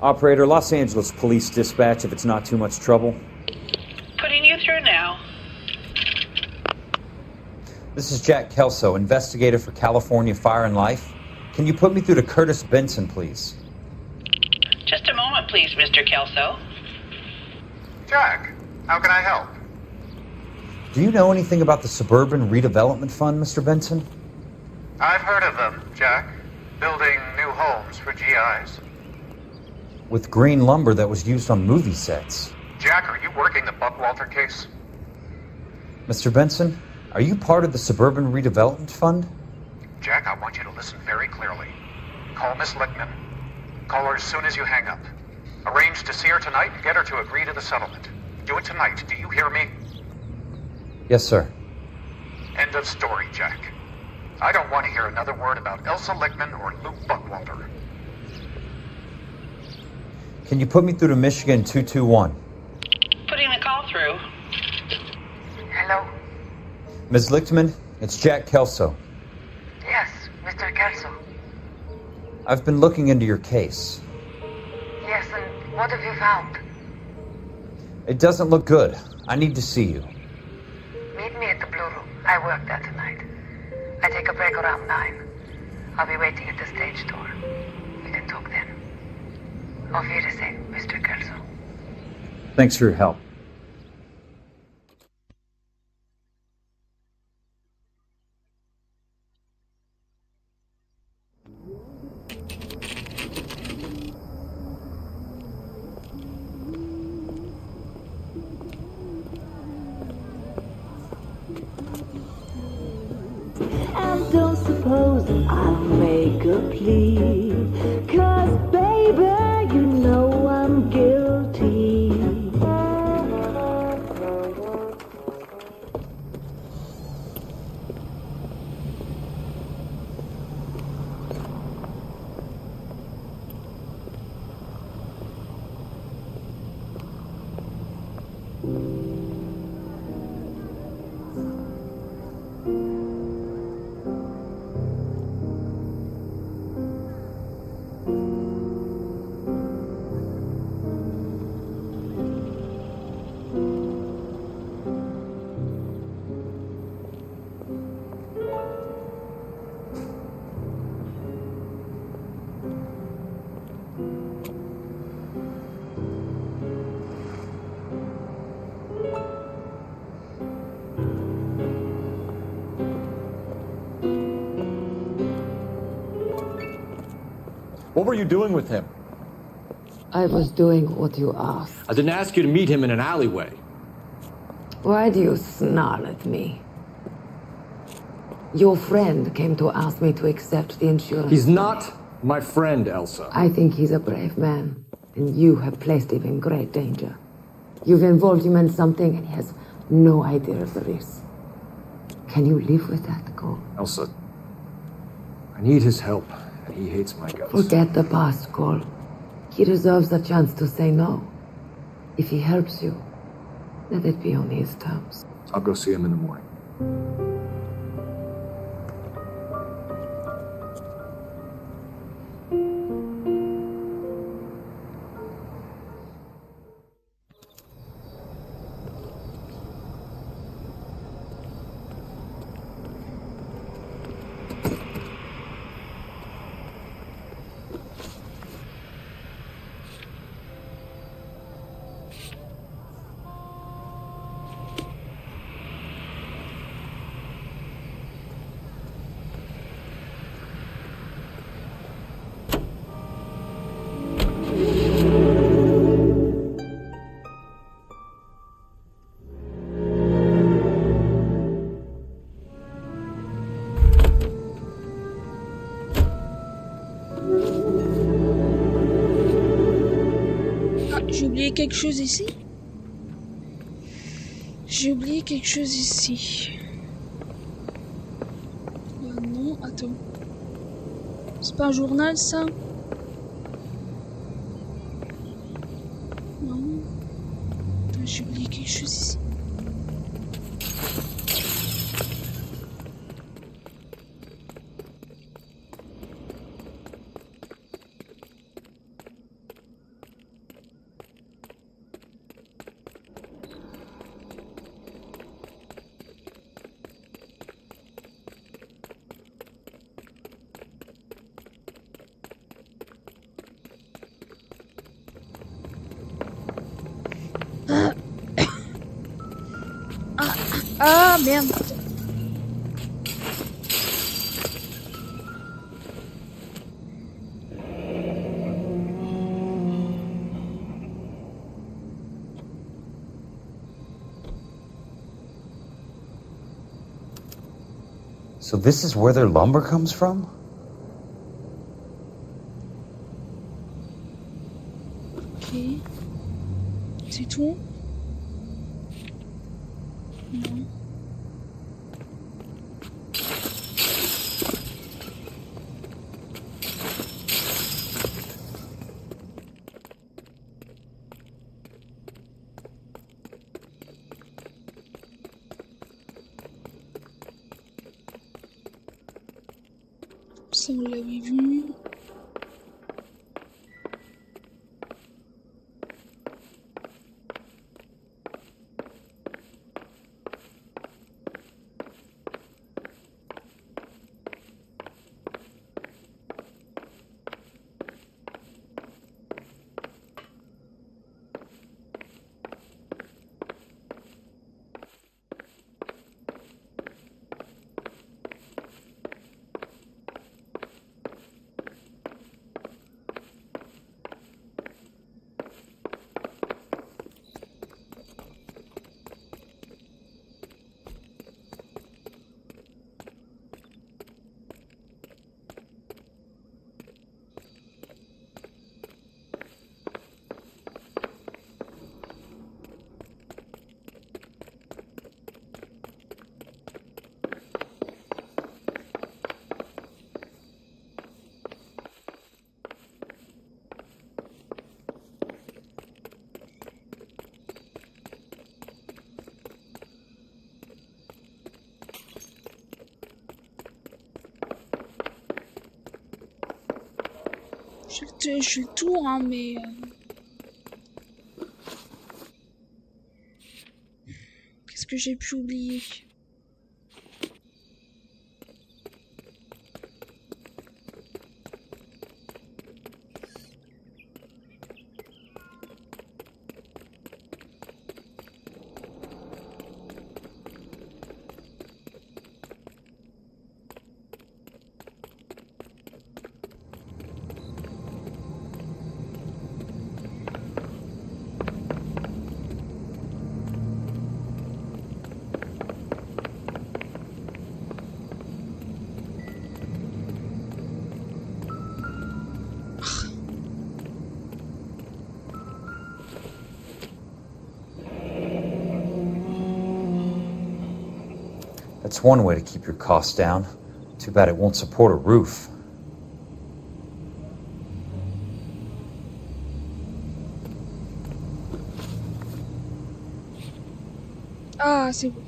Operator, Los Angeles Police Dispatch, if it's not too much trouble. Putting you through now. This is Jack Kelso, investigator for California Fire and Life. Can you put me through to Curtis Benson, please? Just a moment, please, Mr. Kelso. Jack, how can I help? Do you know anything about the Suburban Redevelopment Fund, Mr. Benson? I've heard of them, Jack. Building new homes for GIs. With green lumber that was used on movie sets. Jack, are you working the Buckwalter case? Mr. Benson, are you part of the Suburban Redevelopment Fund? Jack, I want you to listen very clearly. Call Miss Lickman. Call her as soon as you hang up. Arrange to see her tonight and get her to agree to the settlement. Do it tonight, do you hear me? Yes, sir. End of story, Jack. I don't want to hear another word about Elsa Lichtman or Luke Buckwalter. Can you put me through to Michigan 221? Putting the call through. Hello? Ms. Lichtman, it's Jack Kelso. Yes, Mr. Kelso. I've been looking into your case. Yes, and what have you found? It doesn't look good. I need to see you. Meet me at the Blue Room. I work there tonight. I take a break around 9. I'll be waiting at the stage door. We can talk then. Auf Wiedersehen, Mr. Kelso. Thanks for your help. And don't suppose I'll make a plea, 'cause baby, you know I'm guilty. What were you doing with him? I was doing what you asked. I didn't ask you to meet him in an alleyway. Why do you snarl at me? Your friend came to ask me to accept the insurance. He's not my friend, Elsa. I think he's a brave man, and you have placed him in great danger. You've involved him in something, and he has no idea of the risk. Can you live with that, Cole? Elsa, I need his help, and he hates my guts. Forget the past, Cole. He deserves a chance to say no. If he helps you, let it be on his terms. I'll go see him in the morning. J'ai oublié quelque chose ici. J'ai oublié quelque chose ici. Non, attends. C'est pas un journal, ça? Non. Attends, j'ai oublié quelque chose ici. Ah merde. So this is where their lumber comes from? Ok. C'est tout? Non. Ça, on l'avait vu. Je fais le tour, hein, mais... Qu'est-ce que j'ai pu oublier? That's one way to keep your costs down. Too bad it won't support a roof. Ah, c'est bon.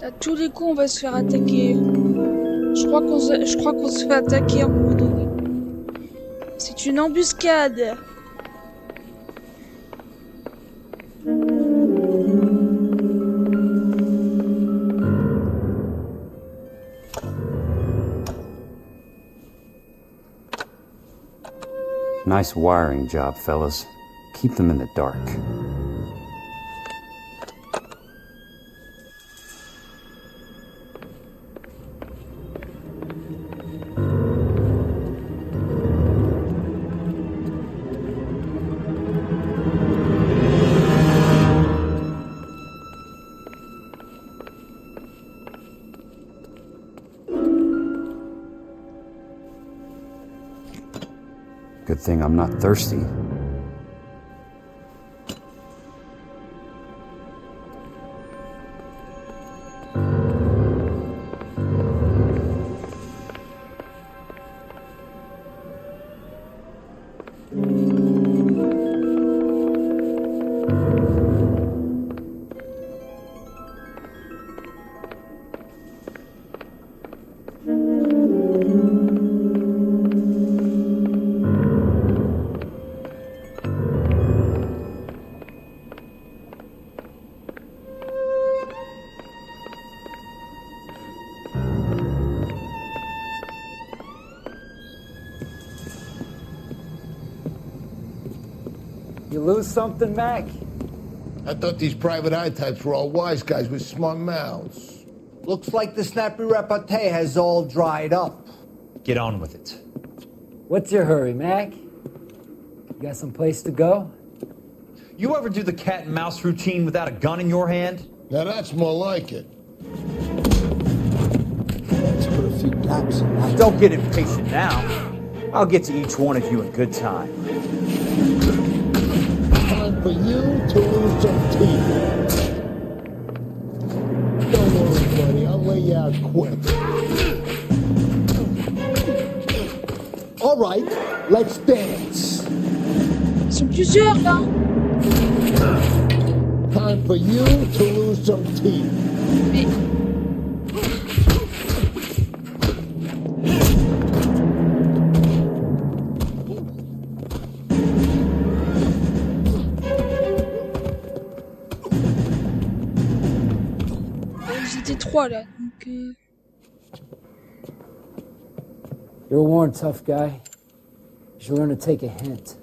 À tous les coups, on va se faire attaquer. Je crois qu'on se fait attaquer à un moment donné. C'est une embuscade. Nice wiring job, fellas. Keep them in the dark. Good thing I'm not thirsty. You lose something, Mac? I thought these private eye types were all wise guys with smart mouths. Looks like the snappy repartee has all dried up. Get on with it. What's your hurry, Mac? You got some place to go? You ever do the cat and mouse routine without a gun in your hand? Now that's more like it. Let's put a few gaps in that. Don't get impatient now. I'll get to each one of you in good time. Time for you to lose some teeth. Don't worry, buddy. I'll lay you out quick. All right, let's dance. Ils sont plusieurs là. Time for you to lose some teeth. Mais... Ils étaient trois là, donc... You're a worn, tough guy. You should learn to take a hint.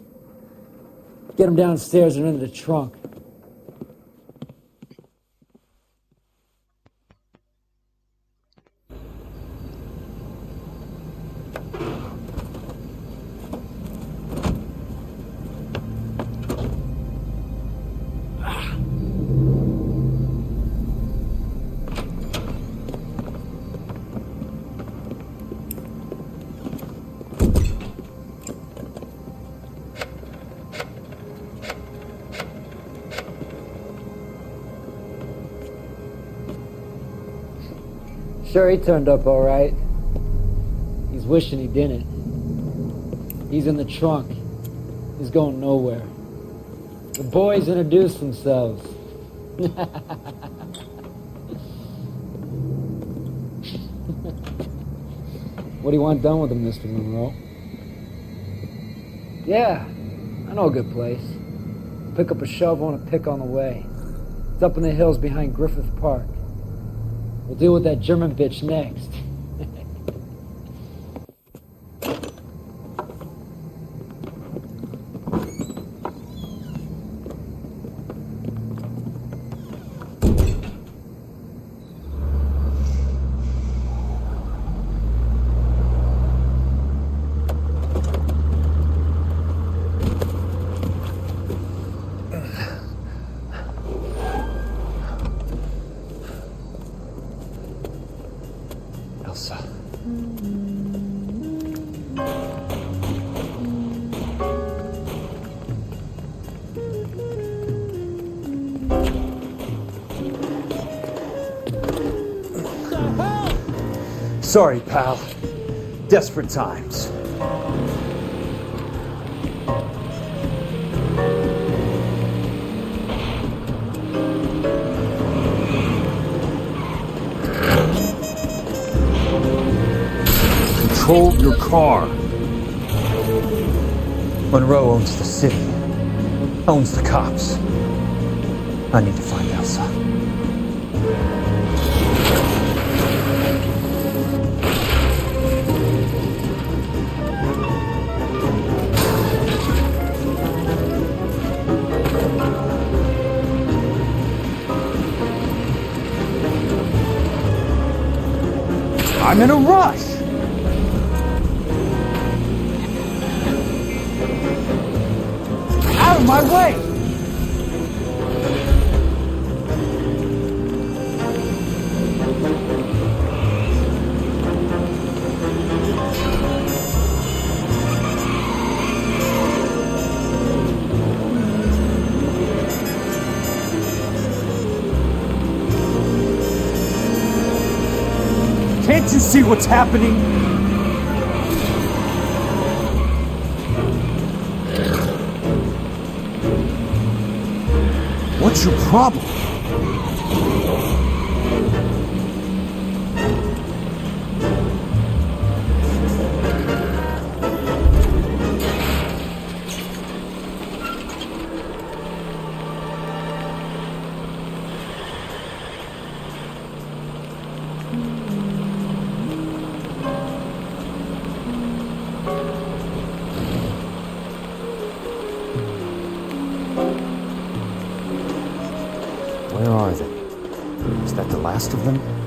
Get him downstairs and into the trunk. Sure, he turned up all right. He's wishing he didn't. He's in the trunk. He's going nowhere. The boys introduced themselves. What do you want done with him, Mr. Monroe? Yeah, I know a good place. Pick up a shovel and a pick on the way. It's up in the hills behind Griffith Park. We'll deal with that German bitch next. Sorry, pal. Desperate times. Control your car. Monroe owns the city. Owns the cops. I need to find Elsa. I'm in a rush! Out of my way! Can't you see what's happening? What's your problem? last of them?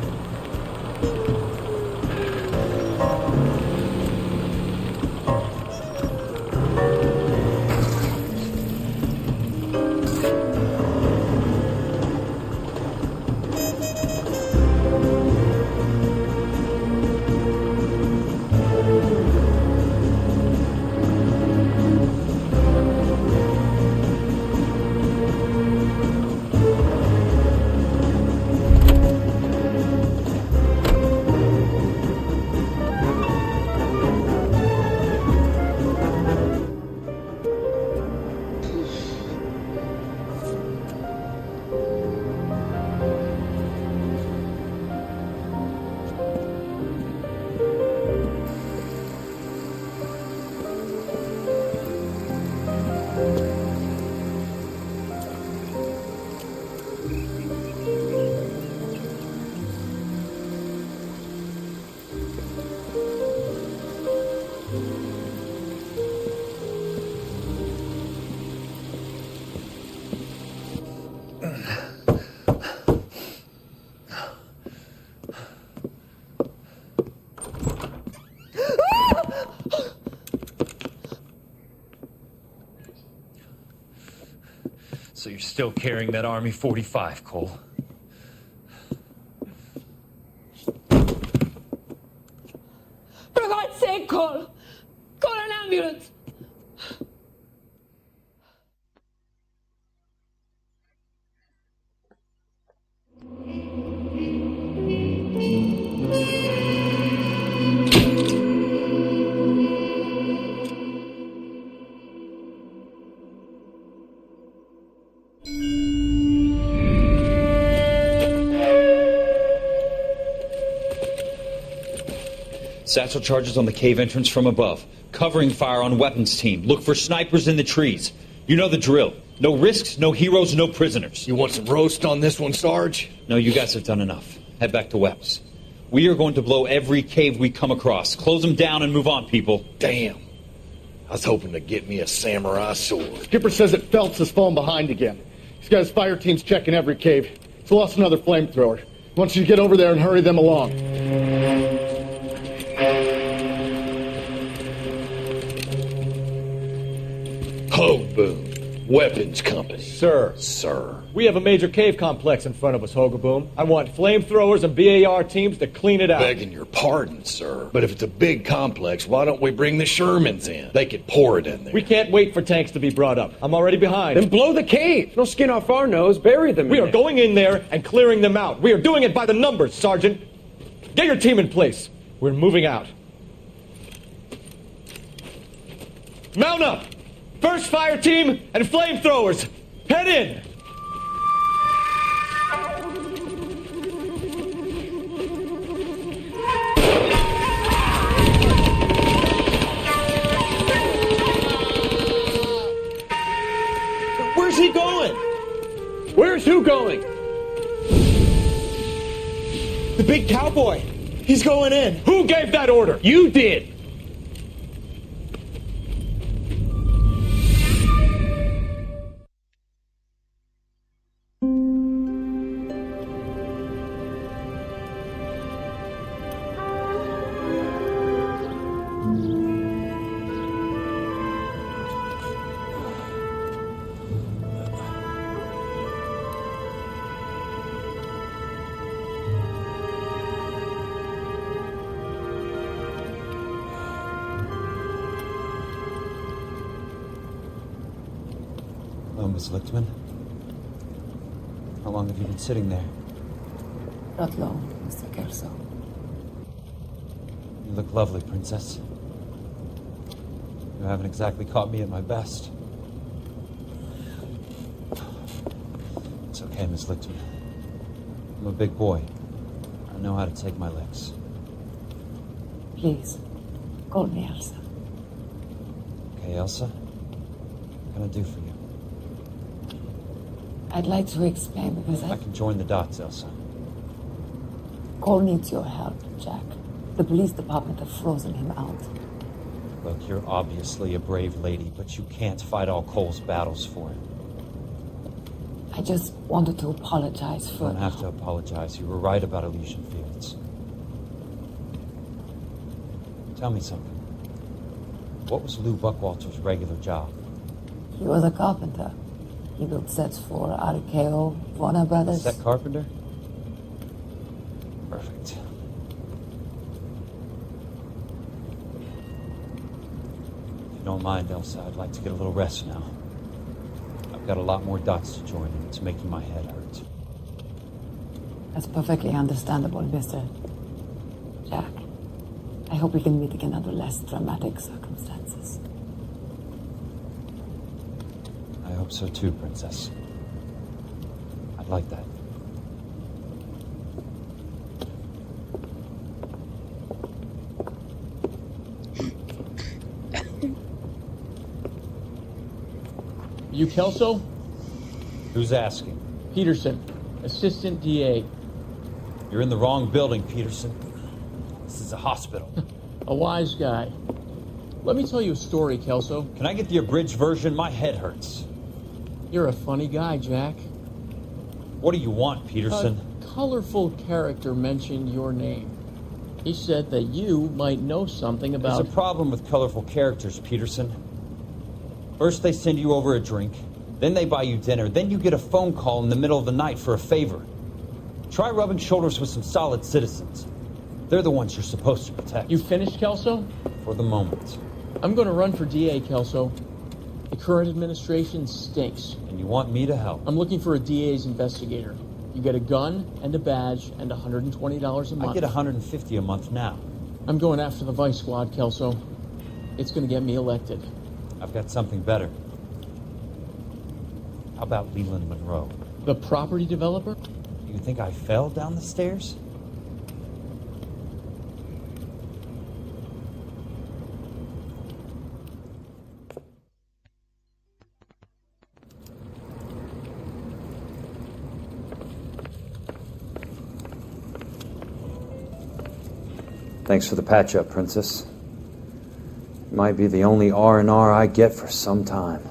So you're still carrying that Army 45, Cole? For God's sake, Cole! Call an ambulance! Satchel charges on the cave entrance from above. Covering fire on weapons team. Look for snipers in the trees. You know the drill. No risks, no heroes, no prisoners. You want some roast on this one, Sarge? No, you guys have done enough. Head back to Weps. We are going to blow every cave we come across. Close them down and move on, people. Damn. I was hoping to get me a samurai sword. Skipper says that Phelps has fallen behind again. He's got his fire teams checking every cave. He's lost another flamethrower. He wants you to get over there and hurry them along. Hoboom, Weapons Company. Sir. Sir. We have a major cave complex in front of us, Hogaboom. I want flamethrowers and BAR teams to clean it out. Begging your pardon, sir. But if it's a big complex, why don't we bring the Shermans in? They could pour it in there. We can't wait for tanks to be brought up. I'm already behind. Then blow the cave. No skin off our nose. Bury them We are going in there and clearing them out. We are doing it by the numbers, Sergeant. Get your team in place. We're moving out. Mount up! First fire team and flamethrowers. Head in! Where's he going? Where's who going? The big cowboy. He's going in. Who gave that order? You did. Hello, Miss Lichtman. How long have you been sitting there? Not long, Mr. Kelso. You look lovely, Princess. You haven't exactly caught me at my best. It's okay, Miss Lichtman. I'm a big boy. I know how to take my licks. Please, call me Elsa. Okay, Elsa? What can I do for you? I'd like to explain because I can join the dots, Elsa. Cole needs your help, Jack. The police department have frozen him out. Look, you're obviously a brave lady, but you can't fight all Cole's battles for him. I just wanted to apologize for... You don't have to apologize. You were right about Elysian Fields. Tell me something. What was Lou Buckwalter's regular job? He was a carpenter. He built sets for RKO, Warner Brothers. Set carpenter? Perfect. If you don't mind, Elsa, I'd like to get a little rest now. I've got a lot more dots to join, and it's making my head hurt. That's perfectly understandable, Mr. Jack. I hope we can meet again under less dramatic circumstances. I hope so too, Princess. I'd like that. You Kelso? Who's asking? Peterson, Assistant DA. You're in the wrong building, Peterson. This is a hospital. A wise guy. Let me tell you a story, Kelso. Can I get the abridged version? My head hurts. You're a funny guy, Jack. What do you want, Peterson? A colorful character mentioned your name. He said that you might know something about... There's a problem with colorful characters, Peterson. First they send you over a drink, then they buy you dinner, then you get a phone call in the middle of the night for a favor. Try rubbing shoulders with some solid citizens. They're the ones you're supposed to protect. You finished, Kelso? For the moment. I'm going to run for DA, Kelso. The current administration stinks. And you want me to help? I'm looking for a DA's investigator. You get a gun and a badge and $120 a month. I get $150 a month now. I'm going after the Vice Squad, Kelso. It's going to get me elected. I've got something better. How about Leland Monroe? The property developer? You think I fell down the stairs? Thanks for the patch-up, Princess. Might be the only R&R I get for some time.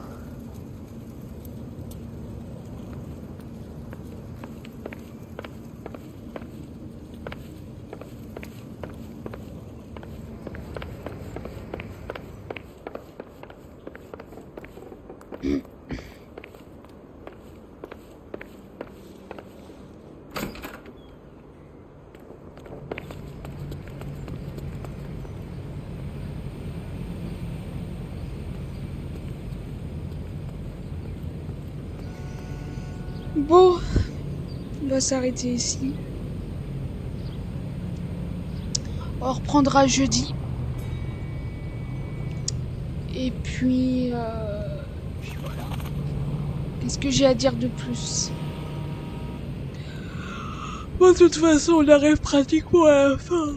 Bon, on va s'arrêter ici. On reprendra jeudi. Et puis voilà. Qu'est-ce que j'ai à dire de plus? Bon, de toute façon, on arrive pratiquement à la fin.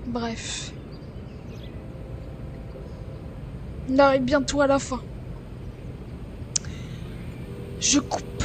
Bref. On arrive bientôt à la fin. Je coupe.